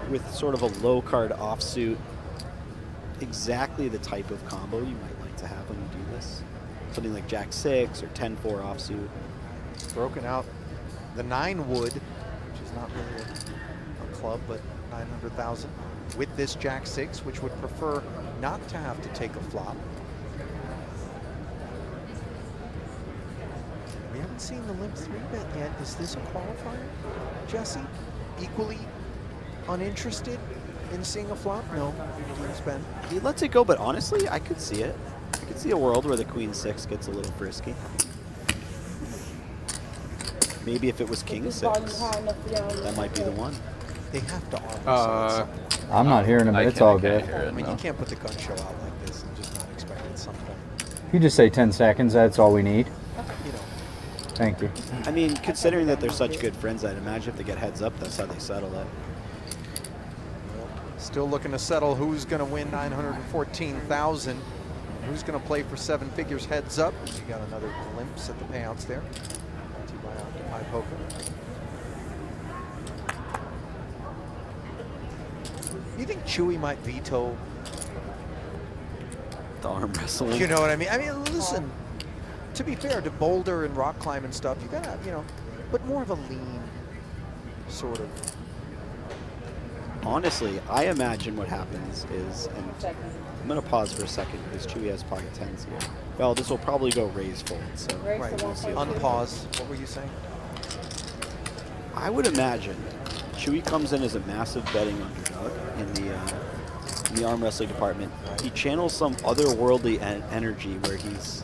with sort of a low card offsuit, exactly the type of combo you might like to have when you do this. Something like jack 6 or 10-4 offsuit. Broken out the 9 wood, which is not really a club, but 900,000 with this jack 6, which would prefer not to have to take a flop. We haven't seen the limp 3-bet yet. Is this a qualifier, Jesse? Equally uninterested in seeing a flop? No, he's been. He lets it go, but honestly, I could see it. I could see a world where the queen 6 gets a little frisky. Maybe if it was king 6, that might be the one. They have to arm I'm not hearing him, but it's all good. I mean, you can't put the gun show out like this and just not expect at some point. If you just say 10 seconds, that's all we need. You know. Thank you. I mean, considering that they're such good friends, I'd imagine if they get heads up, that's how they settle it. Still looking to settle who's going to win 914,000. Who's going to play for 7 figures heads up. You got another glimpse at the payouts there. Brought to you by Occupy Poker. You think Chewy might veto the arm wrestling? You know what I mean? I mean, listen, to be fair to boulder and rock climb and stuff, you got to have, you know, but more of a lean sort of. Honestly, I imagine what happens is, and I'm going to pause for a second because Chewy has pocket 10s here. Well, this will probably go raise fold, so Right, we'll see. unpause. What were you saying? I would imagine Chewy comes in as a massive betting underdog in the arm wrestling department. He channels some otherworldly energy where he's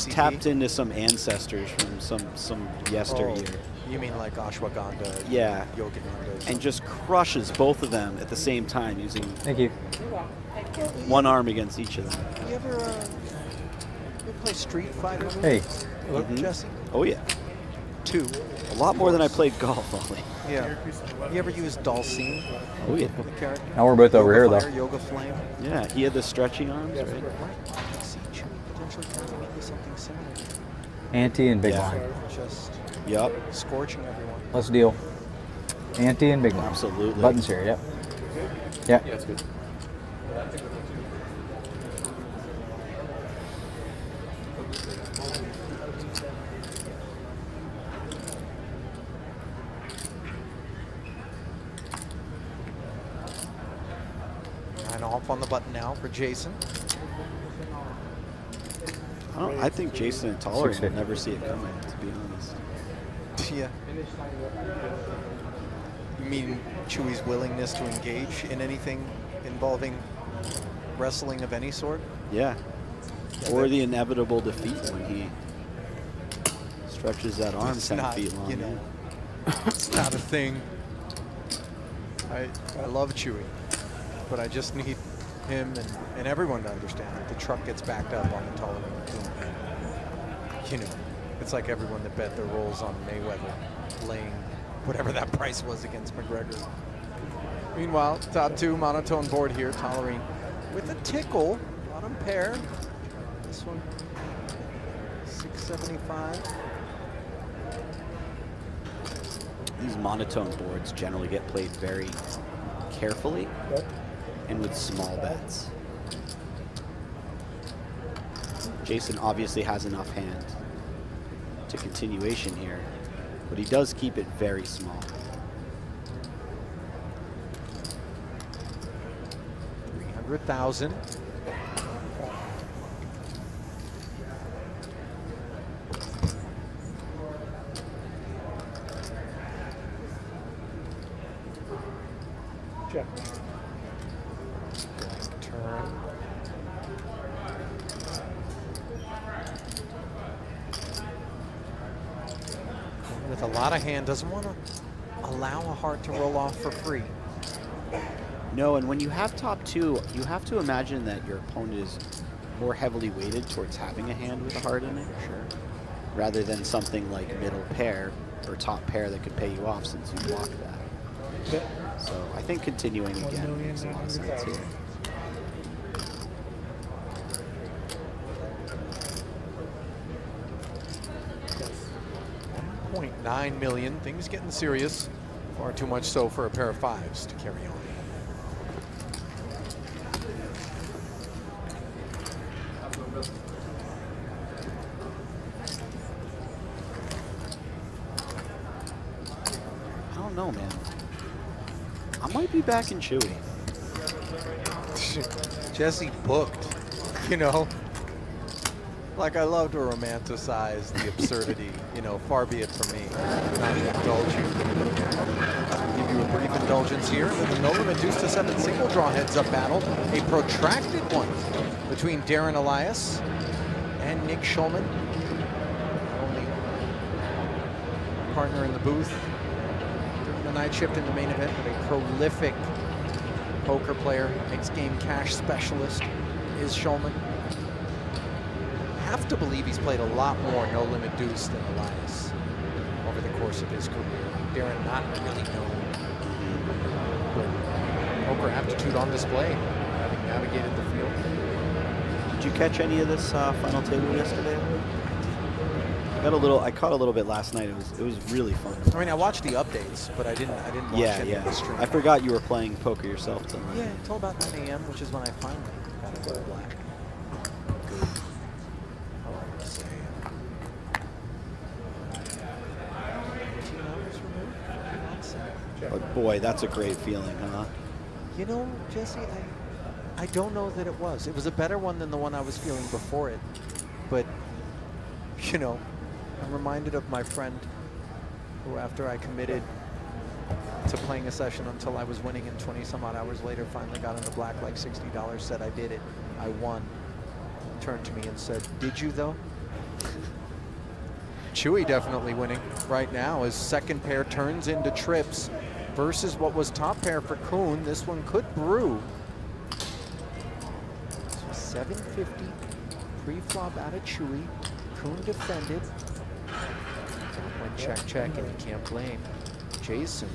tapped into some ancestors from some yesteryear. Oh, you mean like ashwagandha? Yeah. Yogananda. And just crushes both of them at the same time using Thank you. one arm against each of them. You ever play Street Fighter? Hey. Jesse? Oh yeah. 2. A lot more than I played golf, Ollie. Yeah. You ever use Dulcine? Oh yeah. The character? Now we're both over here, Yoga Fire, though. Yoga Flame. Yeah, he had the stretchy arms, right? I could see Chewy potentially turning into something similar. Ante and big Yeah. line. Just Yup. scorching everyone. Let's deal. Ante and big blind. Absolutely. Buttons here, yep. Yep. Yeah, it's good. Nine off on the button now for Jason. I think Jason and Tollerene will 650. never see it coming, to be honest. Yeah. You mean Chewy's willingness to engage in anything involving wrestling of any sort? Yeah. Or the inevitable defeat when he stretches that arm It's 10 not, feet long. you know, it's not a thing. I love Chewy, but I just need him and everyone to understand that the truck gets backed up on the Tollerene. You know, it's like everyone that bet their rolls on Mayweather laying whatever that price was against McGregor. Meanwhile, top two monotone board here, Tollerene with a tickle, bottom pair. This one, 675. These monotone boards generally get played very carefully and with small bets. Jason obviously has enough hand to continuation here, but he does keep it very small. 300,000. Check. Turn. With a lot of hand, doesn't want to allow a heart to roll off for free. No, and when you have top two, you have to imagine that your opponent is more heavily weighted towards having a hand with a heart in it, rather than something like middle pair or top pair that could pay you off since you blocked that. So I think continuing again makes a lot of sense here. $1.9 million. Things getting serious. Far too much so for a pair of fives to carry on. I don't know, man. I might be back in Chewy. Jesse booked, you know. Like, I love to romanticize the absurdity, you know, far be it from me. Not to indulge you. I'll give you a brief indulgence here. The no limit deuce to 7 single draw heads up battle. A protracted one between Darren Elias and Nick Schulman. Only partner in the booth during the night shift in the main event, but a prolific poker player, mixed game cash specialist is Schulman. Have to believe he's played a lot more no limit deuce than Elias over the course of his career. Darren not really known, but poker aptitude on display, having navigated the field. Did you catch any of this final table yesterday? I caught a little bit last night. It was really fun. I mean, I watched the updates, but I didn't watch any of the stream. I forgot you were playing poker yourself tonight. Yeah, until about 9 a.m., which is when I finally got to go black. But boy, that's a great feeling, huh? You know, Jesse, I don't know that it was. It was a better one than the one I was feeling before it. But, you know, I'm reminded of my friend who, after I committed to playing a session until I was winning, and 20 some odd hours later finally got into black like $60, said I did it, I won, turned to me and said, did you though? Chewy definitely winning right now as second pair turns into trips versus what was top pair for Koon. This one could brew. So 750 pre-flop out of Chewy. Koon defended. Went check, and you can't blame Jason.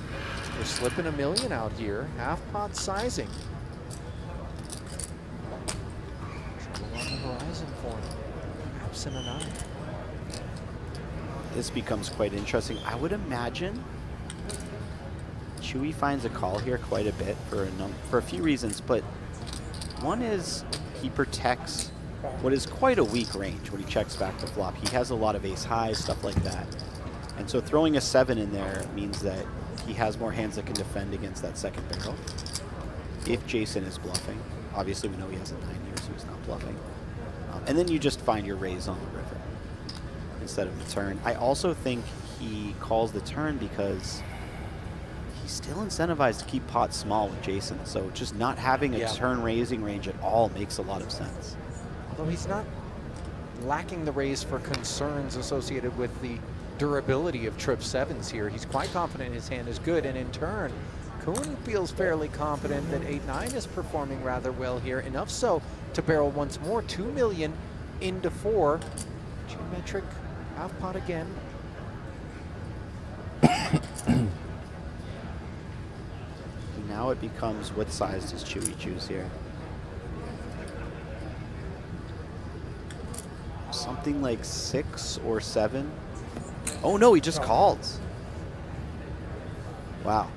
We're slipping $1 million out here. Half pot sizing. Trouble on the horizon for him. Absent a 9. This becomes quite interesting. I would imagine Chewy finds a call here quite a bit for a few reasons, but one is he protects what is quite a weak range when he checks back the flop. He has a lot of ace highs, stuff like that. And so throwing a 7 in there means that he has more hands that can defend against that second barrel. If Jason is bluffing, obviously we know he has a 9 here, so he's not bluffing. And then you just find your raise on the river instead of the turn. I also think he calls the turn because he's still incentivized to keep pots small with Jason. So just not having a turn raising range at all makes a lot of sense. Although he's not lacking the raise for concerns associated with the durability of trip 7s here. He's quite confident his hand is good, and in turn, Koon feels fairly confident that 8-9 is performing rather well here, enough so to barrel once more. 2 million into 4. Geometric half pot again. Now it becomes, what size does Chewy choose here? Something like 6 or 7. Oh no, he just called. Wow.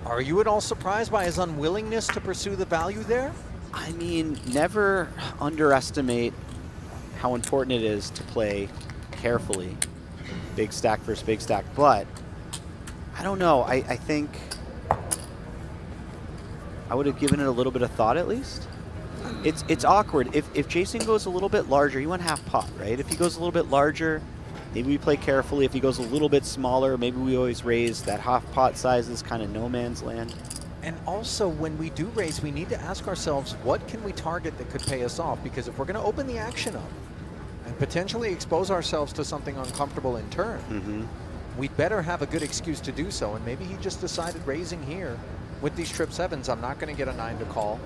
Are you at all surprised by his unwillingness to pursue the value there? I mean, never underestimate how important it is to play carefully. Big stack versus big stack, but I don't know. I think I would have given it a little bit of thought at least. It's awkward. If Jason goes a little bit larger, he went half pot, right? If he goes a little bit larger, maybe we play carefully. If he goes a little bit smaller, maybe we always raise. That half pot size is kind of no man's land. And also, when we do raise, we need to ask ourselves, what can we target that could pay us off? Because if we're going to open the action up and potentially expose ourselves to something uncomfortable in turn, we'd better have a good excuse to do so. And maybe he just decided raising here with these trip 7s, I'm not going to get a 9 to call.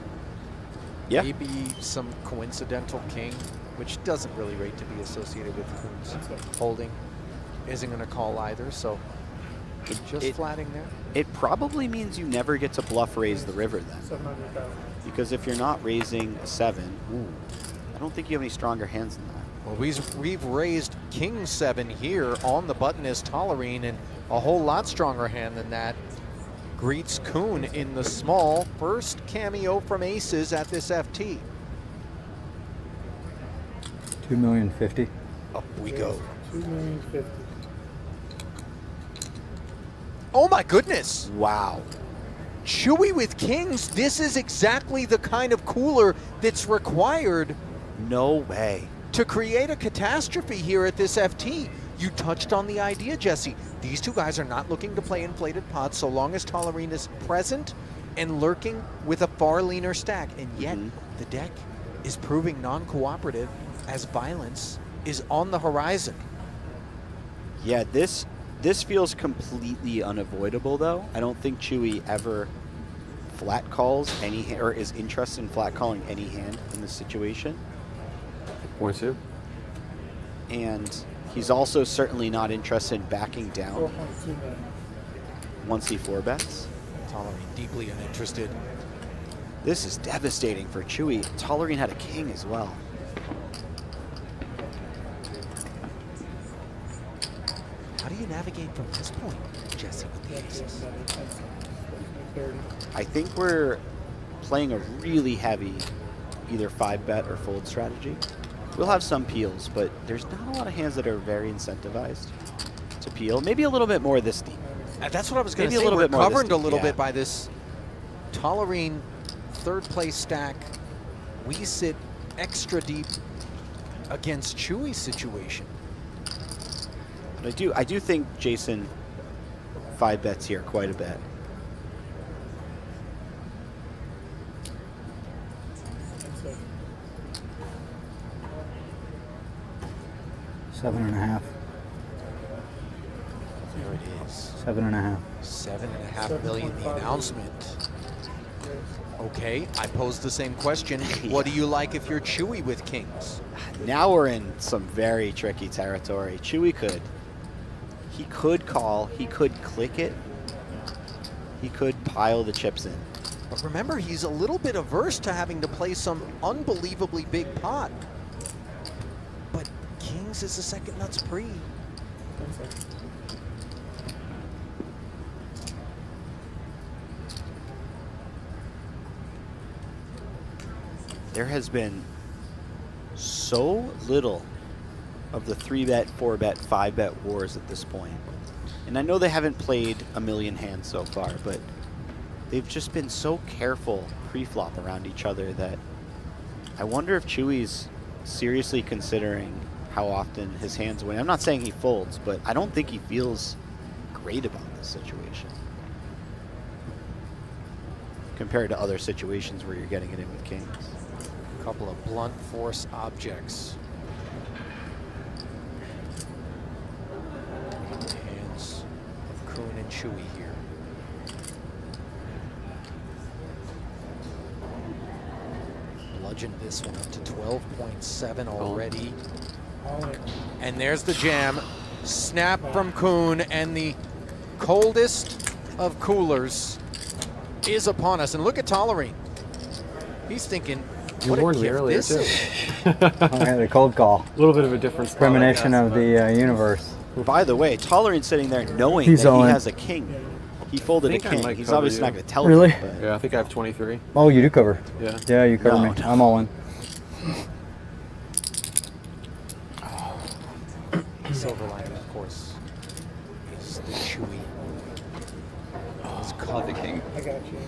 Yeah. Maybe some coincidental king, which doesn't really rate to be associated with Koon's holding. Isn't going to call either, so just flatting there. It probably means you never get to bluff raise the river then. Because if you're not raising a 7, I don't think you have any stronger hands than that. Well, we've raised king 7 here on the button as Tollerene, and a whole lot stronger hand than that greets Koon in the small. First cameo from aces at this FT. 2,050,000. Up we go. 2,050,000. Oh my goodness. Wow. Chewy with kings. This is exactly the kind of cooler that's required. No way. To create a catastrophe here at this FT. You touched on the idea, Jesse. These two guys are not looking to play inflated pots so long as Tollerene is present and lurking with a far leaner stack. And yet, the deck is proving non-cooperative as violence is on the horizon. Yeah, this feels completely unavoidable, though. I don't think Chewy ever flat calls any or is interested in flat calling any hand in this situation. 0.2. And he's also certainly not interested in backing down 4.2 million. once he 4-bets. Tollerene deeply uninterested. This is devastating for Chewy. Tollerene had a king as well. How do you navigate from this point, Jesse, with the aces? I think we're playing a really heavy either 5-bet or fold strategy. We'll have some peels, but there's not a lot of hands that are very incentivized to peel. Maybe a little bit more this deep. That's what I was going to Maybe say. a little We're bit more this governed a deep, little yeah. bit by this Tollerene third place stack. We sit extra deep against Chewy's situation. But I do think Jason 5-bets here quite a bit. Seven and a half. There it is. 7.5. 7.5 million, the announcement. Okay, I posed the same question. What do you like if you're Chewy with kings? Now we're in some very tricky territory. Chewy he could call, he could click it, he could pile the chips in. But remember, he's a little bit averse to having to play some unbelievably big pot. But kings is the second nuts pre. there has been so little of the 3-bet, 4-bet, 5-bet wars at this point. And I know they haven't played a million hands so far, but they've just been so careful pre-flop around each other that I wonder if Chewy's seriously considering how often his hands win. I'm not saying he folds, but I don't think he feels great about this situation compared to other situations where you're getting it in with kings. A couple of blunt force objects. In the hands of Koon and Chewy here. Bludgeoned this one up to 12.7 already. And there's the jam. Snap from Koon, and the coldest of coolers is upon us. And look at Tollerene. He's thinking, You what a warned me gift earlier, this too. is. Okay, the cold call. A little bit of a difference. Premonition of the universe. By the way, Tollerene's sitting there knowing He's that all he in. has a king. He folded a I think I king. might He's cover obviously you. not going to tell Really? you. But Yeah, I think I have 23. Oh, you do cover. Yeah. Yeah, you cover No, me. no. I'm all in. Silver lining, of course, is the Chewy. He's caught the king. I got you.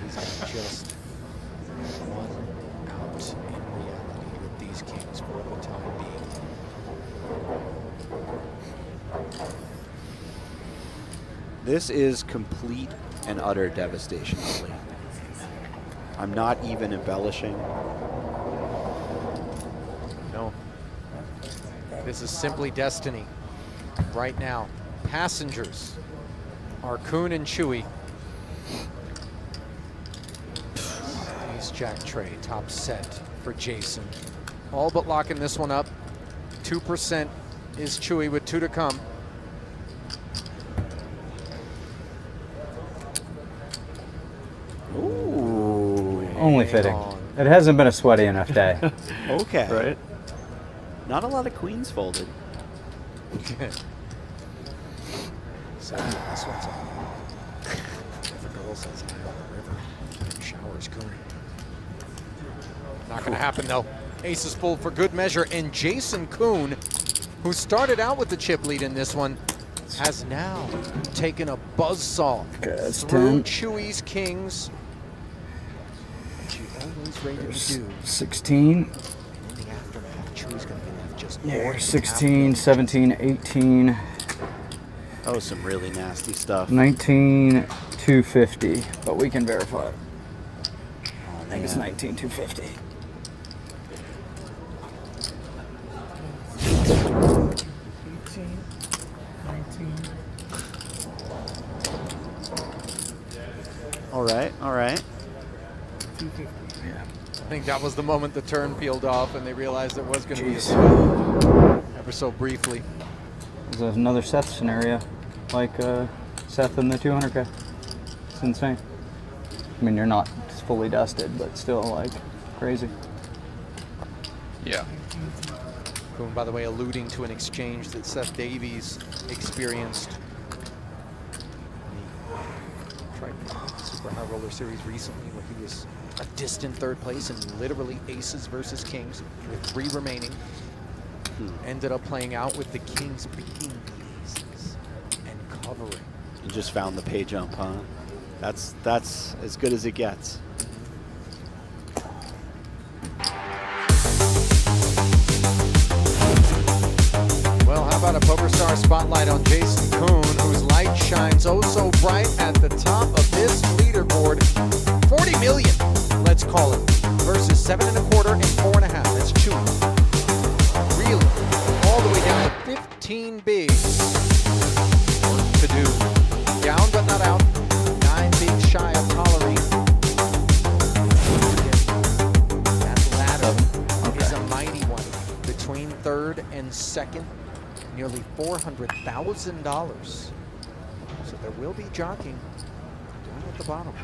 He's got just one out in reality with these kings for the time being. this is complete and utter devastation, Lee. I'm not even embellishing. No. This is simply destiny. Right now, passengers are Koon and Chewy. Ace Jack tray, top set for Jason. All but locking this one up. 2% is Chewy with 2 to come. Ooh. Only fitting. It hasn't been a sweaty enough day. Okay. Right? Not a lot of queens folded. So this one's on. If a girl says hi on the river, showers Koon. Not gonna happen though. Aces full for good measure, and Jason Koon, who started out with the chip lead in this one, has now taken a buzzsaw through 10. Chewy's kings. Which you always rated to do. 16. In the aftermath, Chewy's gonna be left just Yeah, more than 16, 17, 18, Oh, some really nasty stuff. 19, 250. But we can verify it. Oh, I think it's man. 19, 250. 18, 19. All right, all right. 250. I think that was the moment the turn peeled off and they realized there was going to be a swing ever so briefly. There's another Seth scenario, like Seth in the 200K. It's insane. I mean, you're not fully dusted, but still, like, crazy. Yeah. Koon, by the way, alluding to an exchange that Seth Davies experienced in the Super High Roller Series recently, where he was a distant third place and literally aces versus kings with 3 remaining. Ended up playing out with the kings beating the aces and covering. You just found the pay jump, huh? That's as good as it gets. Well, how about a PokerStars spotlight on Jason Koon, whose light shines oh so bright at the top of this leaderboard. 40 million, let's call it, versus 7 1/4 and 4.5. That's Chewy. Really, all the way down to 15 bigs to do. Down but not out. 9 bigs shy of Tollerene. That ladder is a mighty one. Between third and second, nearly $400,000. So there will be jockeying down at the bottom.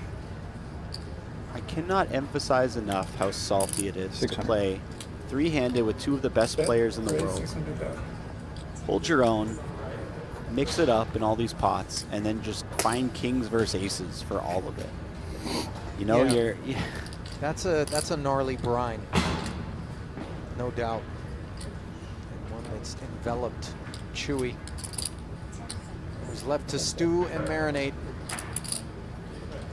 I cannot emphasize enough how salty it is 600. to play 3-handed with 2 of the best players in the world. 600. Hold your own, mix it up in all these pots, and then just find kings versus aces for all of it. You know, Yeah. That's a gnarly brine, no doubt, and one that's enveloped Chewy. Who's left to stew and marinate.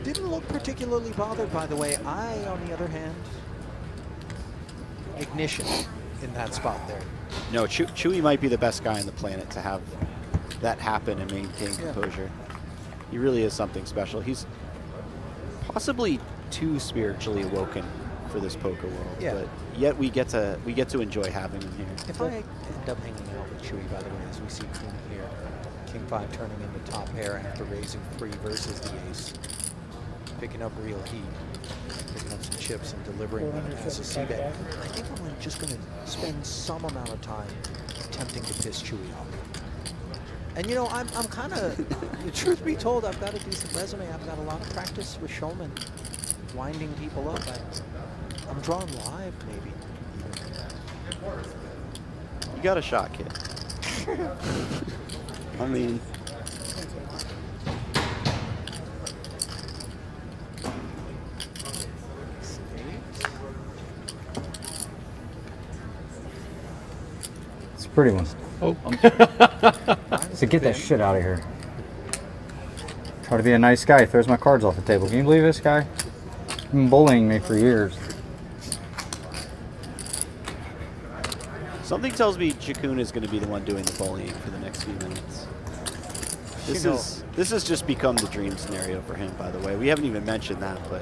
Didn't look particularly bothered, by the way. I, on the other hand, ignition in that spot there. No, Chewy might be the best guy on the planet to have that happen and maintain composure. He really is something special. He's possibly too spiritually awoken for this poker world, but yet we get to enjoy having him here. If I end up hanging out with Chewy, by the way, as we see Koon here, King 5 turning into top pair after raising 3 versus the ace, picking up real heat, picking up some chips and delivering them as a c-bet. I think I'm just going to spend some amount of time attempting to piss Chewy off. And you know, I'm kind of, truth be told, I've got a decent resume. I've got a lot of practice with showmen, winding people up. I'm drawing live, maybe. You got a shot, kid. I mean, It's a pretty one. Oh. So get that shit out of here. Try to be a nice guy. He throws my cards off the table. Can you believe this guy? He's been bullying me for years. something tells me Jakoon is going to be the one doing the bullying for the next few minutes. This has just become the dream scenario for him, by the way. We haven't even mentioned that, but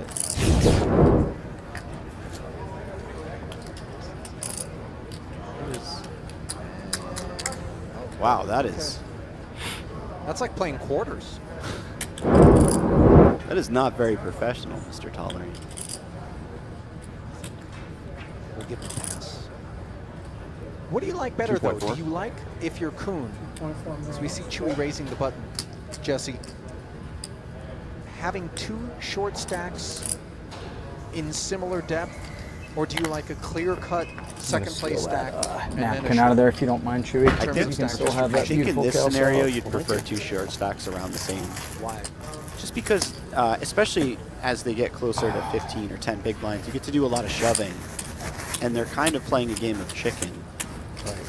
wow, that's like playing quarters. That is not very professional, Mr. Tollerene. We'll give him a pass. What do you like better, though? Do you like, if you're Koon, as we see Chewy raising the button, Jesse, having 2 short stacks in similar depth, or do you like a clear-cut second place stack? Napkin out of there if you don't mind, Chewy. I think you can still have that in beautiful this tail scenario, swallow. you'd prefer 2 short stacks around the same. Why? Just because, especially as they get closer to 15 or 10 big blinds, you get to do a lot of shoving, and they're kind of playing a game of chicken,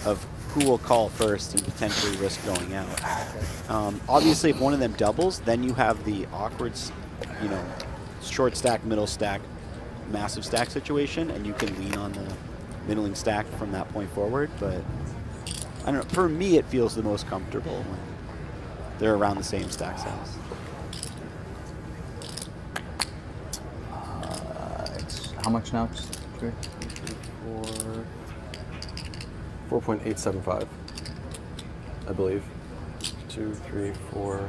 of who will call first and potentially risk going out. Obviously, if one of them doubles, then you have the awkward, short stack, middle stack, massive stack situation, and you can lean on the middling stack from that point forward. But I don't know. For me, it feels the most comfortable when they're around the same stack size. How much now? 4.875, I believe. 2, 3, 4.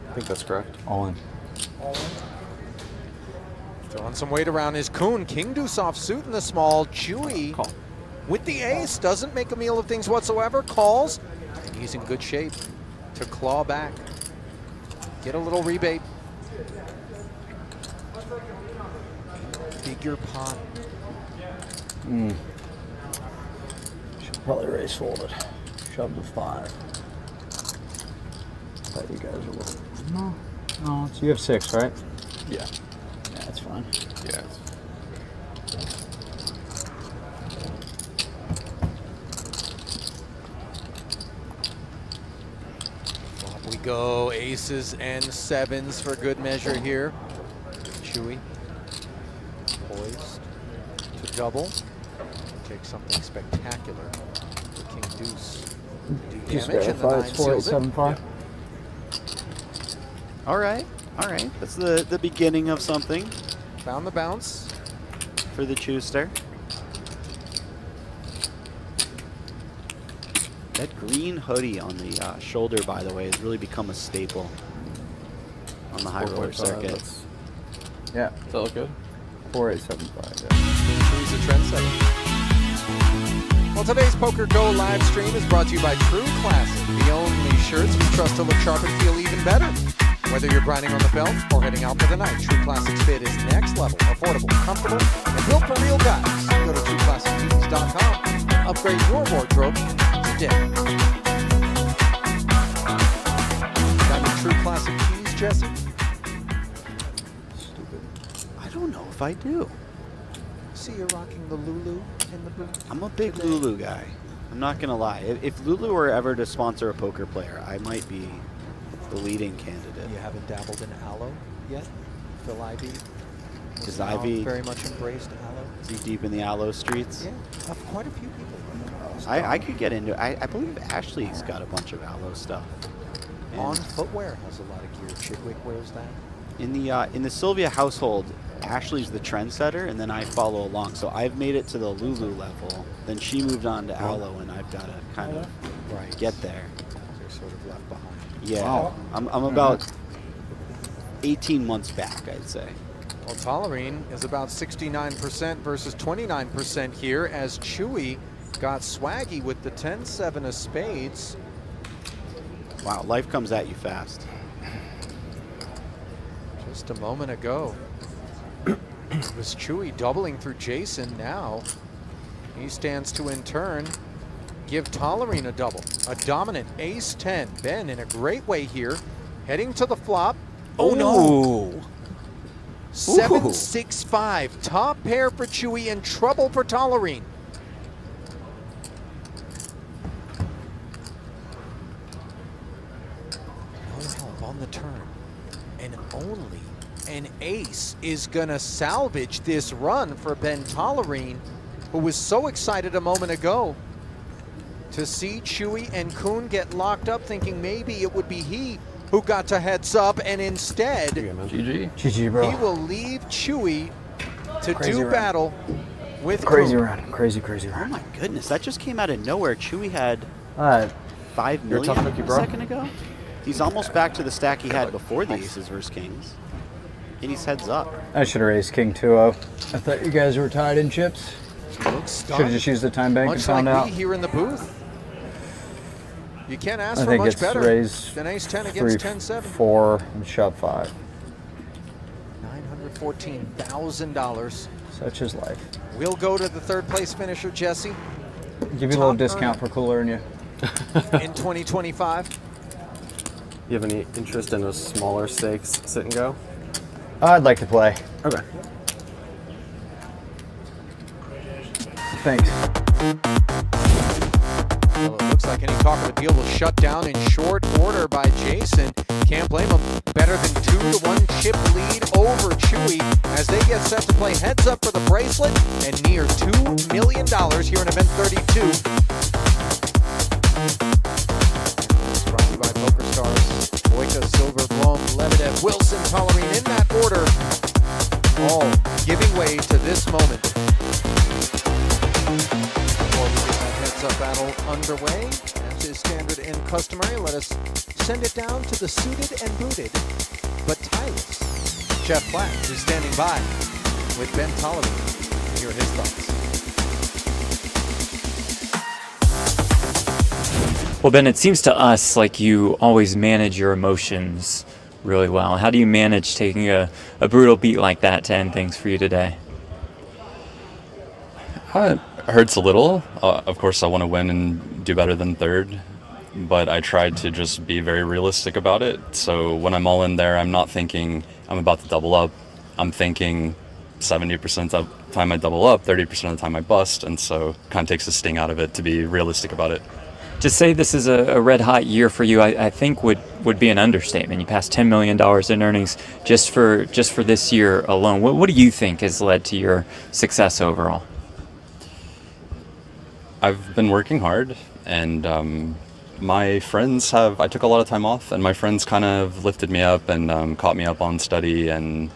I think that's correct. All in. Throwing some weight around is Koon. King deuce offsuit in the small. Chewy with the ace doesn't make a meal of things whatsoever. Calls, and he's in good shape to claw back, get a little rebate. Bigger pot. Should probably raise folded. Shove the 5. Bet you guys are a little. No. So you have 6, right? Yeah. Yeah, that's fine. Yeah. Off we go. Aces and 7s for good measure here. Chewy poised to double. Take something spectacular. The king deuce. Do damage and the 9 seals it. 4.875. All right. That's the beginning of something. Found the bounce for the Chooster. That green hoodie on the shoulder, by the way, has really become a staple on the high roller circuit. Yeah. Does that look good? 4.875. Yeah. He's a trendsetter. Well, today's PokerGO live stream is brought to you by True Classic, the only shirts we trust to look sharp and feel even better. Whether you're grinding on the belt or heading out for the night, True Classic's fit is next level, affordable, comfortable, and built for real guys. Go to TrueClassicTees.com and upgrade your wardrobe today. Got any True Classic tees, Jesse? I don't know if I do. see you rocking the Lulu in the booth? I'm a big Lulu guy. I'm not gonna lie. If Lulu were ever to sponsor a poker player, I might be the leading candidate. You haven't dabbled in aloe yet? Phil Ivey? Is Ivy very much embraced aloe? Is he deep in the aloe streets? Yeah, quite a few people. I could get into it. I believe Ashley's got a bunch of aloe stuff. And On Footwear has a lot of gear. Chidwick wears that. in the Sylvia household, Ashley's the trendsetter, and then I follow along. So I've made it to the Lulu level. Then she moved on to aloe, and I've got to kind of get there. They're sort of left behind. Yeah, Wow. I'm about 18 months back, I'd say. Well, Tollerene is about 69% versus 29% here as Chewy got swaggy with the 10-7 of spades. Wow, life comes at you fast. Just a moment ago, it was Chewy doubling through Jason. Now he stands to in turn give Tollerene a double. A dominant ace-10. Ben in a great way here, heading to the flop. Oh no! 7-6-5. Top pair for Chewy and trouble for Tollerene. No help on the turn. And only an ace is gonna salvage this run for Ben Tollerene, who was so excited a moment ago to see Chewy and Koon get locked up, thinking maybe it would be he who got to heads up, and instead, GG, bro. he will leave Chewy to Crazy do run. battle with Crazy Koon. run. Crazy Oh run. my goodness, that just came out of nowhere. Chewy had 5 You're a million tough cookie, a bro. second ago. He's almost back to the stack he had before the aces versus kings. And he's heads up. I should have raised King 2-0. I thought you guys were tied in chips. Looks Should have just used the time bank and Much found like out. we here in the booth. You can't ask I for think much it's better raised than ace-10 3, against 10-7. 4, and shove 5. $914,000. Such is life. We'll go to the third place finisher, Jesse, Give you a little Top discount for cooler than you. in 2025. You have any interest in a smaller stakes sit and go? I'd like to play. Okay. Thanks. Well, it looks like any talk of a deal will shut down in short order by Jason. Can't blame him. Better than 2-1 chip lead over Chewy as they get set to play heads up for the bracelet and near $2 million here in event 32. It's brought to you by PokerStars. Boyka, Silver, Blom, Lebedev, Wilson, Tollerene in that order. All giving way to this moment. Before we get that heads-up battle underway, as is standard and customary, let us send it down to the suited and booted, but tireless Jeff Black, who's standing by with Ben Tollerene. Hear his thoughts. Well, Ben, it seems to us like you always manage your emotions really well. How do you manage taking a brutal beat like that to end things for you today? It hurts a little. Of course, I want to win and do better than third, but I tried to just be very realistic about it. So when I'm all in there, I'm not thinking I'm about to double up. I'm thinking 70% of the time I double up, 30% of the time I bust, and so it kind of takes the sting out of it to be realistic about it. To say this is a red-hot year for you, I think would be an understatement. You passed $10 million in earnings just for this year alone. What do you think has led to your success overall? I've been working hard, and my friends I took a lot of time off, and my friends kind of lifted me up and caught me up on study and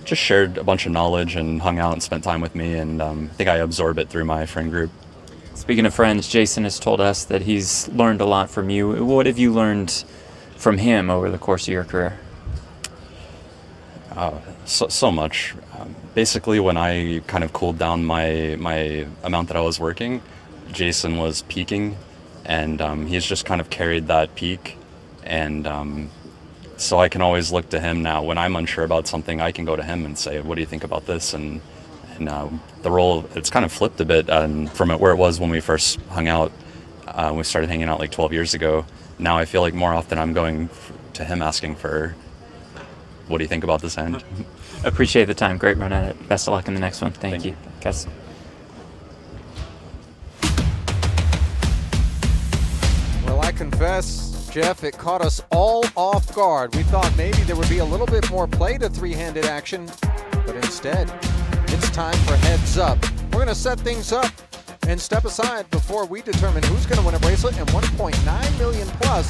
just shared a bunch of knowledge and hung out and spent time with me, and I think I absorb it through my friend group. Speaking of friends, Jason has told us that he's learned a lot from you. What have you learned from him over the course of your career? So much. Basically, when I kind of cooled down my amount that I was working, Jason was peaking, and he's just kind of carried that peak, and so I can always look to him now. When I'm unsure about something, I can go to him and say, what do you think about this? And the role, it's kind of flipped a bit from where it was when we first hung out. We started hanging out like 12 years ago. Now I feel like more often I'm going to him asking for what do you think about this hand? Appreciate the time. Great run at it. Best of luck in the next one. Thank you. Guys. Well, I confess, Jeff, it caught us all off guard. We thought maybe there would be a little bit more play to three-handed action, but instead, it's time for heads up. We're going to set things up and step aside before we determine who's going to win a bracelet and 1.9 million plus.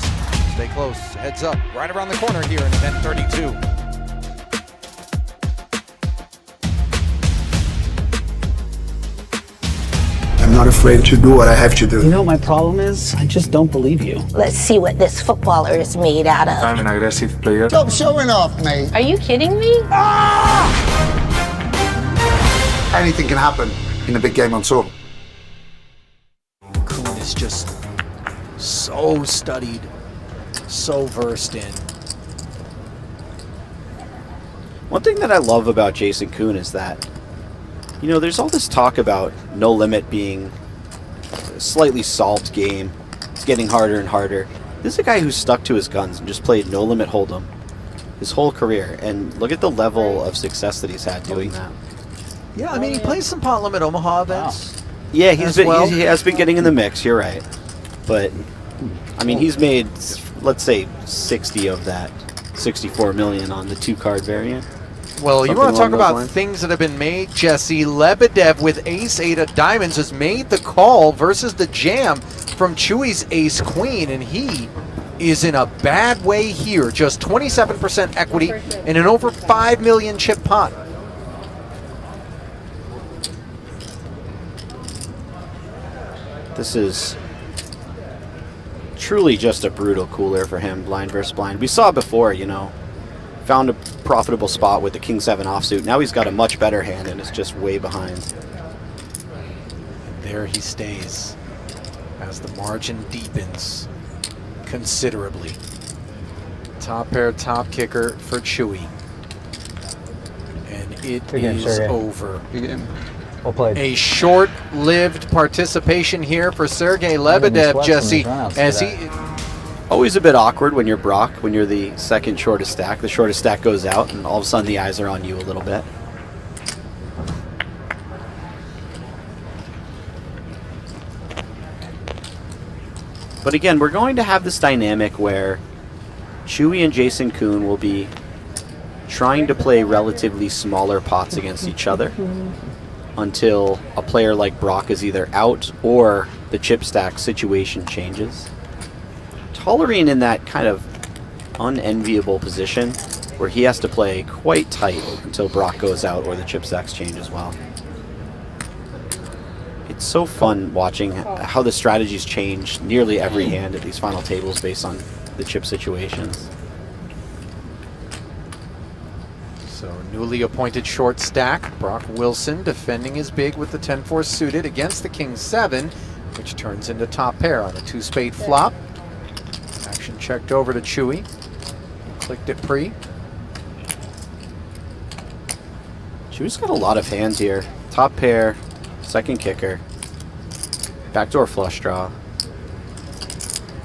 Stay close. Heads up right around the corner here in event 32. I'm not afraid to do what I have to do. You know what my problem is? I just don't believe you. Let's see what this footballer is made out of. I'm an aggressive player. Stop showing off, mate. Are you kidding me? Anything can happen in a big game on tour. Koon is just so studied, so versed in. One thing that I love about Jason Koon is that, you know, there's all this talk about No Limit being a slightly solved game. It's getting harder and harder. This is a guy who stuck to his guns and just played No Limit Hold'em his whole career. And look at the level of success that he's had doing that. Yeah, I mean, he plays some pot limit Omaha events. Wow. Yeah, he has been getting in the mix, you're right. But, I mean, he's made, let's say, 60 of that, 64 million on the 2-card variant. Well, you want to talk about lines? things that have been made, Jesse. Lebedev with ace-8 of diamonds has made the call versus the jam from Chewy's ace-queen, and he is in a bad way here. Just 27% equity in an over 5 million chip pot. This is truly just a brutal cooler for him, blind versus blind. We saw it before, you know. Found a profitable spot with the King 7 offsuit. Now he's got a much better hand and is just way behind. And there he stays as the margin deepens considerably. Top pair, top kicker for Chewy. And it is over. Well played. A short-lived participation here for Sergey Lebedev, Jesse, as he... Always a bit awkward when you're Brock, when you're the second shortest stack. The shortest stack goes out, and all of a sudden the eyes are on you a little bit. But again, we're going to have this dynamic where Chewy and Jason Koon will be trying to play relatively smaller pots against each other until a player like Brock is either out or the chip stack situation changes. Tollerene in that kind of unenviable position where he has to play quite tight until Brock goes out or the chip stacks change as well. It's so fun watching how the strategies change nearly every hand at these final tables based on the chip situations. So newly appointed short stack, Brock Wilson defending his big with the 10-4 suited against the King 7, which turns into top pair on a 2-spade flop. Action checked over to Chewy. Clicked it pre. Chewy's got a lot of hands here. Top pair, second kicker, backdoor flush draw.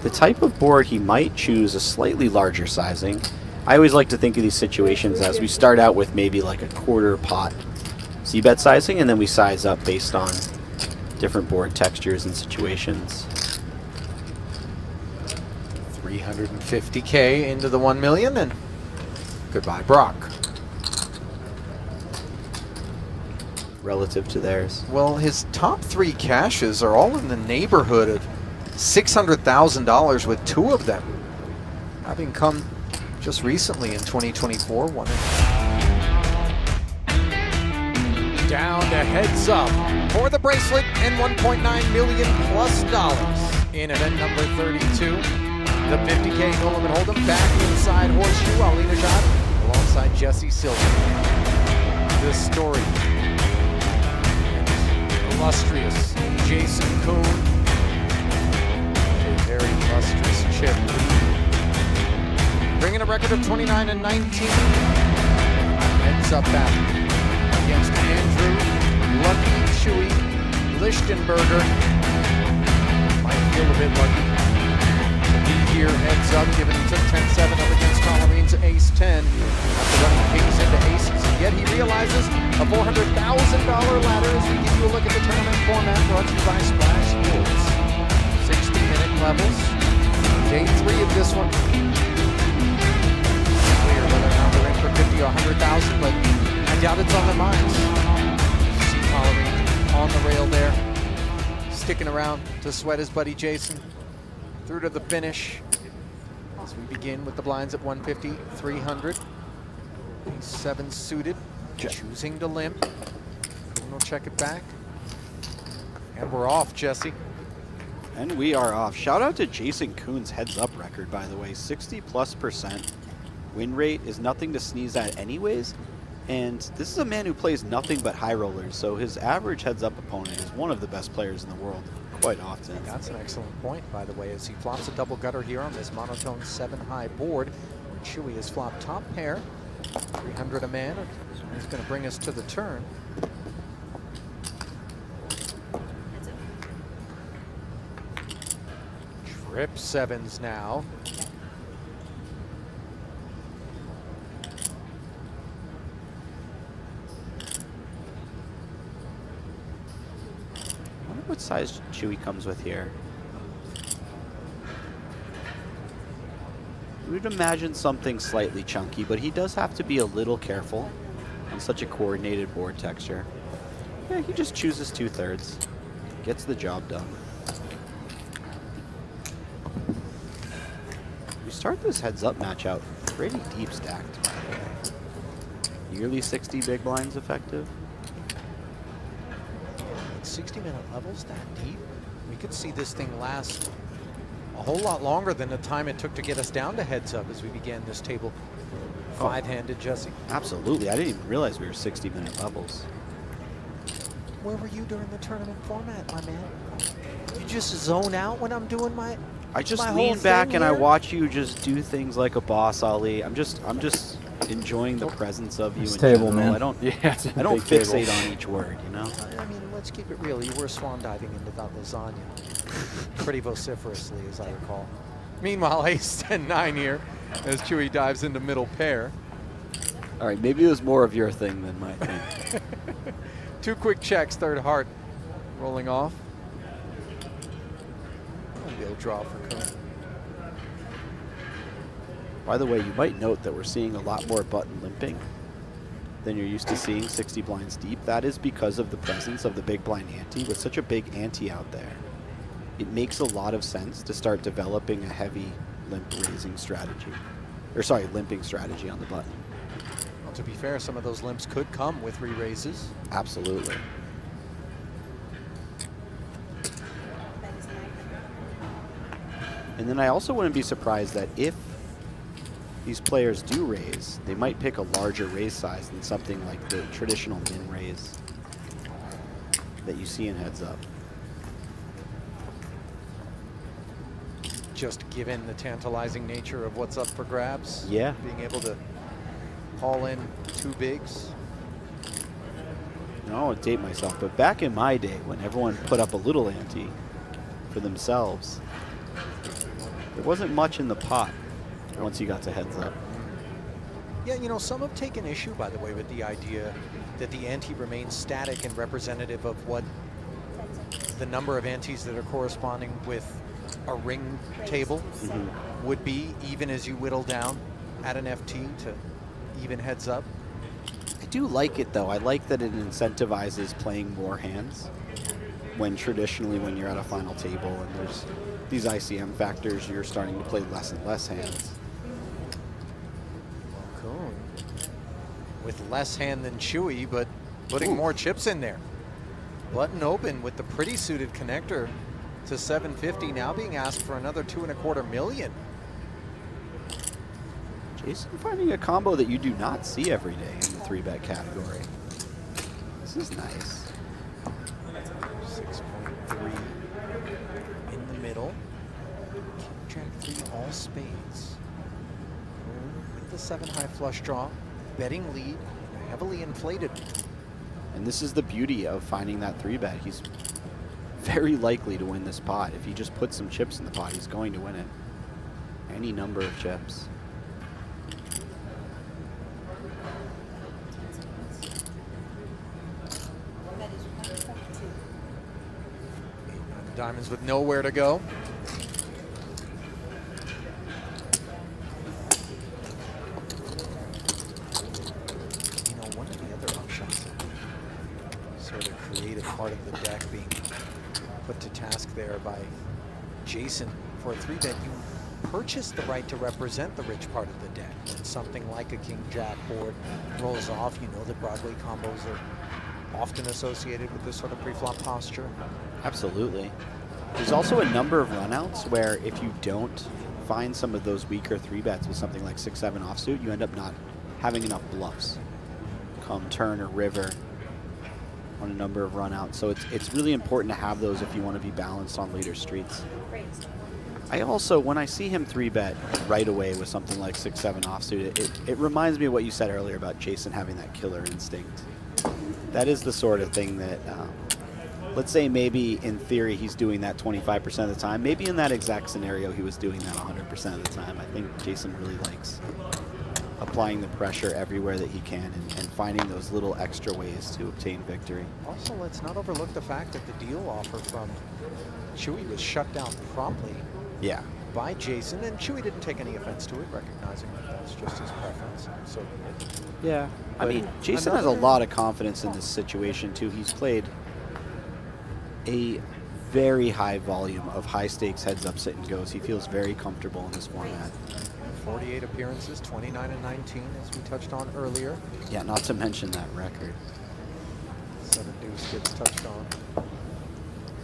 The type of board he might choose a slightly larger sizing. I always like to think of these situations as we start out with maybe like a quarter pot c-bet sizing, and then we size up based on different board textures and situations. 350K into the 1 million, and goodbye, Brock. Relative to theirs. Well, his top 3 cashes are all in the neighborhood of $600,000 with 2 of them having come just recently in 2024. One down to heads up for the bracelet and $1.9 million plus in event number 32. The 50K No Limit Hold'em back inside Horseshoe. Alina Jad alongside Jesse Silver. This story. Illustrious Jason Koon. A very illustrious chip. Bringing a record of 29 and 19. Heads up battle against Andrew Lichtenberger. Might feel a bit lucky. Here, heads up, given he took 10-7 up against Tollerene's ace-10. After $400,000 ladder as we give you a look at the tournament format brought to you by Splash Sports. 60-minute levels. Day 3 of this one. Clear whether or not they're in for 50 or 100,000, but I doubt it's on their minds. See Tollerene on the rail there, sticking around to sweat his buddy Jason through to the finish. As we begin with the blinds at 150, 300. He's 7 suited, choosing to limp. We'll check it back. And we're off, Jesse. And we are off. Shout out to Jason Koon's heads-up record, by the way. 60+% win rate is nothing to sneeze at anyways. And this is a man who plays nothing but high rollers, so his average heads-up opponent is one of the best players in the world quite often. That's an excellent point, by the way, as he flops a double gutter here on this monotone 7-high board. Chewy has flopped top pair, 300 a man. He's going to bring us to the turn. Trip 7s now. I wonder what size Chewy comes with here. We would imagine something slightly chunky, but he does have to be a little careful on such a coordinated board texture. Yeah, he just chooses 2/3, gets the job done. We start this heads-up match out pretty deep stacked, by the way. Nearly 60 big blinds effective. 60-minute levels that deep. We could see this thing last a whole lot longer than the time it took to get us down to heads up as we began this table. 5-handed, Jesse. Absolutely. I didn't even realize we were 60-minute levels. Where were you during the tournament format, my man? You just zone out when I'm doing my I just my lean whole back thing and I here? watch you just do things like a boss, Ali. I'm just enjoying the presence of you This in table, general. man. I don't it's a I don't big table. fixate on each word, you know? I mean, let's keep it real. You were swan diving into that lasagna pretty vociferously, as I recall. Meanwhile, ace 10-9 here as Chewy dives into middle pair. All right, maybe it was more of your thing than my thing. 2 quick checks, third heart rolling off. Real draw for Koon. By the way, you might note that we're seeing a lot more button limping than you're used to seeing 60 blinds deep. That is because of the presence of the big blind ante. With such a big ante out there, it makes a lot of sense to start developing a heavy limp raising strategy. Or sorry, limping strategy on the button. Well, to be fair, some of those limps could come with re-raises. Absolutely. And then I also wouldn't be surprised that if these players do raise, they might pick a larger raise size than something like the traditional min raise that you see in heads up. Just given the tantalizing nature of what's up for grabs. Yeah. Being able to haul in 2 bigs. I don't want to date myself, but back in my day when everyone put up a little ante for themselves, there wasn't much in the pot once you got to heads up. Yeah, you know, some have taken issue, by the way, with the idea that the ante remains static and representative of what the number of antes that are corresponding with a ring table would be, even as you whittle down at an FT to even heads up. I do like it, though. I like that it incentivizes playing more hands when traditionally when you're at a final table and there's these ICM factors, you're starting to play less and less hands. Koon with less hand than Chewy, but putting more chips in there. Button open with the pretty suited connector to 750, now being asked for another 2.25 million. Jason finding a combo that you do not see every day in the 3-bet category. This is nice. 6.3 in the middle. King Jack 3 all spades. With the 7-high flush draw, betting lead, heavily inflated. And this is the beauty of finding that 3-bet. He's very likely to win this pot. If he just puts some chips in the pot, he's going to win it. Any number of chips. Diamonds with nowhere to go. You know, one of the other upshots, sort of creative part of the deck being put to task there by Jason for a 3-bet, you purchase the right to represent the rich part of the deck. When something like a King-Jack board rolls off, you know that Broadway combos are often associated with this sort of pre-flop posture. Absolutely. There's also a number of runouts where if you don't find some of those weaker 3-bets with something like 6-7 offsuit, you end up not having enough bluffs come turn or river on a number of runouts. So it's really important to have those if you want to be balanced on later streets. I also, when I see him 3-bet right away with something like 6-7 offsuit, it reminds me of what you said earlier about Jason having that killer instinct. That is the sort of thing that, let's say maybe in theory he's doing that 25% of the time. Maybe in that exact scenario he was doing that 100% of the time. I think Jason really likes applying the pressure everywhere that he can and finding those little extra ways to obtain victory. Also, let's not overlook the fact that the deal offer from Chewy was shut down promptly. Yeah. By Jason, and Chewy didn't take any offense to it, recognizing that that's just his preference. So, yeah. I mean, Jason has a lot of confidence in this situation too. He's played a very high volume of high stakes heads up sit and goes. He feels very comfortable in this format. 48 appearances, 29 and 19, as we touched on earlier. Yeah, not to mention that record. 7 deuce gets touched on.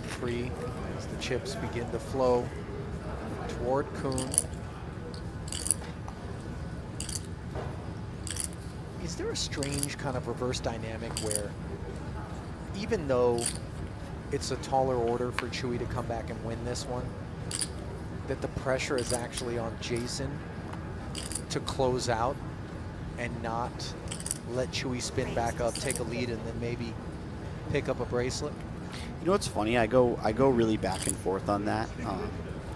3 as the chips begin to flow toward Koon. Is there a strange kind of reverse dynamic where, even though it's a taller order for Chewy to come back and win this one, that the pressure is actually on Jason to close out and not let Chewy spin back up, take a lead, and then maybe pick up a bracelet? You know what's funny? I go really back and forth on that.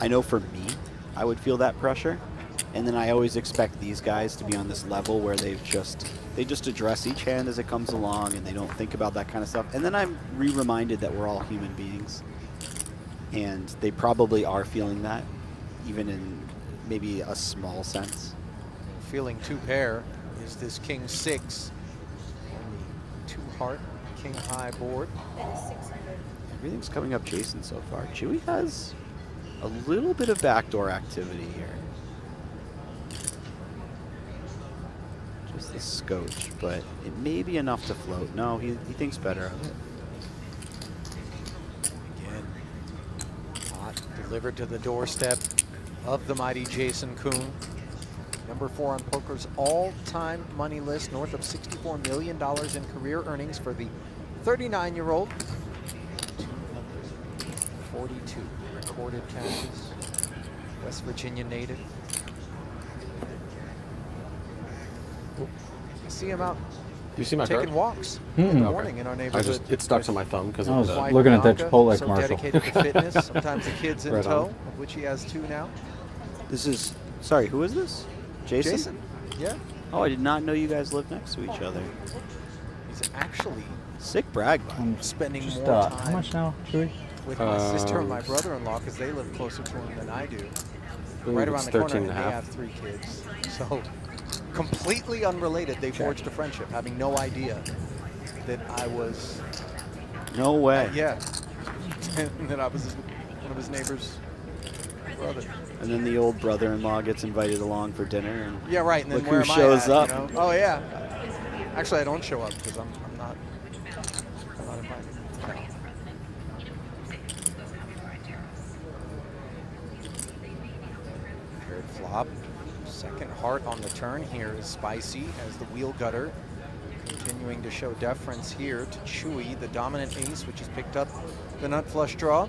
I know for me, I would feel that pressure, and then I always expect these guys to be on this level where they just address each hand as it comes along, and they don't think about that kind of stuff. And then I'm reminded that we're all human beings, and they probably are feeling that, even in maybe a small sense. Feeling 2 pair is this King 6 on the 2-heart King high board. Everything's coming up Jason so far. Chewy has a little bit of backdoor activity here. Just the scotch, but it may be enough to float. No, he thinks better of it. Again, pot delivered to the doorstep of the mighty Jason Koon. Number 4 on poker's all-time money list, north of $64 million in career earnings for the 39-year-old. 242 recorded catches, West Virginia native. I see him out Do you see my taking card? walks in the morning in our neighborhood. It stuck to my thumb because I was looking at that Chipotle so commercial. dedicated to fitness, sometimes the kids in Right tow, on. of which he has 2 now. This is, sorry, who is this? Jason? Jason, yeah. Oh, I did not know you guys lived next to each other. He's actually Sick brag. spending Just, more how time much now, Chewy? with my sister and my brother-in-law because they live closer to him than I do. believe Right around it's the corner, 13 and and they a half. have 3 kids. So completely unrelated, they forged a friendship, having no idea that I was. No way. Yeah, and that I was one of his neighbor's brother. And then the old brother-in-law gets invited along for dinner, and Yeah, right. And then look where who am shows I up. at, you know? Oh yeah. Actually, I don't show up because I'm not invited. No. Paired flop. Second heart on the turn here is spicy as the wheel gutter continuing to show deference here to Chewy, the dominant ace, which has picked up the nut flush draw.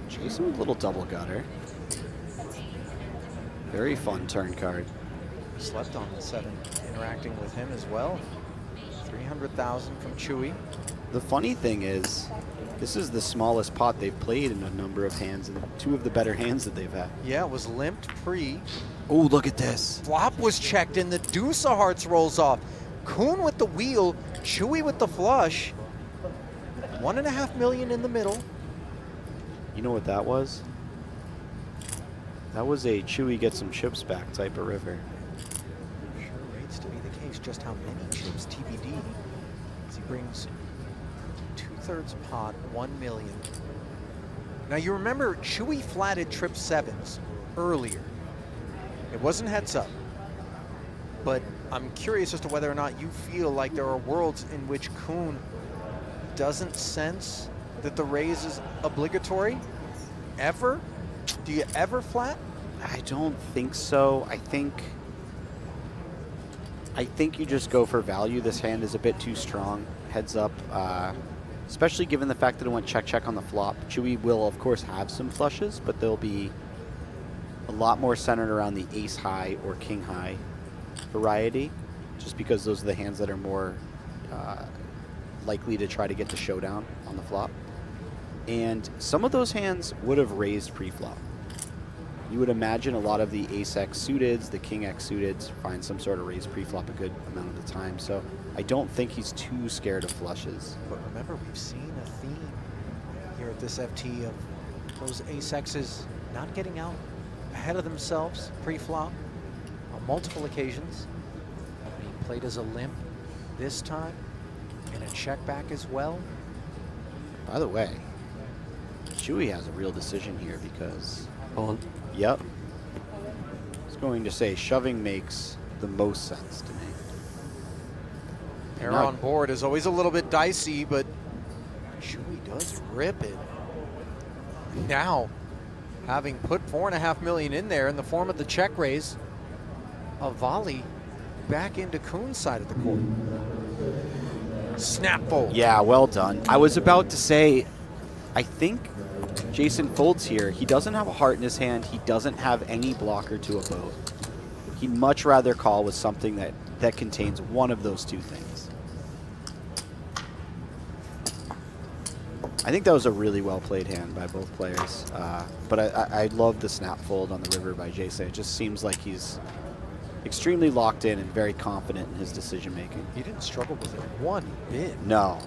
Jason with a little double gutter. Very fun turn card. Slept on the 7, interacting with him as well. 300,000 from Chewy. The funny thing is, this is the smallest pot they've played in a number of hands, and 2 of the better hands that they've had. Yeah, it was limped pre. Oh, look at this. Flop was checked and the deuce of hearts rolls off. Koon with the wheel, Chewy with the flush. $1.5 million in the middle. You know what that was? That was a Chewy get some chips back type of river. Sure rates to be the case. Just how many chips TBD as he brings 2/3 pot, 1 million. Now you remember Chewy flatted trip 7s earlier. It wasn't heads up, but I'm curious as to whether or not you feel like there are worlds in which Koon doesn't sense that the raise is obligatory. Ever? Do you ever flat? I don't think so. I think you just go for value. This hand is a bit too strong. Heads up, especially given the fact that it went check on the flop. Chewy will, of course, have some flushes, but they'll be a lot more centered around the ace high or king high variety, just because those are the hands that are more likely to try to get the showdown on the flop. And some of those hands would have raised pre-flop. You would imagine a lot of the ace-x suiteds, the king-x suiteds, find some sort of raise pre-flop a good amount of the time. So I don't think he's too scared of flushes. But remember, we've seen a theme here at this FT of those ace-x's not getting out ahead of themselves pre-flop on multiple occasions. Being played as a limp this time, and a check back as well. By the way, Chewy has a real decision here because... On. Yep. I was going to say shoving makes the most sense to me. Pair on board is always a little bit dicey, but Chewy does rip it. Now, having put 4.5 million in there in the form of the check raise, a volley back into Koon's side of the court. Snap fold. Yeah, well done. I was about to say, I think Jason folds here. He doesn't have a heart in his hand. He doesn't have any blocker to a boat. He'd much rather call with something that contains one of those two things. I think that was a really well played hand by both players. But I love the snap fold on the river by Jason. It just seems like he's extremely locked in and very confident in his decision making. He didn't struggle with it one bit. No.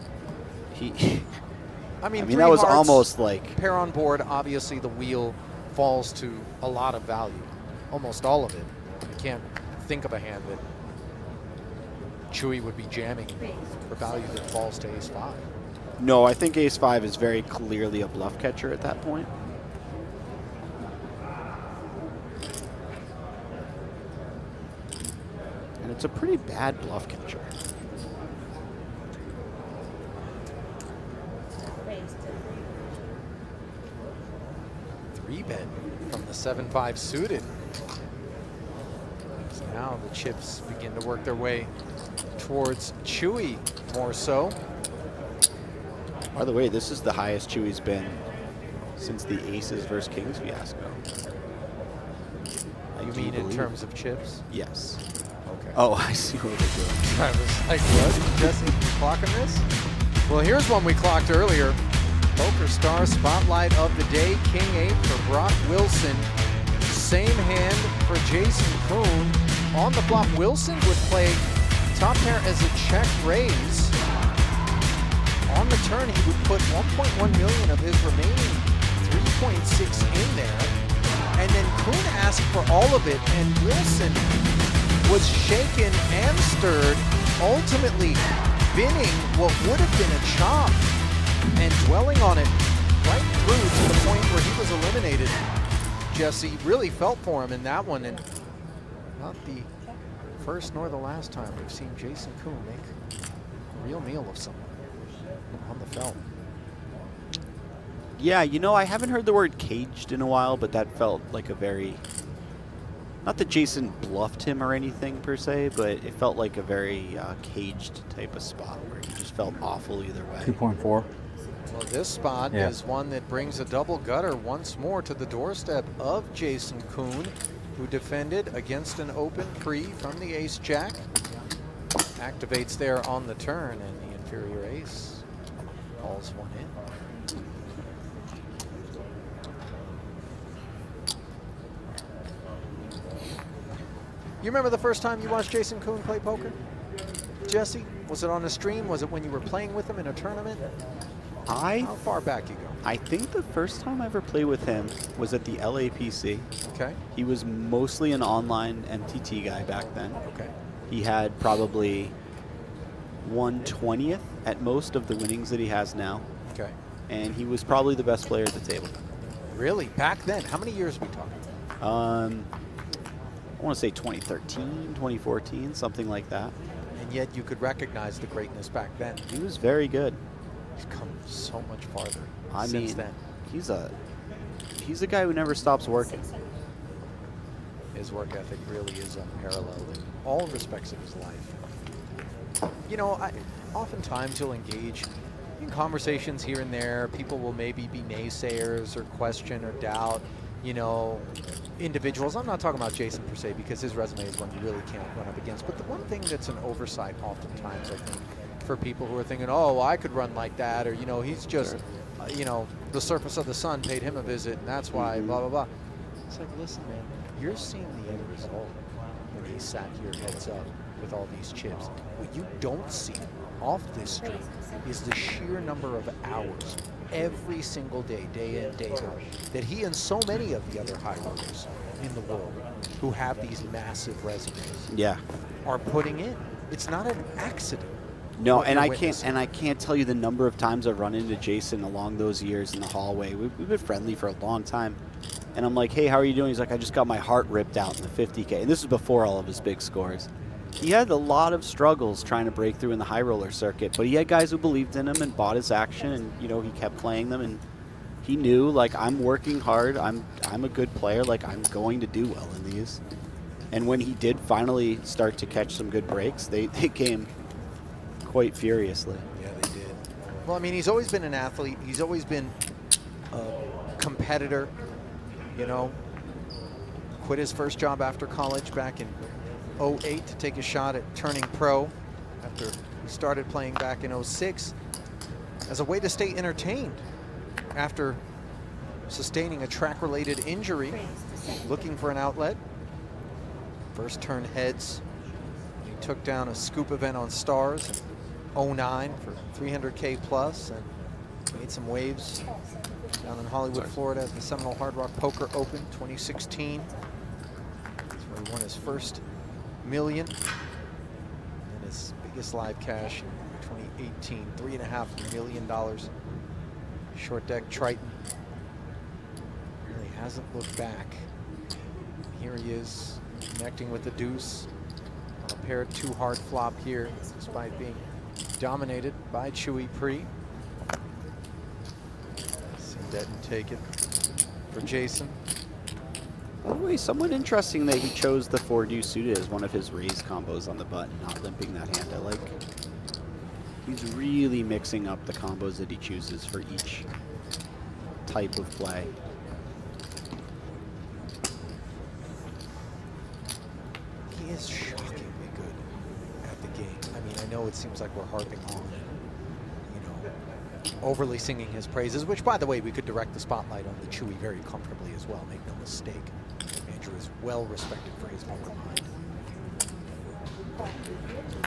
I mean, that was hearts, almost like... Pair on board, obviously the wheel falls to a lot of value. Almost all of it. You can't think of a hand that Chewy would be jamming for value that falls to ace-5. No, I think ace-5 is very clearly a bluff catcher at that point. And it's a pretty bad bluff catcher. Bet from the 7-5 suited. So now the chips begin to work their way towards Chewy more so. By the way, this is the highest Chewy's been since the aces versus kings fiasco. You mean in terms of chips? Yes. Okay. Oh, I see what they're doing. I was like, what? Jesse, you clocking this? Well, here's one we clocked earlier. PokerStars Spotlight of the day, King 8 for Brock Wilson. Same hand for Jason Koon. On the flop, Wilson would play top pair as a check raise. On the turn, he would put 1.1 million of his remaining 3.6 in there. And then Koon asked for all of it, and Wilson was shaken and stirred, ultimately binning what would have been a chop and dwelling on it right through to the point where he was eliminated. Jesse really felt for him in that one, and not the first nor the last time we've seen Jason Koon make a real meal of someone on the felt. Yeah, you know, I haven't heard the word caged in a while, but that felt like a very... Not that Jason bluffed him or anything per se, but it felt like a very caged type of spot where he just felt awful either way. 2.4. Well, this spot is one that brings a double gutter once more to the doorstep of Jason Koon, who defended against an open free from the ace-jack. Activates there on the turn, and the inferior ace calls one in. You remember the first time you watched Jason Koon play poker? Jesse? Was it on a stream? Was it when you were playing with him in a tournament? How far back you go? I think the first time I ever played with him was at the LAPC. Okay. He was mostly an online MTT guy back then. Okay. He had probably 1/20th at most of the winnings that he has now. Okay. And he was probably the best player at the table. Really? Back then? How many years are we talking? I want to say 2013, 2014, something like that. And yet you could recognize the greatness back then. He was very good. He's come so much farther I since mean, then. he's a guy who never stops working. His work ethic really is unparalleled in all respects of his life. You know, oftentimes you'll engage in conversations here and there. People will maybe be naysayers or question or doubt, you know, individuals. I'm not talking about Jason per se, because his resume is one you really can't run up against. But the one thing that's an oversight oftentimes, I think, for people who are thinking, oh, well, I could run like that, or, you know, he's just, you know, the surface of the sun paid him a visit, and that's why, blah, blah, blah. It's like, listen, man, you're seeing the end result when he sat here heads up with all these chips. What you don't see off this stream is the sheer number of hours every single day, day in, day out, that he and so many of the other high rollers in the world who have these massive resumes are putting in. It's not an accident. No, and I can't tell you the number of times I've run into Jason along those years in the hallway. We've been friendly for a long time. And I'm like, hey, how are you doing? He's like, I just got my heart ripped out in the 50K. And this was before all of his big scores. He had a lot of struggles trying to break through in the high roller circuit, but he had guys who believed in him and bought his action, and, you know, he kept playing them, and he knew, like, I'm working hard, I'm a good player, like, I'm going to do well in these. And when he did finally start to catch some good breaks, they came quite furiously. Yeah, they did. Well, I mean, he's always been an athlete. He's always been a competitor, you know. Quit his first job after college back in 08 to take a shot at turning pro after he started playing back in 06 as a way to stay entertained after sustaining a track-related injury, looking for an outlet. First turned heads. He took down a scoop event on Stars in 09 for 300K plus and made some waves down in Hollywood, Florida at the Seminole Hard Rock Poker Open 2016. That's where he won his first million, and his biggest live cash in 2018, $3.5 million. Short deck Triton really hasn't looked back. Here he is connecting with the deuce on a paired 2-hard flop here, despite being dominated by Chewy Pre. See Detton take it for Jason. By the way, somewhat interesting that he chose the 4-deuce suited as one of his raise combos on the button, not limping that hand. I like. He's really mixing up the combos that he chooses for each type of play. He is shockingly good at the game. I mean, I know it seems like we're harping on, you know, overly singing his praises, which, by the way, we could direct the spotlight on the Chewy very comfortably as well, make no mistake. Andrew is well respected for his poker mind.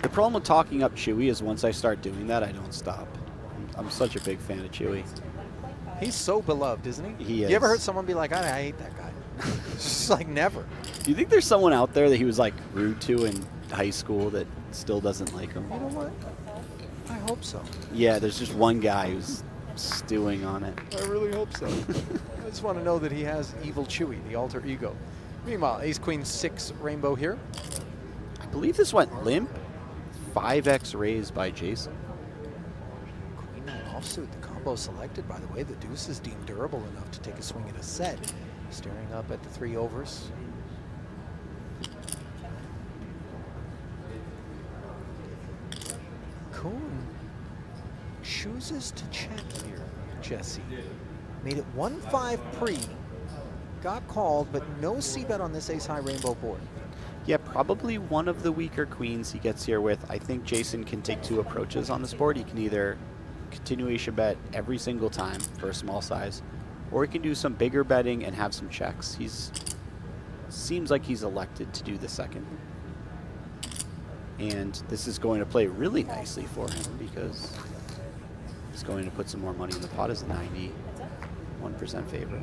The problem with talking up Chewy is once I start doing that, I don't stop. I'm such a big fan of Chewy. He's so beloved, isn't he? He is. You ever heard someone be like, I hate that guy? It's just like never. Do you think there's someone out there that he was like rude to in high school that still doesn't like him? You know what? I hope so. Yeah, there's just one guy who's stewing on it. I really hope so. I just want to know that he has evil Chewy, the alter ego. Meanwhile, ace queen 6 rainbow here. I believe this went limp. 5x raised by Jason. Queen 9 offsuit, the combo selected, by the way. The deuce is deemed durable enough to take a swing at a set. Staring up at the 3 overs. Koon chooses to check here, Jesse. Made it 1-5 pre. Got called, but no c-bet on this ace-high rainbow board. Yeah, probably one of the weaker queens he gets here with. I think Jason can take 2 approaches on this board. He can either continuation bet every single time for a small size, or he can do some bigger betting and have some checks. Seems like he's elected to do the second. And this is going to play really nicely for him because is going to put some more money in the pot as a 91% favorite.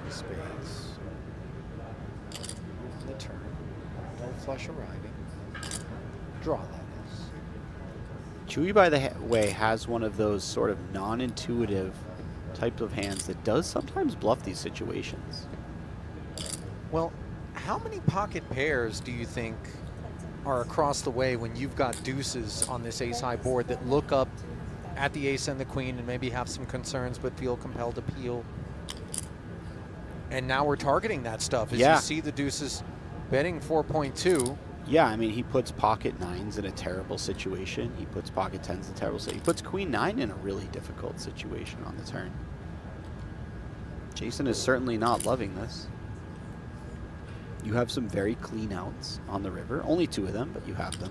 Spades. The turn. No flush arriving. Draw, that is. Chewy, by the way, has one of those sort of non-intuitive types of hands that does sometimes bluff these situations. Well, how many pocket pairs do you think are across the way when you've got deuces on this ace-high board that look up at the ace and the queen and maybe have some concerns but feel compelled to peel? And now we're targeting that stuff. As you see the deuces betting 4.2. Yeah, I mean, he puts pocket nines in a terrible situation. He puts pocket tens in a terrible situation. He puts queen nine in a really difficult situation on the turn. Jason is certainly not loving this. You have some very clean outs on the river. Only 2 of them, but you have them.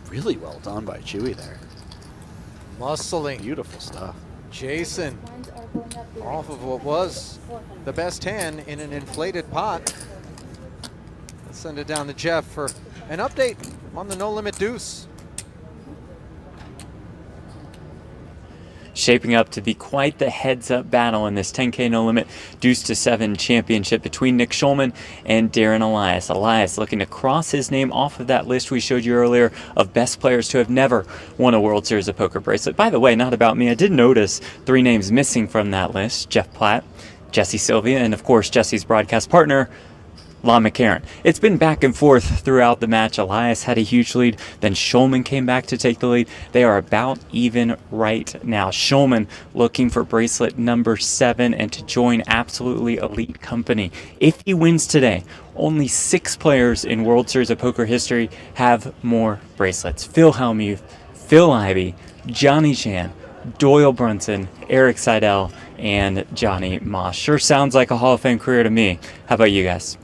Really well done by Chewy there. Muscling. Beautiful stuff. Jason, off of what was the best hand in an inflated pot. Let's send it down to Jeff for an update on the No Limit Deuce. Shaping up to be quite the heads-up battle in this 10K No Limit Deuce to 7 championship between Nick Schulman and Darren Elias. Elias looking to cross his name off of that list we showed you earlier of best players to have never won a World Series of Poker bracelet. By the way, not about me, I did notice 3 names missing from that list: Jeff Platt, Jesse Sylvia, and of course Jesse's broadcast partner, Lon McCarron. It's been back and forth throughout the match. Elias had a huge lead, then Schulman came back to take the lead. They are about even right now. Schulman looking for bracelet number 7 and to join absolutely elite company. If he wins today, only 6 players in World Series of Poker history have more bracelets. Phil Hellmuth, Phil Ivey, Johnny Chan, Doyle Brunson, Eric Seidel, and Johnny Moss. Sure sounds like a Hall of Fame career to me. How about you guys?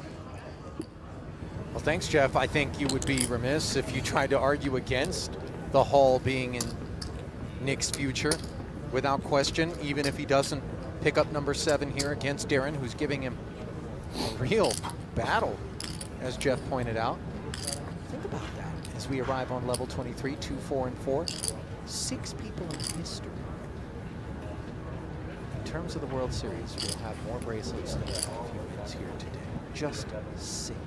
Well, thanks, Jeff. I think you would be remiss if you tried to argue against the Hall being in Nick's future, without question, even if he doesn't pick up number 7 here against Darren, who's giving him a real battle, as Jeff pointed out. Think about that as we arrive on level 23, 2, 4, and 4. 6 people in history. In terms of the World Series, we'll have more bracelets than humans here today. Just 6.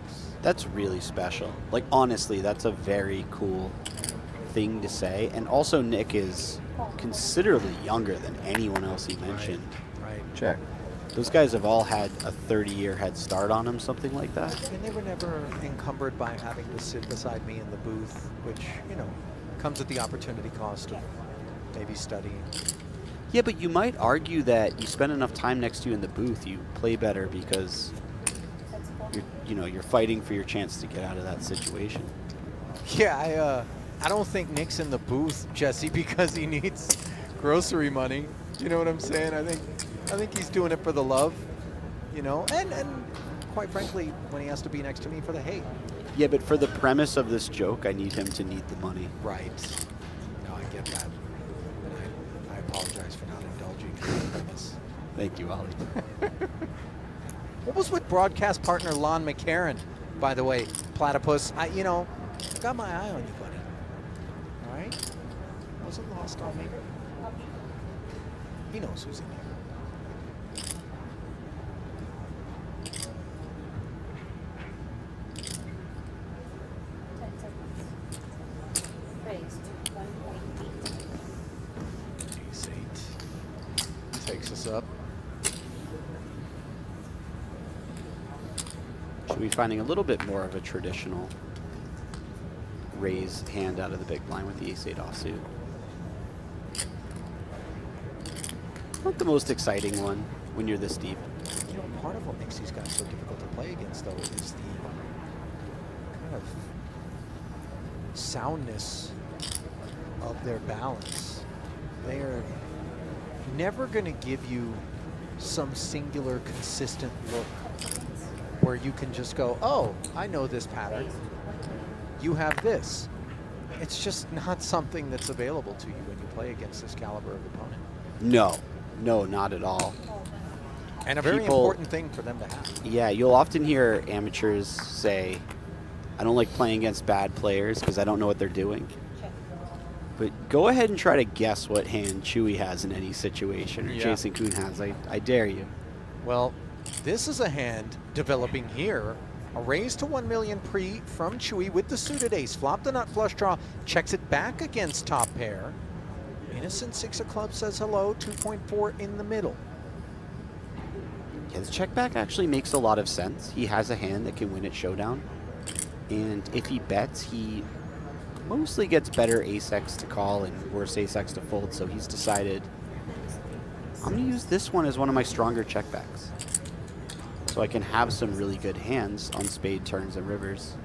That's really special. Like, honestly, that's a very cool thing to say. And also, Nick is considerably younger than anyone else he mentioned. Right. Check. Those guys have all had a 30-year head start on him, something like that. And they were never encumbered by having to sit beside me in the booth, which, you know, comes at the opportunity cost of maybe studying. Yeah, but you might argue that you spend enough time next to you in the booth, you play better because you're fighting for your chance to get out of that situation. Yeah, I don't think Nick's in the booth, Jesse, because he needs grocery money. You know what I'm saying? I think he's doing it for the love, you know, and quite frankly, when he has to be next to me, for the hate. Yeah, but for the premise of this joke, I need him to need the money. Right. No, I get that. And I apologize for not indulging in the premise. Thank you, Ollie. What was with broadcast partner Lon McCarron, by the way, Platypus? Got my eye on you, buddy. All right? Wasn't lost on me. He knows who's in here. Ace 8 takes us up. Should be finding a little bit more of a traditional raise hand out of the big blind with the ace 8 offsuit. Not the most exciting one when you're this deep. You know, part of what makes these guys so difficult to play against, though, is the kind of soundness of their balance. They are never going to give you some singular, consistent look where you can just go, oh, I know this pattern. You have this. It's just not something that's available to you when you play against this caliber of opponent. No, not at all. And a very people, important thing for them to have. Yeah, you'll often hear amateurs say, I don't like playing against bad players because I don't know what they're doing. But go ahead and try to guess what hand Chewy has in any situation, or Jason Koon has. I dare you. Well, this is a hand developing here. A raise to 1 million pre from Chewy with the suited ace. Flop the nut flush draw, checks it back against top pair. Innocent 6 of clubs says hello, 2.4 in the middle. Yeah, this check back actually makes a lot of sense. He has a hand that can win at showdown. And if he bets, he mostly gets better ace-x to call and worse ace-x to fold, so he's decided, I'm going to use this one as one of my stronger checkbacks. So I can have some really good hands on spade turns and rivers.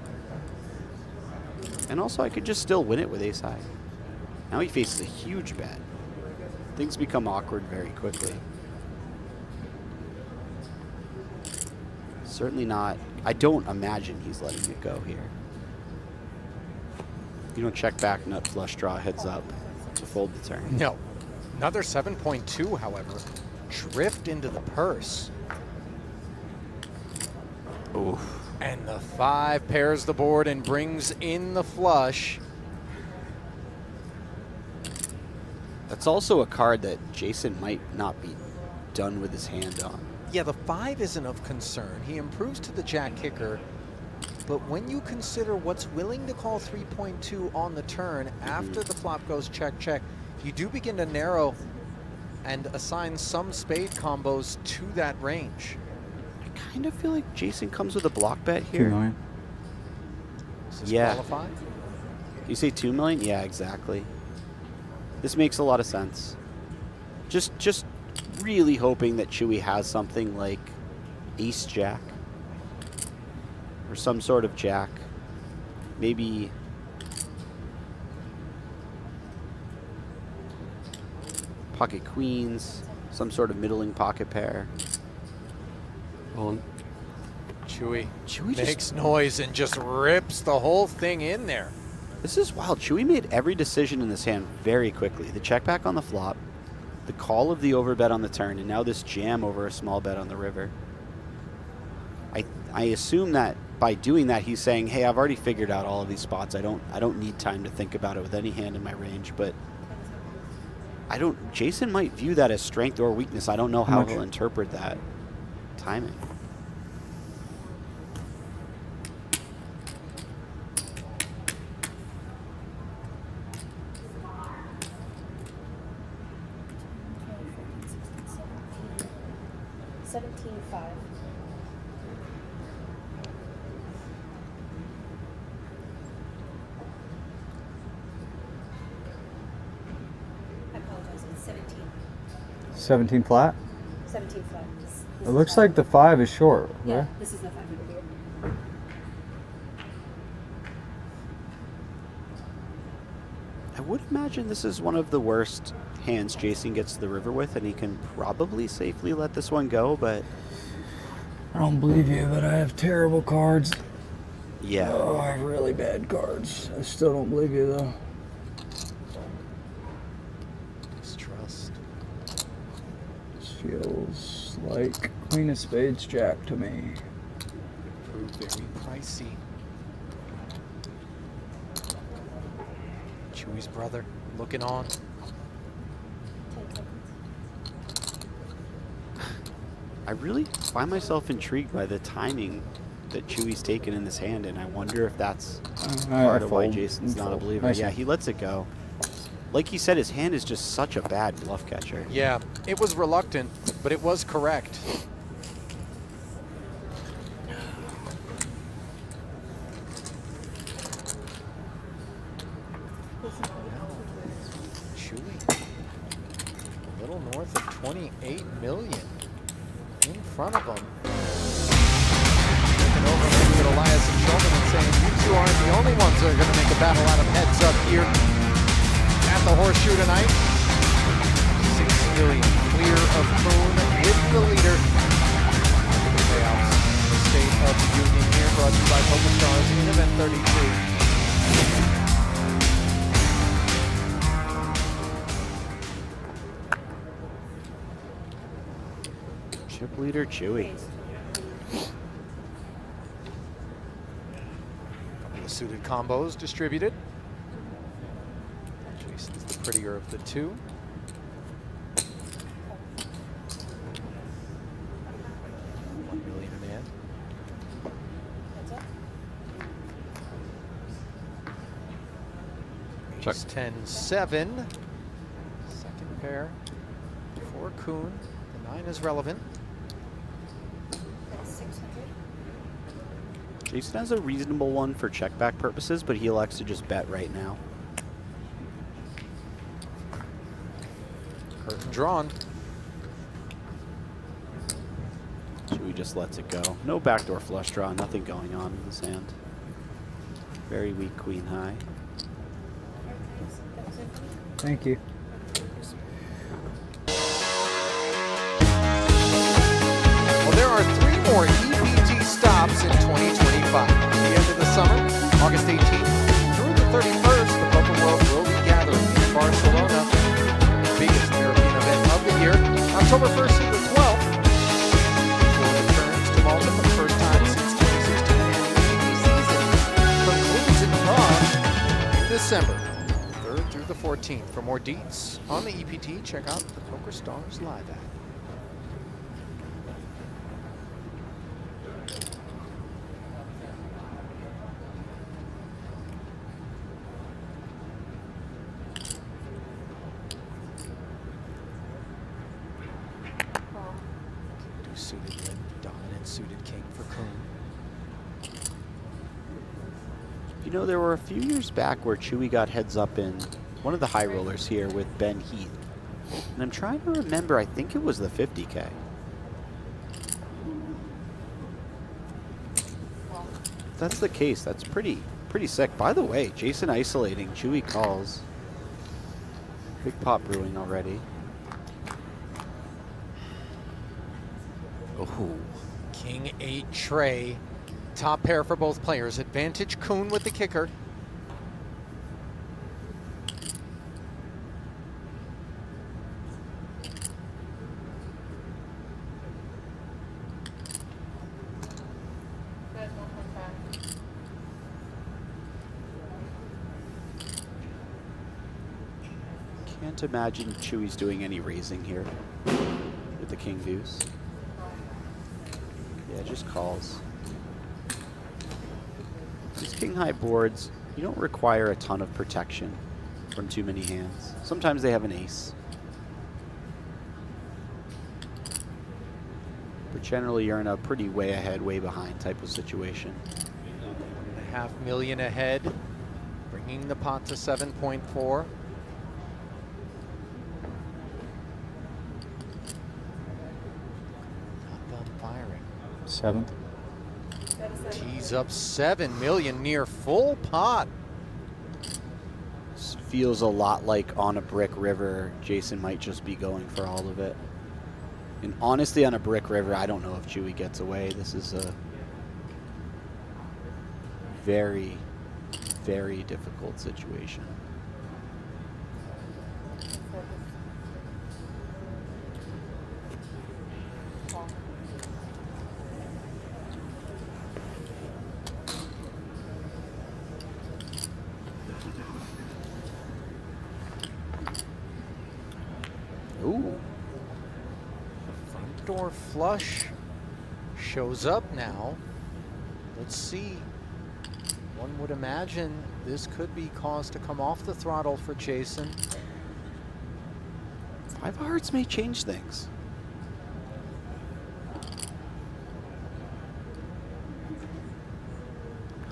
And also I could just still win it with ace-high. Now he faces a huge bet. Things become awkward very quickly. Certainly not. I don't imagine he's letting it go here. You don't check back, nut flush draw, heads up to fold the turn. No. Another 7.2, however. Drift into the purse. Oof. And the 5 pairs the board and brings in the flush. That's also a card that Jason might not be done with his hand on. Yeah, the 5 isn't of concern. He improves to the jack kicker. But when you consider what's willing to call 3.2 on the turn after the flop goes check, check, you do begin to narrow and assign some spade combos to that range. I kind of feel like Jason comes with a block bet 2 here. million. Does this Yeah. qualify? You say 2 million? Yeah, exactly. This makes a lot of sense. Just really hoping that Chewy has something like ace jack or some sort of jack. Maybe pocket queens, some sort of middling pocket pair. Well, Chewy Chewy makes noise and just rips the whole thing in there. This is wild. Chewy made every decision in this hand very quickly. The check back on the flop, the call of the overbet on the turn, and now this jam over a small bet on the river. I assume that by doing that, he's saying, hey, I've already figured out all of these spots. I don't need time to think about it with any hand in my range, but Jason might view that as strength or weakness. I don't know how he'll interpret that timing. I apologize, it's 17. 17 flat? 17 flat. It looks like the 5 is short. Yeah, right? this is the 5 over here. I would imagine this is one of the worst hands Jason gets to the river with, and he can probably safely let this one go, but... I don't believe you, but I have terrible cards. Yeah. Oh, I have really bad cards. I still don't believe you, though. Distrust. This feels like Queen of Spades Jack to me. Proved very pricey. Chewy's brother looking on. I really find myself intrigued by the timing that Chewy's taken in this hand, and I wonder if that's part of why Jason's not a believer. Nice. Yeah, he lets it go. Like he said, his hand is just such a bad bluff catcher. Yeah, it was reluctant, but it was correct. Chewy, a little north of 28 million in front of him. Looking over maybe at Elias and Shulman and saying, you two aren't the only ones that are going to make a battle out of heads up here at the Horseshoe tonight. 6 million clear of Koon with the leader. The payouts in the State of the Union here, brought to you by PokerStars in event 32. Chip leader Chewy. Couple of suited combos distributed. Jason's the prettier of the two. $1 million in hand. Check. Ace 10-7. Second pair for Koon. The 9 is relevant. Jason has a reasonable one for check back purposes, but he elects to just bet right now. Curtain drawn. Chewy just lets it go. No backdoor flush draw, nothing going on in this hand. Very weak queen high. Thank you. Well, there are 3 more EPT stops in 2025. At the end of the summer, August 18th through the 31st, the Poker World will be gathering in Barcelona, the biggest European event of the year, October 1st through the 12th. Tour returns to Malta for the first time since 2016, and the EPT season concludes in Prague in December 3rd through the 14th. For more deets on the EPT, check out the PokerStars Live app. Suited limp, dominant suited king for Koon. You know, there were a few years back where Chewy got heads up in one of the high rollers here with Ben Heath. And I'm trying to remember, I think it was the 50K. If that's the case, that's pretty sick. By the way, Jason isolating, Chewy calls. Big pot brewing already. Oh, King 8 tray. Top pair for both players. Advantage Koon with the kicker. Can't imagine Chewy's doing any raising here with the king deuce. Yeah, just calls. These king high boards, you don't require a ton of protection from too many hands. Sometimes they have an ace. But generally you're in a pretty way ahead, way behind type of situation. $1.5 million ahead, bringing the pot to 7.4. Not done firing. 7th. Tees up 7 million, near full pot. This feels a lot like on a brick river. Jason might just be going for all of it. And honestly, on a brick river, I don't know if Chewy gets away. This is a very, very difficult situation. Ooh. Front door flush shows up now. Let's see. One would imagine this could be cause to come off the throttle for Jason. 5 of hearts may change things.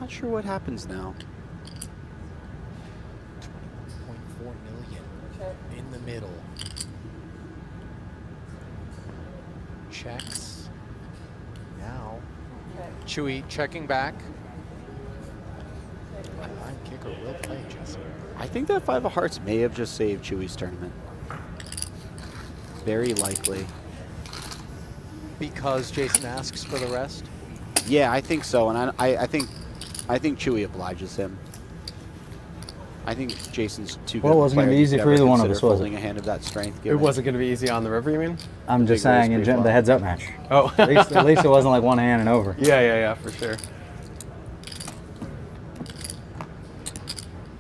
Not sure what happens now. 21.4 million in the middle. Checks. Now, Chewy checking back. Line kicker will play, Jason. I think that 5 of hearts may have just saved Chewy's tournament. Very likely. Because Jason asks for the rest? Yeah, I think so, and I think Chewy obliges him. I think Jason's too good. Well, it wasn't going to be easy for either one of us, was folding it? a hand of that strength. It given- wasn't going to be easy on the river, you mean? I'm just Big raise saying, in pre-flop. the heads-up match. Oh. at least it wasn't like one hand and over. Yeah, for sure.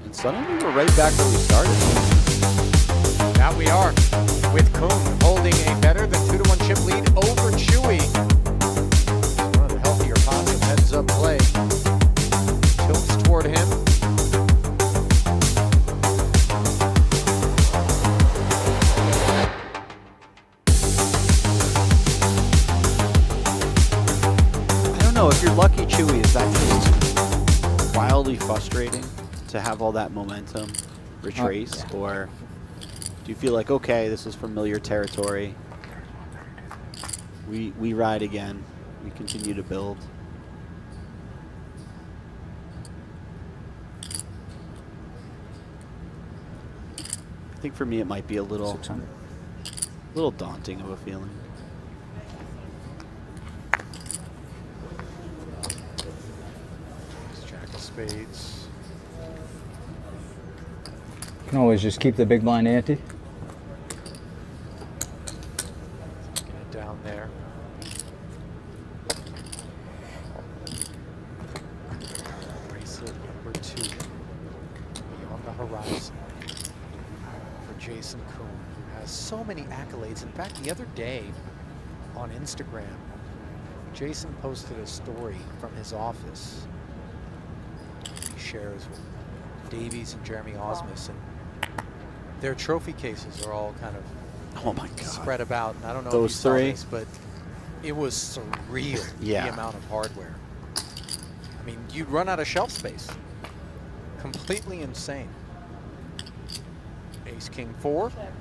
And suddenly we're right back where we started. Now we are with Koon holding a better than 2-1 chip lead over Chewy. One of the healthier pots, heads up play. Tilts toward him. I don't know if you're lucky, Chewy. Is that just wildly frustrating to have all that momentum retrace, or do you feel like, okay, this is familiar territory? We ride again. We continue to build. I think for me it might be a little daunting of a feeling. Jack of spades. You can always just keep the big blind ante. Get it down there. Bracelet number 2 on the horizon for Jason Koon, who has so many accolades. In fact, the other day on Instagram, Jason posted a story from his office. He shares with Davies and Jeremy Osmus, and their trophy cases are all kind of spread about. And I don't know Those if you saw three? this, but it was surreal, Yeah. the amount of hardware. I mean, you'd run out of shelf space. Completely insane. Ace, King, 4. Bottom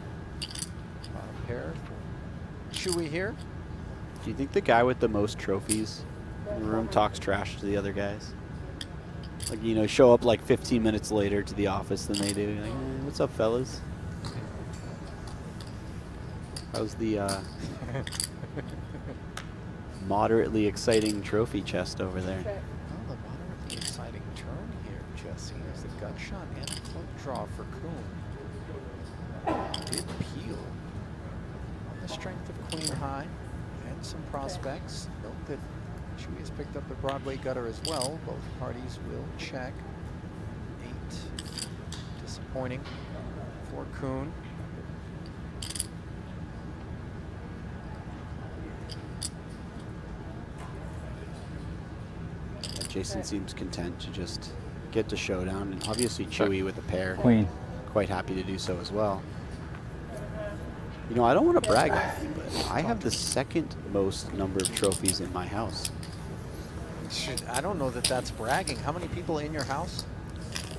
pair. Chewy here. Do you think the guy with the most trophies in the room talks trash to the other guys? Like, you know, show up like 15 minutes later to the office than they do. Like, what's up, fellas? How's the moderately exciting trophy chest over there? Well, the moderately exciting turn here, Jesse, is the gut shot and a cloak draw for Koon. Did peel on the strength of Queen High and some prospects. Note that Chewy has picked up the Broadway gutter as well. Both parties will check. 8. Disappointing for Koon. Jason seems content to just get to showdown, and obviously Chewy with a pair. Queen. Quite happy to do so as well. You know, I don't want to brag on it, but I have the second most number of trophies in my house. I don't know that that's bragging. How many people in your house?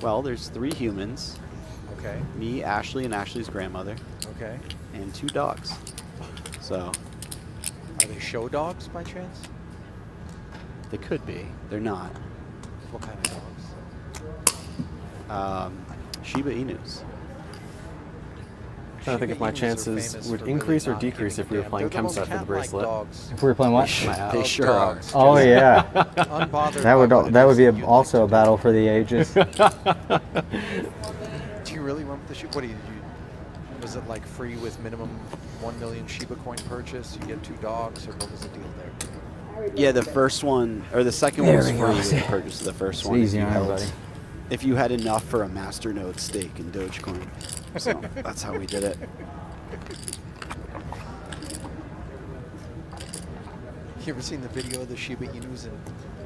Well, there's 3 humans. Okay. Me, Ashley, and Ashley's grandmother. Okay. And 2 dogs. So. Are they show dogs by chance? They could be. They're not. What kind of dogs? Shiba Inus. I'm trying to think if my chances would increase or decrease if we were playing Chemset for the bracelet. If we were playing what? They sure are. Oh yeah. Unbothered that would be also a battle for the ages. Do you really went with the Shiba? What do you? Was it like free with minimum 1 million Shiba coin purchase? You get 2 dogs, or what was the deal there? Yeah, the first one, or the second one was free with the purchase of the first one. Easy on everybody. If you had enough for a Masternode stake in Dogecoin. So that's how we did it. You ever seen the video of the Shiba Inus in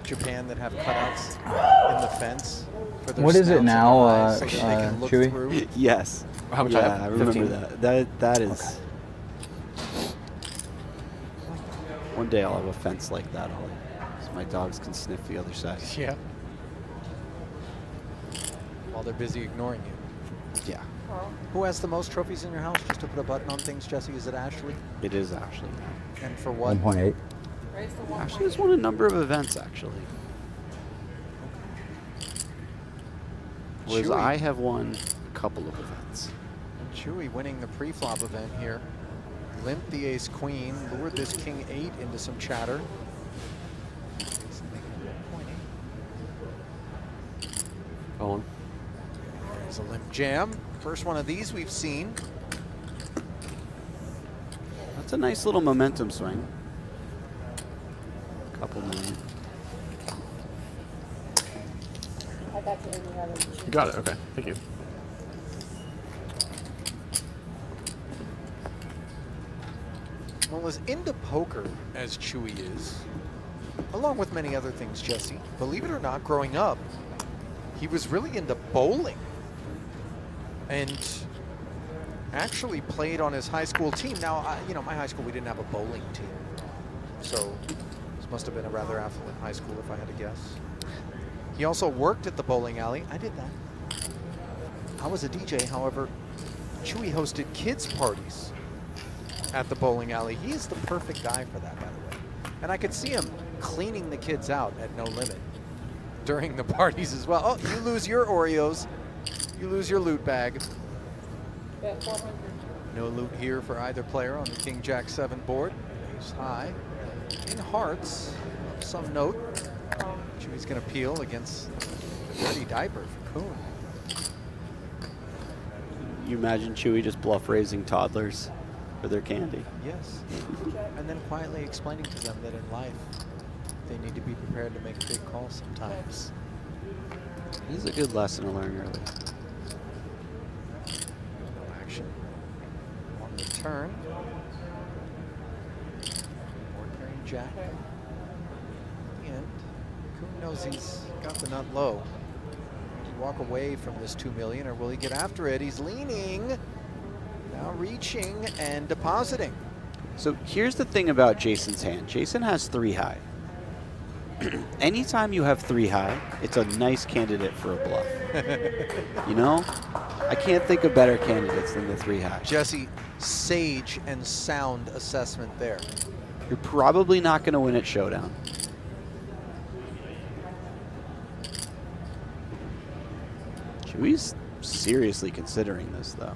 Japan that have cutouts in the fence? For their What is it snouts and now, their eyes so that they can look Chewy? through? Yes. How much yeah, I have? I remember 15? that is. Okay. One day I'll have a fence like that, Ollie, so my dogs can sniff the other side. Yeah. While they're busy ignoring you. Yeah. Who has the most trophies in your house? Just to put a button on things, Jesse, is it Ashley? It is Ashley. And for what? 1.8. Ashley has won a number of events, actually. Whereas Chewy. I have won a couple of events. And Chewy winning the pre-flop event here. Limped the ace-queen, lured this king-8 into some chatter. Going. There's a limp jam. First one of these we've seen. That's a nice little momentum swing. Couple million. I got you in the other. You got it. Okay. Thank you. Well, as into poker as Chewy is, along with many other things, Jesse, believe it or not, growing up, he was really into bowling. And actually played on his high school team. Now, you know, my high school, we didn't have a bowling team. So this must have been a rather affluent high school if I had to guess. He also worked at the bowling alley. I did that. I was a DJ, however, Chewy hosted kids' parties at the bowling alley. He is the perfect guy for that, by the way. And I could see him cleaning the kids out at no limit during the parties as well. Oh, you lose your Oreos. You lose your loot bag. Yeah, 400. No loot here for either player on the King Jack 7 board. Ace high. In hearts of some note. Chewy's going to peel against the dirty diaper for Koon. You imagine Chewy just bluff raising toddlers for their candy. Yes. And then quietly explaining to them that in life, they need to be prepared to make big calls sometimes. This is a good lesson to learn early. Action on the turn. Ordinary jack. And Koon knows he's got the nut low. Will he walk away from this 2 million or will he get after it? He's leaning, now reaching and depositing. So here's the thing about Jason's hand. Jason has 3 high. Anytime you have 3 high, it's a nice candidate for a bluff. You know? I can't think of better candidates than the 3 high. Jesse, sage and sound assessment there. You're probably not going to win at Showdown. Chewy's seriously considering this, though.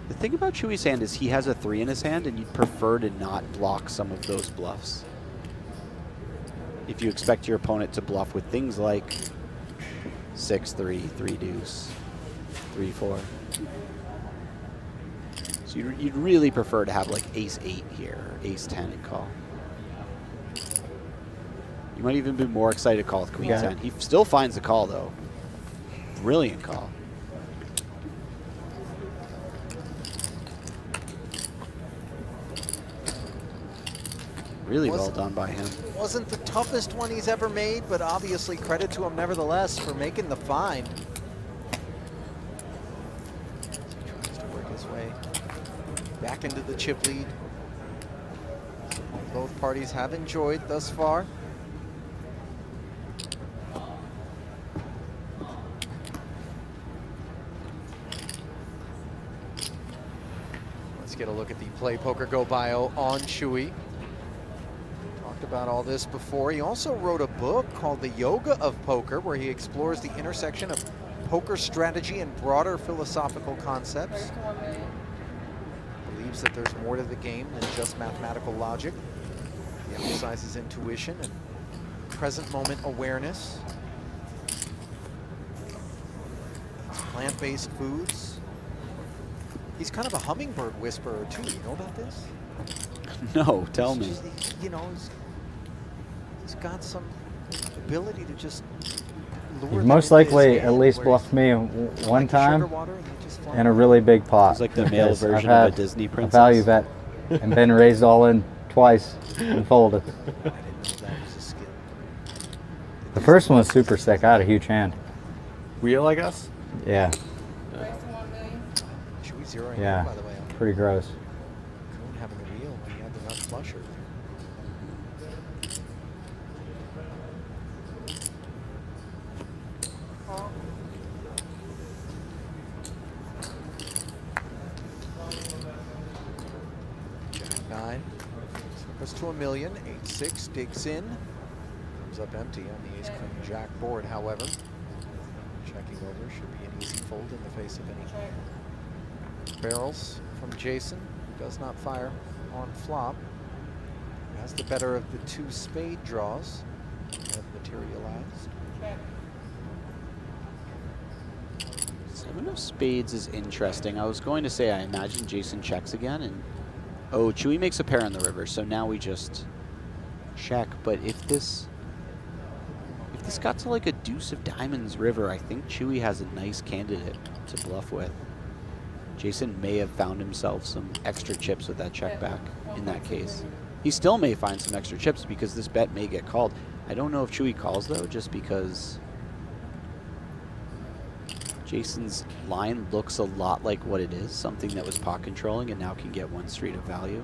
The thing about Chewy's hand is he has a 3 in his hand, and you'd prefer to not block some of those bluffs. If you expect your opponent to bluff with things like 6-3, 3-deuce, 3-4. So you'd really prefer to have like ace-8 here, or ace-10 and call. You might even be more excited to call with queen-10. He still finds the call, though. Brilliant call. Really well done by him. Wasn't the toughest one he's ever made, but obviously credit to him nevertheless for making the find. He tries to work his way back into the chip lead. Both parties have enjoyed thus far. Let's get a look at the Play Poker Go bio on Chewy. About all this before. He also wrote a book called The Yoga of Poker, where he explores the intersection of poker strategy and broader philosophical concepts. Believes that there's more to the game than just mathematical logic. He emphasizes intuition and present moment awareness. Eats plant-based foods. He's kind of a hummingbird whisperer too. You know about this? No, tell me. You know, he's got some ability to just lure You've them most into his likely hand, at least where bluffed me one like time sugar water and they just fly. in a really big pot. It's like the male Because version I've of a had Disney princess. A value bet and been raised all in twice and folded. I didn't know that was a skill. The first one was super sick. I had a huge hand. Wheel, I guess? Yeah. Should we zero in Yeah. by the way? Pretty gross. Koon having a wheel when he had the nut flusher. Jack 9. Goes to 1 million. 8-6 digs in. Comes up empty on the ace queen jack board, however. Checking over should be an easy fold in the face of any barrels from Jason, who does not fire on flop. Has the better of the 2 spade draws that have materialized. 7 of spades is interesting. I was going to say I imagine Jason checks again, and oh, Chewy makes a pair on the river, so now we just check. But if this got to like a deuce of diamonds river, I think Chewy has a nice candidate to bluff with. Jason may have found himself some extra chips with that check back in that case. He still may find some extra chips because this bet may get called. I don't know if Chewy calls though, just because Jason's line looks a lot like what it is, something that was pot controlling and now can get 1 street of value.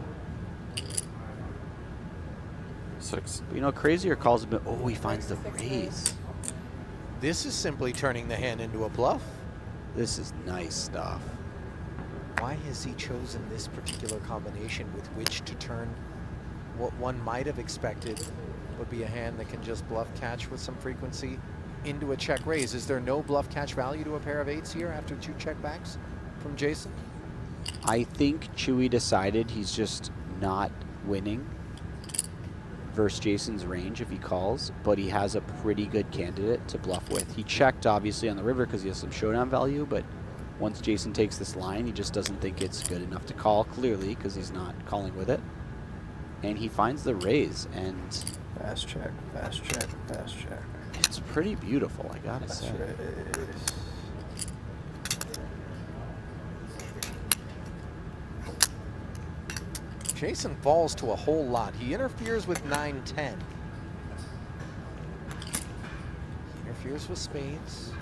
6. But you know, crazier calls a bit. Oh, he finds the raise. This is simply turning the hand into a bluff. This is nice stuff. Why has he chosen this particular combination with which to turn what one might have expected would be a hand that can just bluff catch with some frequency into a check raise? Is there no bluff catch value to a pair of 8s here after 2 check backs from Jason? I think Chewy decided he's just not winning versus Jason's range if he calls, but he has a pretty good candidate to bluff with. He checked obviously on the river because he has some showdown value, but once Jason takes this line, he just doesn't think it's good enough to call, clearly, because he's not calling with it. And he finds the raise, and fast check, fast check, fast check. It's pretty beautiful, I gotta Fast say. raise. Jason falls to a whole lot. He interferes with 9-10. He interferes with spades.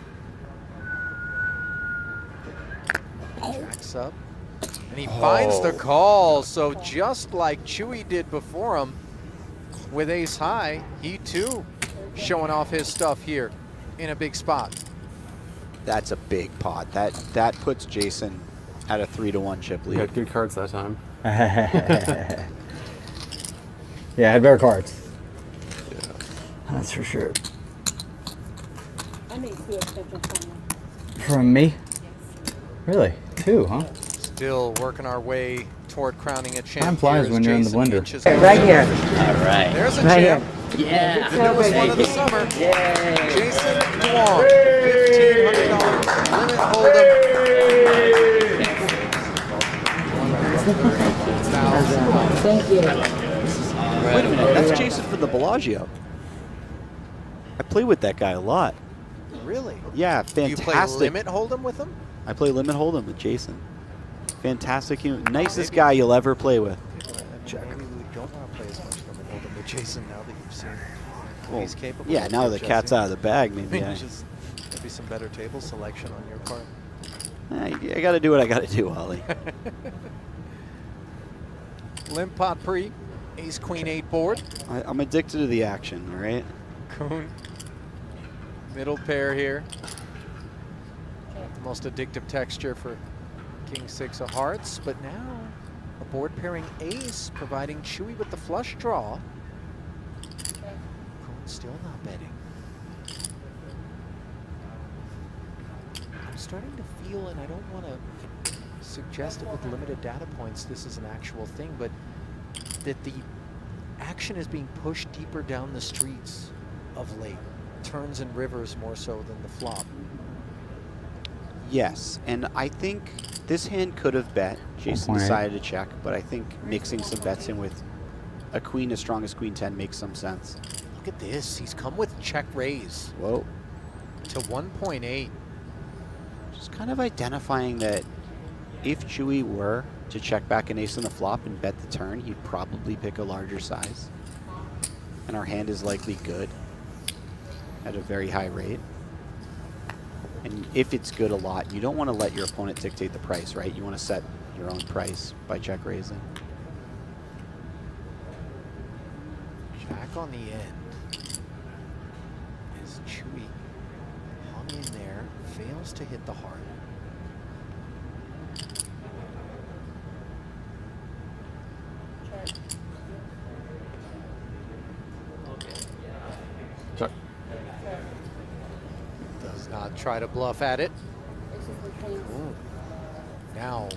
Jacks up. And he finds the call. So just like Chewy did before him with ace high, he too showing off his stuff here in a big spot. That's a big pot. That puts Jason at a 3-1 chip lead. You had good cards that time. Yeah, I had better cards. Yeah. That's for sure. I need 2 extensions from you. From me? Really? 2, huh? Still working our way toward crowning a champ. Time flies here when as you're in the Jason blender. inches Right here. All right. There's a Right champ. Yeah. The newest one of the summer. Yay. Jason Koon, $1,500 limit hold'em. Thank you. Wait a minute, that's Jason from the Bellagio. I play with that guy a lot. Really? Yeah, Do you fantastic. play limit hold'em with him? I play limit hold'em with Jason. Fantastic human, nicest guy you'll ever play with. Maybe we don't want to play as much limit hold'em with Jason now that you've seen what Well, he's capable yeah, of. now with the Jesse. cat's out of the bag, maybe. Just maybe some better table selection on your part. I got to do what I got to do, Ollie. Limp pot pre, ace queen 8 board. I'm addicted to the action, all right? Koon, middle pair here. The most addictive texture for king 6 of hearts, but now a board pairing ace providing Chewy with the flush draw. Koon still not betting. I'm starting to feel, and I don't want to suggest it with limited data points, this is an actual thing, but that the action is being pushed deeper down the streets of late. Turns and rivers more so than the flop. Yes, and I think this hand could have bet. Jason decided to check, but I think mixing some bets in with a queen as strong as queen 10 makes some sense. Look at this. He's come with check raise. Whoa. To 1.8. Just kind of identifying that if Chewy were to check back an ace on the flop and bet the turn, he'd probably pick a larger size. And our hand is likely good at a very high rate. And if it's good a lot, you don't want to let your opponent dictate the price, right? You want to set your own price by check raising. Jack on the end. As Chewy hung in there, fails to hit the heart. Check. Does not try to bluff at it. Ooh. Now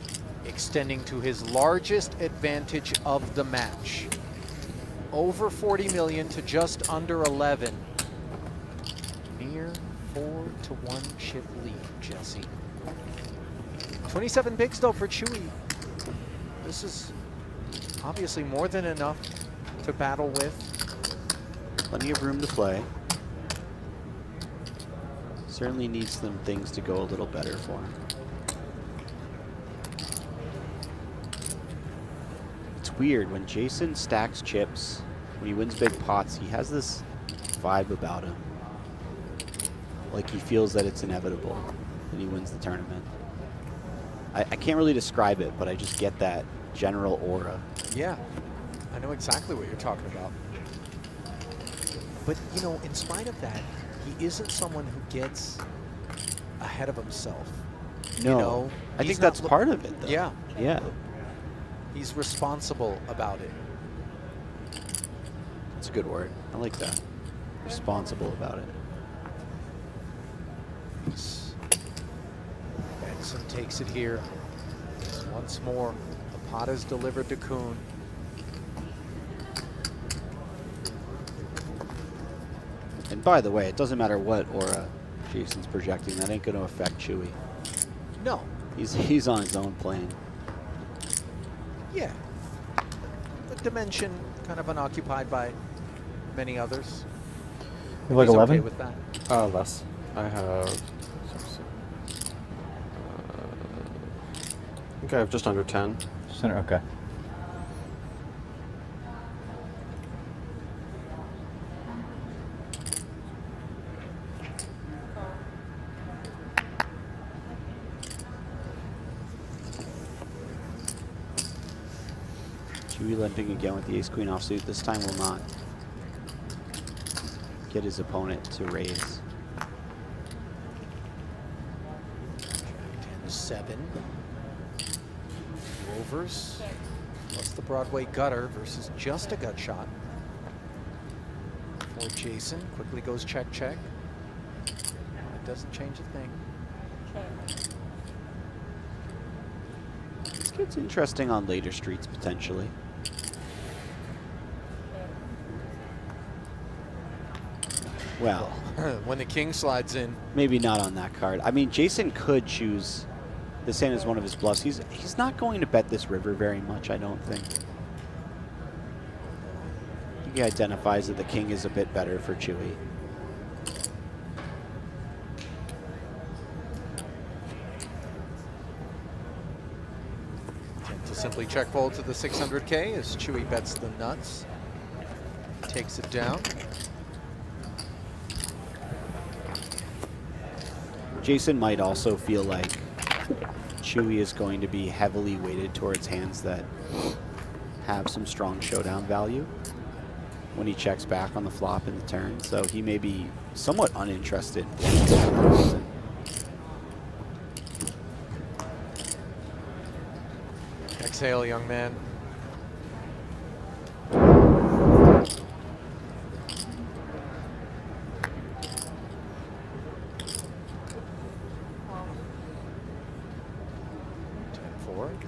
extending to his largest advantage of the match. Over 40 million to just under 11. Near 4-1 chip lead, Jesse. 27 bigs though for Chewy. This is obviously more than enough to battle with. Plenty of room to play. Certainly needs some things to go a little better for him. It's weird, when Jason stacks chips, when he wins big pots, he has this vibe about him. Like he feels that it's inevitable that he wins the tournament. I can't really describe it, but I just get that general aura. Yeah, I know exactly what you're talking about. But, you know, in spite of that, he isn't someone who gets ahead of himself. No, You know, I he's think not that's part of it, though. Yeah. Yeah. He's responsible about it. It's a good word. I like that. Responsible about it. Benson takes it here. Once more, the pot is delivered to Koon. And by the way, it doesn't matter what aura Jason's projecting. That ain't going to affect Chewy. No. He's on his own plane. Yeah. The dimension kind of unoccupied by many others. You like He's 11? okay with that. Less. I have. I think I have just under 10. Center, okay. Chewy limping again with the ace-queen offsuit. This time will not get his opponent to raise. 10-7. Overs. Plus the Broadway gutter versus just a gut shot. For Jason. Quickly goes check, check. It doesn't change a thing. This gets interesting on later streets, potentially. Well, when the king slides in. Maybe not on that card. I mean, Jason could choose this hand as one of his bluffs. He's not going to bet this river very much, I don't think. He identifies that the king is a bit better for Chewy. To simply check fold to the 600K as Chewy bets the nuts. Takes it down. Jason might also feel like Chewy is going to be heavily weighted towards hands that have some strong showdown value when he checks back on the flop in the turn. So he may be somewhat uninterested. Exhale, young man.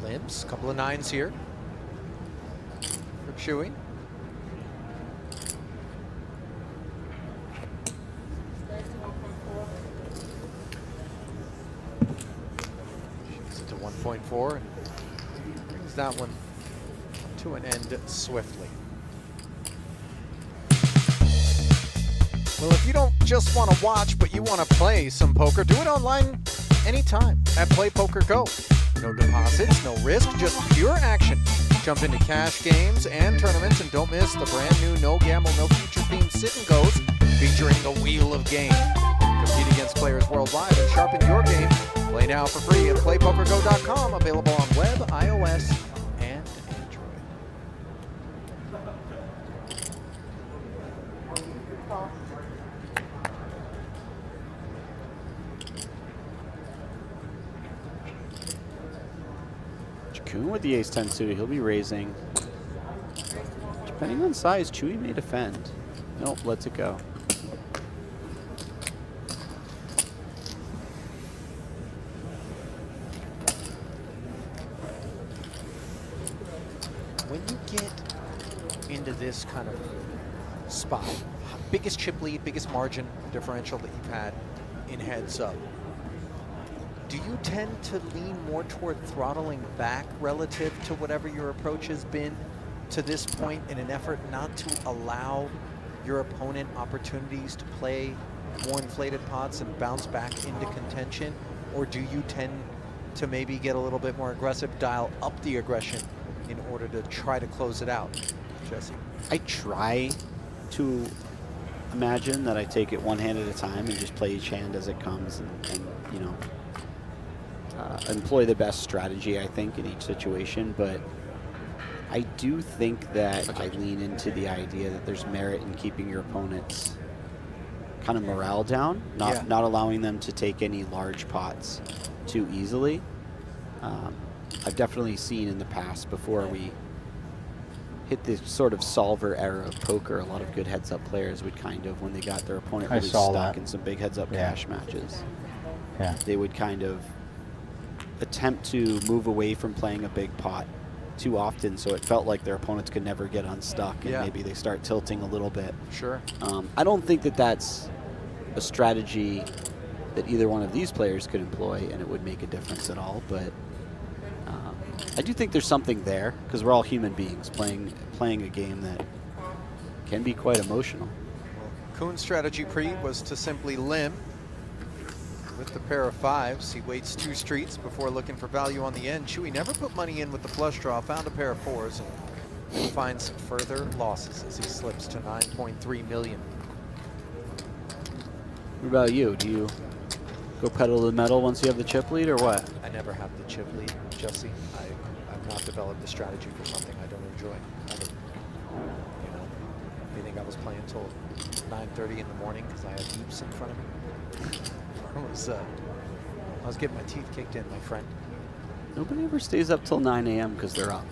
Limps, couple of nines here for Chewy. Shoots it to 1.4 and brings that one to an end swiftly. Well, if you don't just want to watch, but you want to play some poker, do it online anytime at PokerGO. No deposits, no risk, just pure action. Jump into cash games and tournaments, and don't miss the brand new No Gamble, No Future themed Sit and Goes featuring the Wheel of Game. Compete against players worldwide and sharpen your game. Play now for free at playpokergo.com. Available on web, iOS, and Android. Koon with the ace-10 suited, he'll be raising. Depending on size, Chewy may defend. Nope, lets it go. When you get into this kind of spot, biggest chip lead, biggest margin differential that you've had in heads up, do you tend to lean more toward throttling back relative to whatever your approach has been to this point in an effort not to allow your opponent opportunities to play more inflated pots and bounce back into contention? Or do you tend to maybe get a little bit more aggressive, dial up the aggression in order to try to close it out? Jesse? I try to imagine that I take it one hand at a time and just play each hand as it comes, and you know, employ the best strategy, I think, in each situation. But I do think that I lean into the idea that there's merit in keeping your opponent's kind of morale down, not allowing them to take any large pots too easily. I've definitely seen in the past, before we hit this sort of solver era of poker, a lot of good heads-up players would kind of, when they got their opponent really stuck in some big heads-up cash matches, they would kind of attempt to move away from playing a big pot too often, so it felt like their opponents could never get unstuck, and maybe they start tilting a little bit. Sure. I don't think that that's a strategy that either one of these players could employ and it would make a difference at all, but I do think there's something there, because we're all human beings playing a game that can be quite emotional. Koon's strategy pre was to simply limp with the pair of fives. He waits 2 streets before looking for value on the end. Chewy never put money in with the flush draw, found a pair of 4s, and finds further losses as he slips to 9.3 million. What about you? Do you go pedal to the metal once you have the chip lead, or what? I never have the chip lead, Jesse. I've not developed a strategy for something I don't enjoy. You know, do you think I was playing till 9:30 in the morning because I had heaps in front of me? I was getting my teeth kicked in, my friend. Nobody ever stays up till 9 a.m. because they're up.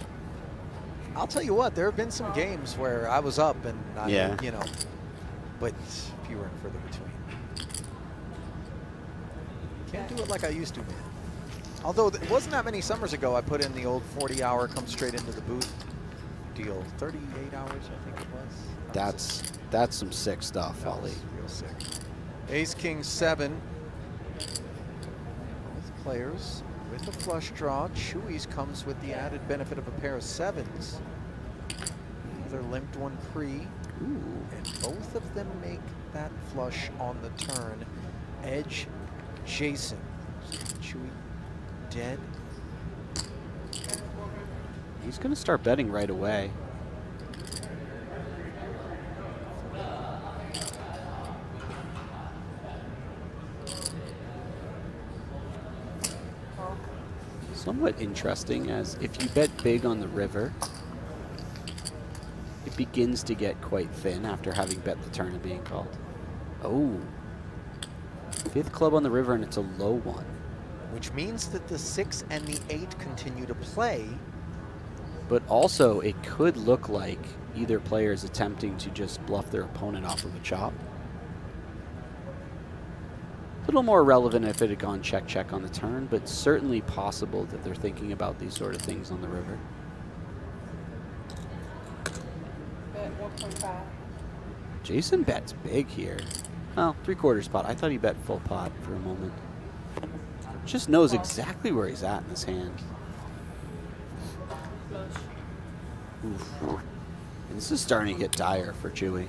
I'll tell you what, there have been some games where I was up and I, you know, but fewer and further between. Can't do it like I used to, man. Although it wasn't that many summers ago, I put in the old 40-hour come straight into the booth deal. 38 hours, I think it was. That's some sick stuff, Ollie. Real sick. Ace King 7 with players with a flush draw. Chewy's comes with the added benefit of a pair of 7s. Another limped one pre. And both of them make that flush on the turn. Edge Jason. Chewy dead. He's going to start betting right away. Somewhat interesting, as if you bet big on the river, it begins to get quite thin after having bet the turn and being called. Oh. 5th club on the river, and it's a low one. Which means that the 6 and the 8 continue to play. But also, it could look like either player is attempting to just bluff their opponent off of a chop. A little more relevant if it had gone check-check on the turn, but certainly possible that they're thinking about these sort of things on the river. Bet 1.5. Jason bets big here. Well, 3/4 pot. I thought he bet full pot for a moment. Just knows exactly where he's at in his hand. Oof. And this is starting to get dire for Chewy.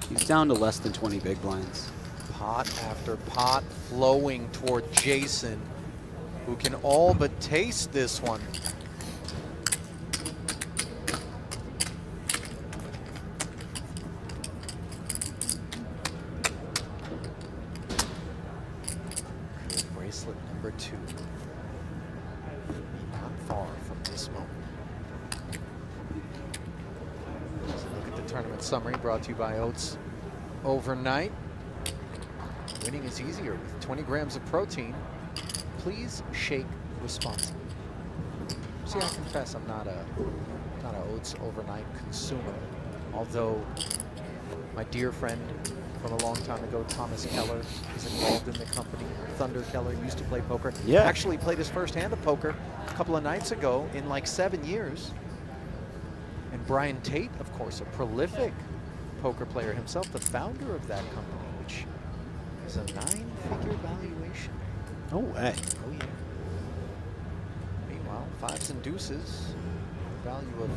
He's down to less than 20 big blinds. Pot after pot flowing toward Jason, who can all but taste this one. Bracelet number 2. Not far from this moment. So look at the tournament summary brought to you by Oats Overnight. Winning is easier with 20 grams of protein. Please shake responsibly. See, I confess I'm not a Oats Overnight consumer, although my dear friend from a long time ago, Thomas Keller, is involved in the company. Thunder Keller used to play poker. Yeah. Actually played his first hand of poker a couple of nights ago in like 7 years. And Brian Tate, of course, a prolific poker player himself, the founder of that company, which is a 9-figure valuation. No way. Oh, yeah. Meanwhile, fives and deuces. The value of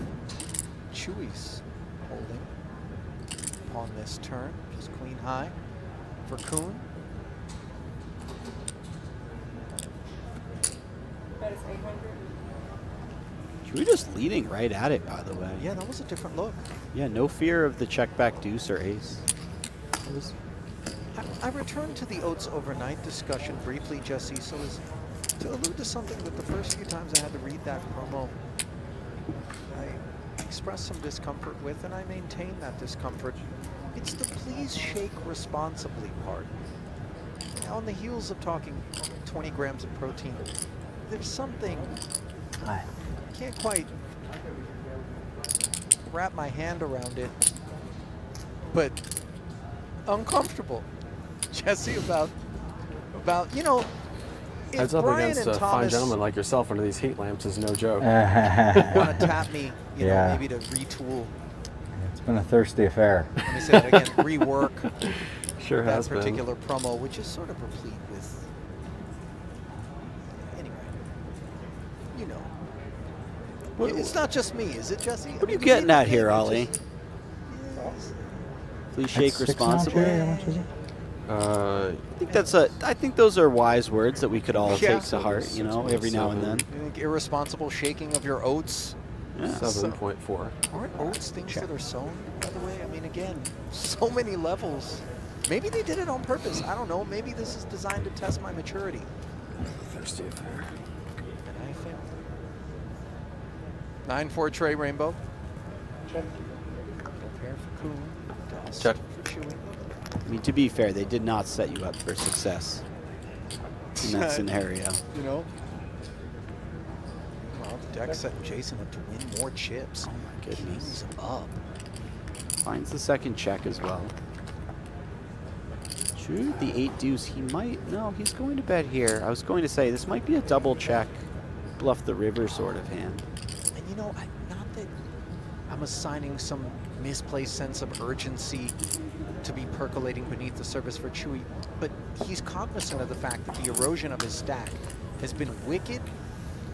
Chewy's holding on this turn. Just queen high for Koon. That is 800. Chewy just leading right at it, by the way. Yeah, that was a different look. Yeah, no fear of the check back deuce or ace. I returned to the Oats overnight discussion briefly, Jesse, so as to allude to something that the first few times I had to read that promo, I expressed some discomfort with, and I maintain that discomfort. It's the please shake responsibly part. On the heels of talking 20 grams of protein, there's something I can't quite wrap my hand around it, but uncomfortable. Jesse, about you know, if Heads up Brian against and a fine Thomas gentleman like yourself under these heat lamps is no joke. want to tap me, you know, Yeah. maybe to retool. It's been a thirsty affair. Let me say that again. Rework Sure that has been. particular promo, which is sort of replete with. Anyway, you know, it's not just me, is it, Jesse? What are you getting at here, Ollie? Please shake That's 6 ounce responsibly. here, how much is it? I think those are wise words that we could all Yeah. take to heart, you know, every now and then. You think irresponsible shaking of your oats? Yeah. 7.4. Aren't oats things that are sown, by the way? I mean, again, so many levels. Maybe they did it on purpose. I don't know. Maybe this is designed to test my maturity. Thirsty affair. And I failed. 9-4 Trey Rainbow. Check. Pair for Koon. Toss Check. for Chewy. I mean, to be fair, they did not set you up for success in that scenario. You know? Well, the deck set Jason up to win more chips. Oh my goodness. Kings up. Finds the second check as well. True, the 8 deuce, he might, no, he's going to bet here. I was going to say, this might be a double check, bluff the river sort of hand. And you know, not that I'm assigning some misplaced sense of urgency to be percolating beneath the surface for Chewy, but he's cognizant of the fact that the erosion of his stack has been wicked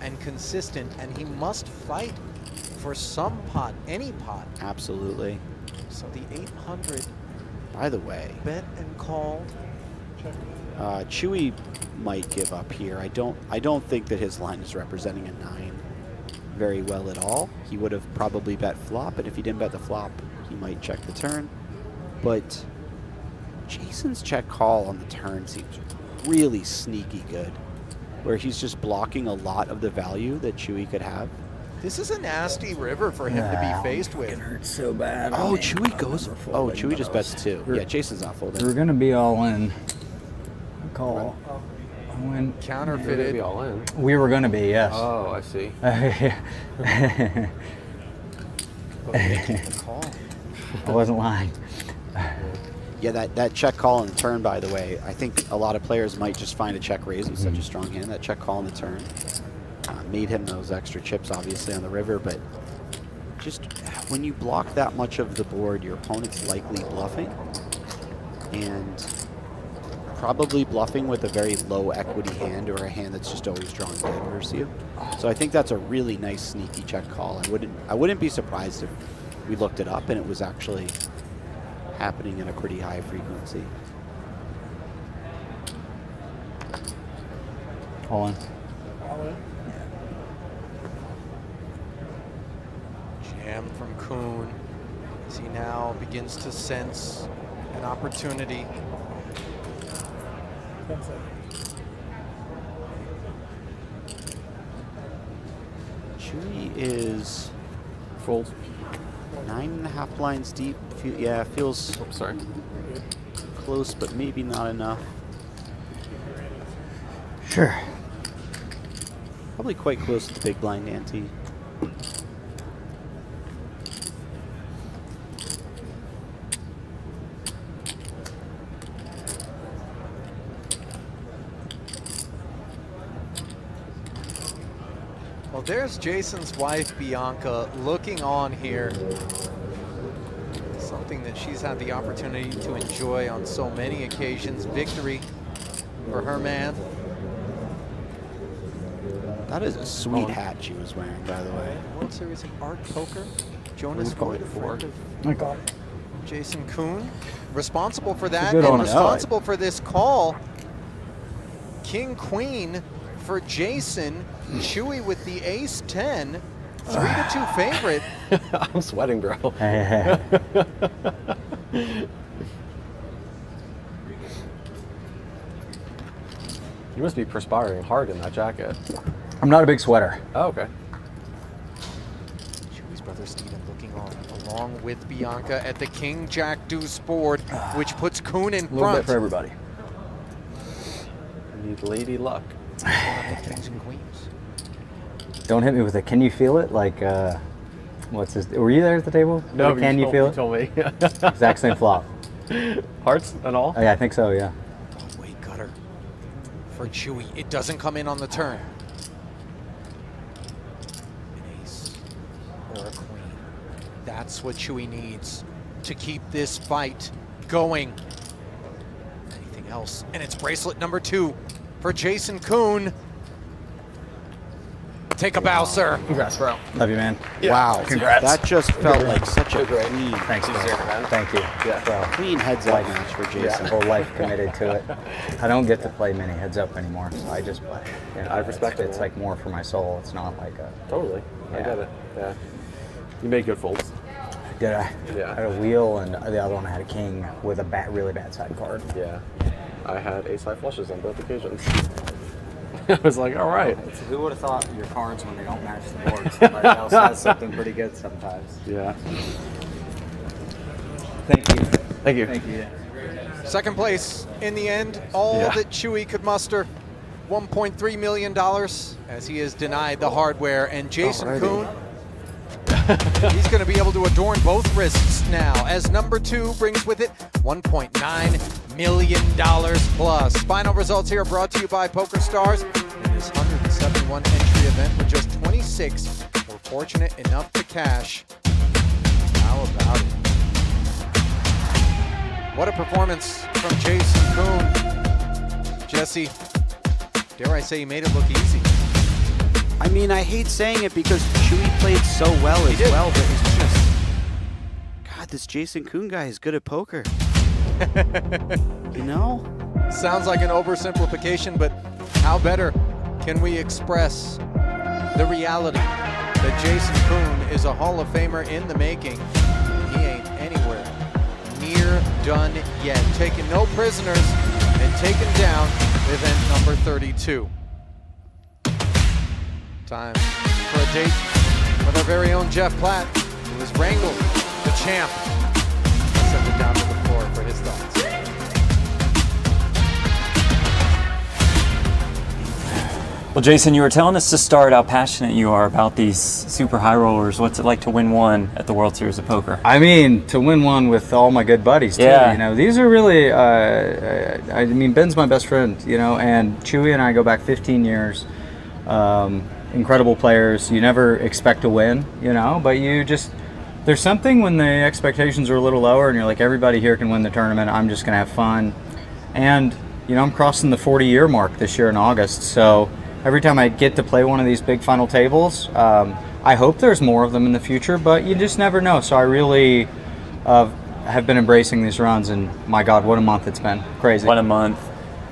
and consistent, and he must fight for some pot, any pot. Absolutely. So the 800. By the way, Bet and called. Chewy might give up here. I don't think that his line is representing a 9 very well at all. He would have probably bet flop, and if he didn't bet the flop, he might check the turn. But Jason's check call on the turn seems really sneaky good, where he's just blocking a lot of the value that Chewy could have. This is a nasty river for him to be faced with. It hurts so bad. Oh, Chewy goes. Oh, Chewy just bets 2. Yeah, Jason's not folding. We're going to be all in. Call. When Counterfeited. Be all in. we were going to be, yes. Oh, I see. Call. I wasn't lying. Yeah, that check call on the turn, by the way, I think a lot of players might just find a check raise with such a strong hand. That check call on the turn made him those extra chips, obviously, on the river, but just when you block that much of the board, your opponent's likely bluffing, and probably bluffing with a very low equity hand or a hand that's just always drawing dead orders to you. So I think that's a really nice sneaky check call. I wouldn't be surprised if we looked it up and it was actually happening at a pretty high frequency. All in. Jam from Koon as he now begins to sense an opportunity. Chewy is fold 9.5 blinds deep. Yeah, feels sorry, close, but maybe not enough. Sure. Probably quite close to the big blind ante. Well, there's Jason's wife, Bianca, looking on here. Something that she's had the opportunity to enjoy on so many occasions. Victory for her man. That is a sweet hat she was wearing, by the way. World Series of Art Poker. Jonas Voigt, a friend of My God. Jason Koon, responsible for that good and on it. responsible for this call. King Queen for Jason. Chewy with the ace 10. 3-2 favorite. I'm sweating, bro. You must be perspiring hard in that jacket. I'm not a big sweater. Oh, okay. Chewy's brother Steven looking on along with Bianca at the King Jack Deuce board, which puts Koon in A little front. bit for everybody. You need lady luck. Kings and queens. Don't hit me with it. Can you feel it? Like, what's his? Were you there at the table? No, Like, can you feel you it? told me. Exact same flop. Hearts and all? Oh, yeah, I think so. Yeah. Oh, wait, gutter for Chewy. It doesn't come in on the turn. An ace or a queen. That's what Chewy needs to keep this fight going. Anything else? And it's bracelet number 2 for Jason Koon. Take a bow, sir. Congrats, bro. Love you, man. Yeah. Wow. Congrats. That just felt like such a great. clean, Thanks, bro. Thank you. Yeah. Bro. clean heads-up match for Jason. Whole life committed to it. I don't get to play many heads up anymore, so I just play. You know, I respect it. It's like more for my soul. It's not like a. Totally. I Yeah. get it. Yeah. You made good folds. Did I? Yeah. I had a wheel, and the other one I had a king with a really bad side card. Yeah. I had ace-high flushes on both occasions. I was like, all right. So who would have thought your cards when they don't match the board? Somebody else has something pretty good sometimes. Yeah. Thank you. Thank you. Thank you. Second place in the end. All Yeah. that Chewy could muster. $1.3 million as he is denied the hardware. And Jason Alrighty. Koon, he's going to be able to adorn both wrists now as number 2 brings with it $1.9 million plus. Final results here brought to you by PokerStars. In this 171 entry event with just 26 were fortunate enough to cash. How about it? What a performance from Jason Koon. Jesse, dare I say he made it look easy. I mean, I hate saying it because Chewy played so well as well, but it's just, God, this Jason Koon guy is good at poker. You know? Sounds like an oversimplification, but how better can we express the reality that Jason Koon is a Hall of Famer in the making? He ain't anywhere near done yet. Taking no prisoners and taking down event number 32. Time for a date with our very own Jeff Platt, who has wrangled the champ. Let's send it down to the floor for his thoughts. Well, Jason, you were telling us to start how passionate you are about these super high rollers. What's it like to win one at the World Series of Poker? I mean, to win one with all my good buddies, too. Yeah. You know, these are really, I mean, Ben's my best friend, you know, and Chewy and I go back 15 years. Incredible players. You never expect to win, you know, but you just, there's something when the expectations are a little lower and you're like, everybody here can win the tournament. I'm just going to have fun. And, you know, I'm crossing the 40-year mark this year in August. So every time I get to play one of these big final tables, I hope there's more of them in the future, but you just never know. So I really have been embracing these runs, and my God, what a month it's been. Crazy. What a month.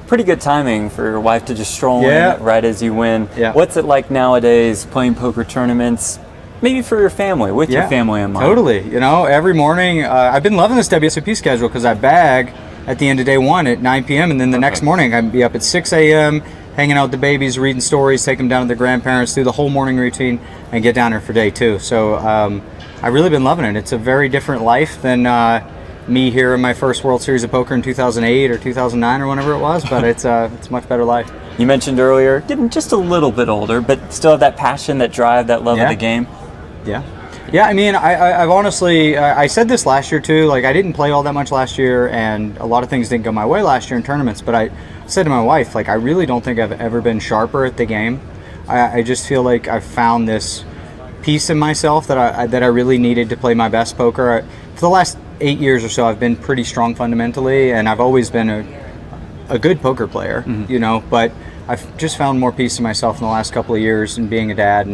Pretty good timing for your wife to just stroll Yeah. in right as you win. Yeah. What's it like nowadays playing poker tournaments, maybe for your family, with your family in mind? Totally. You know, every morning, I've been loving this WSOP schedule because I bag at the end of day one at 9 p.m. and then the next morning I can be up at 6 a.m., hanging out with the babies, reading stories, take them down to their grandparents, do the whole morning routine, and get down here for day 2. So I've really been loving it. It's a very different life than me here in my first World Series of Poker in 2008 or 2009 or whenever it was, but it's a much better life. You mentioned earlier, getting just a little bit older, but still have that passion, that drive, that love of the game. Yeah. Yeah, I mean, I've honestly, I said this last year too, like I didn't play all that much last year and a lot of things didn't go my way last year in tournaments, but I said to my wife, like, I really don't think I've ever been sharper at the game. I just feel like I've found this piece in myself that I really needed to play my best poker. For the last 8 years or so, I've been pretty strong fundamentally, and I've always been a good poker player, you know, but I've just found more peace in myself in the last couple of years in being a dad,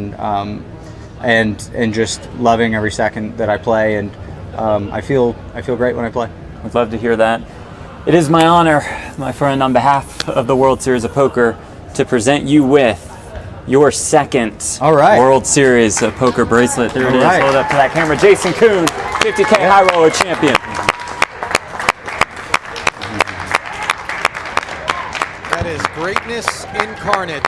and just loving every second that I play, and I feel great when I play. I'd love to hear that. It is my honor, my friend, on behalf of the World Series of Poker, to present you with your second World Series of Poker bracelet. There it is. Hold up to that camera. Jason Koon, 50K high roller champion. That is greatness incarnate.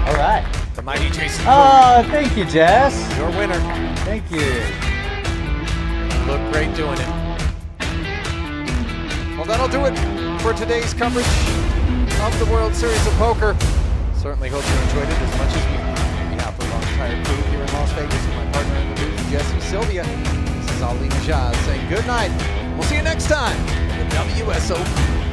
All right. The mighty Jason Koon. Oh, thank you, Jess. Your winner. Thank you. You look great doing it. Well, that'll do it for today's coverage of the World Series of Poker. Certainly hope you enjoyed it as much as we did. On behalf of our entire crew here in Las Vegas, and my partner in the booth, Jesse Sylvia, this is Ali Najaz saying good night. We'll see you next time with WSOP.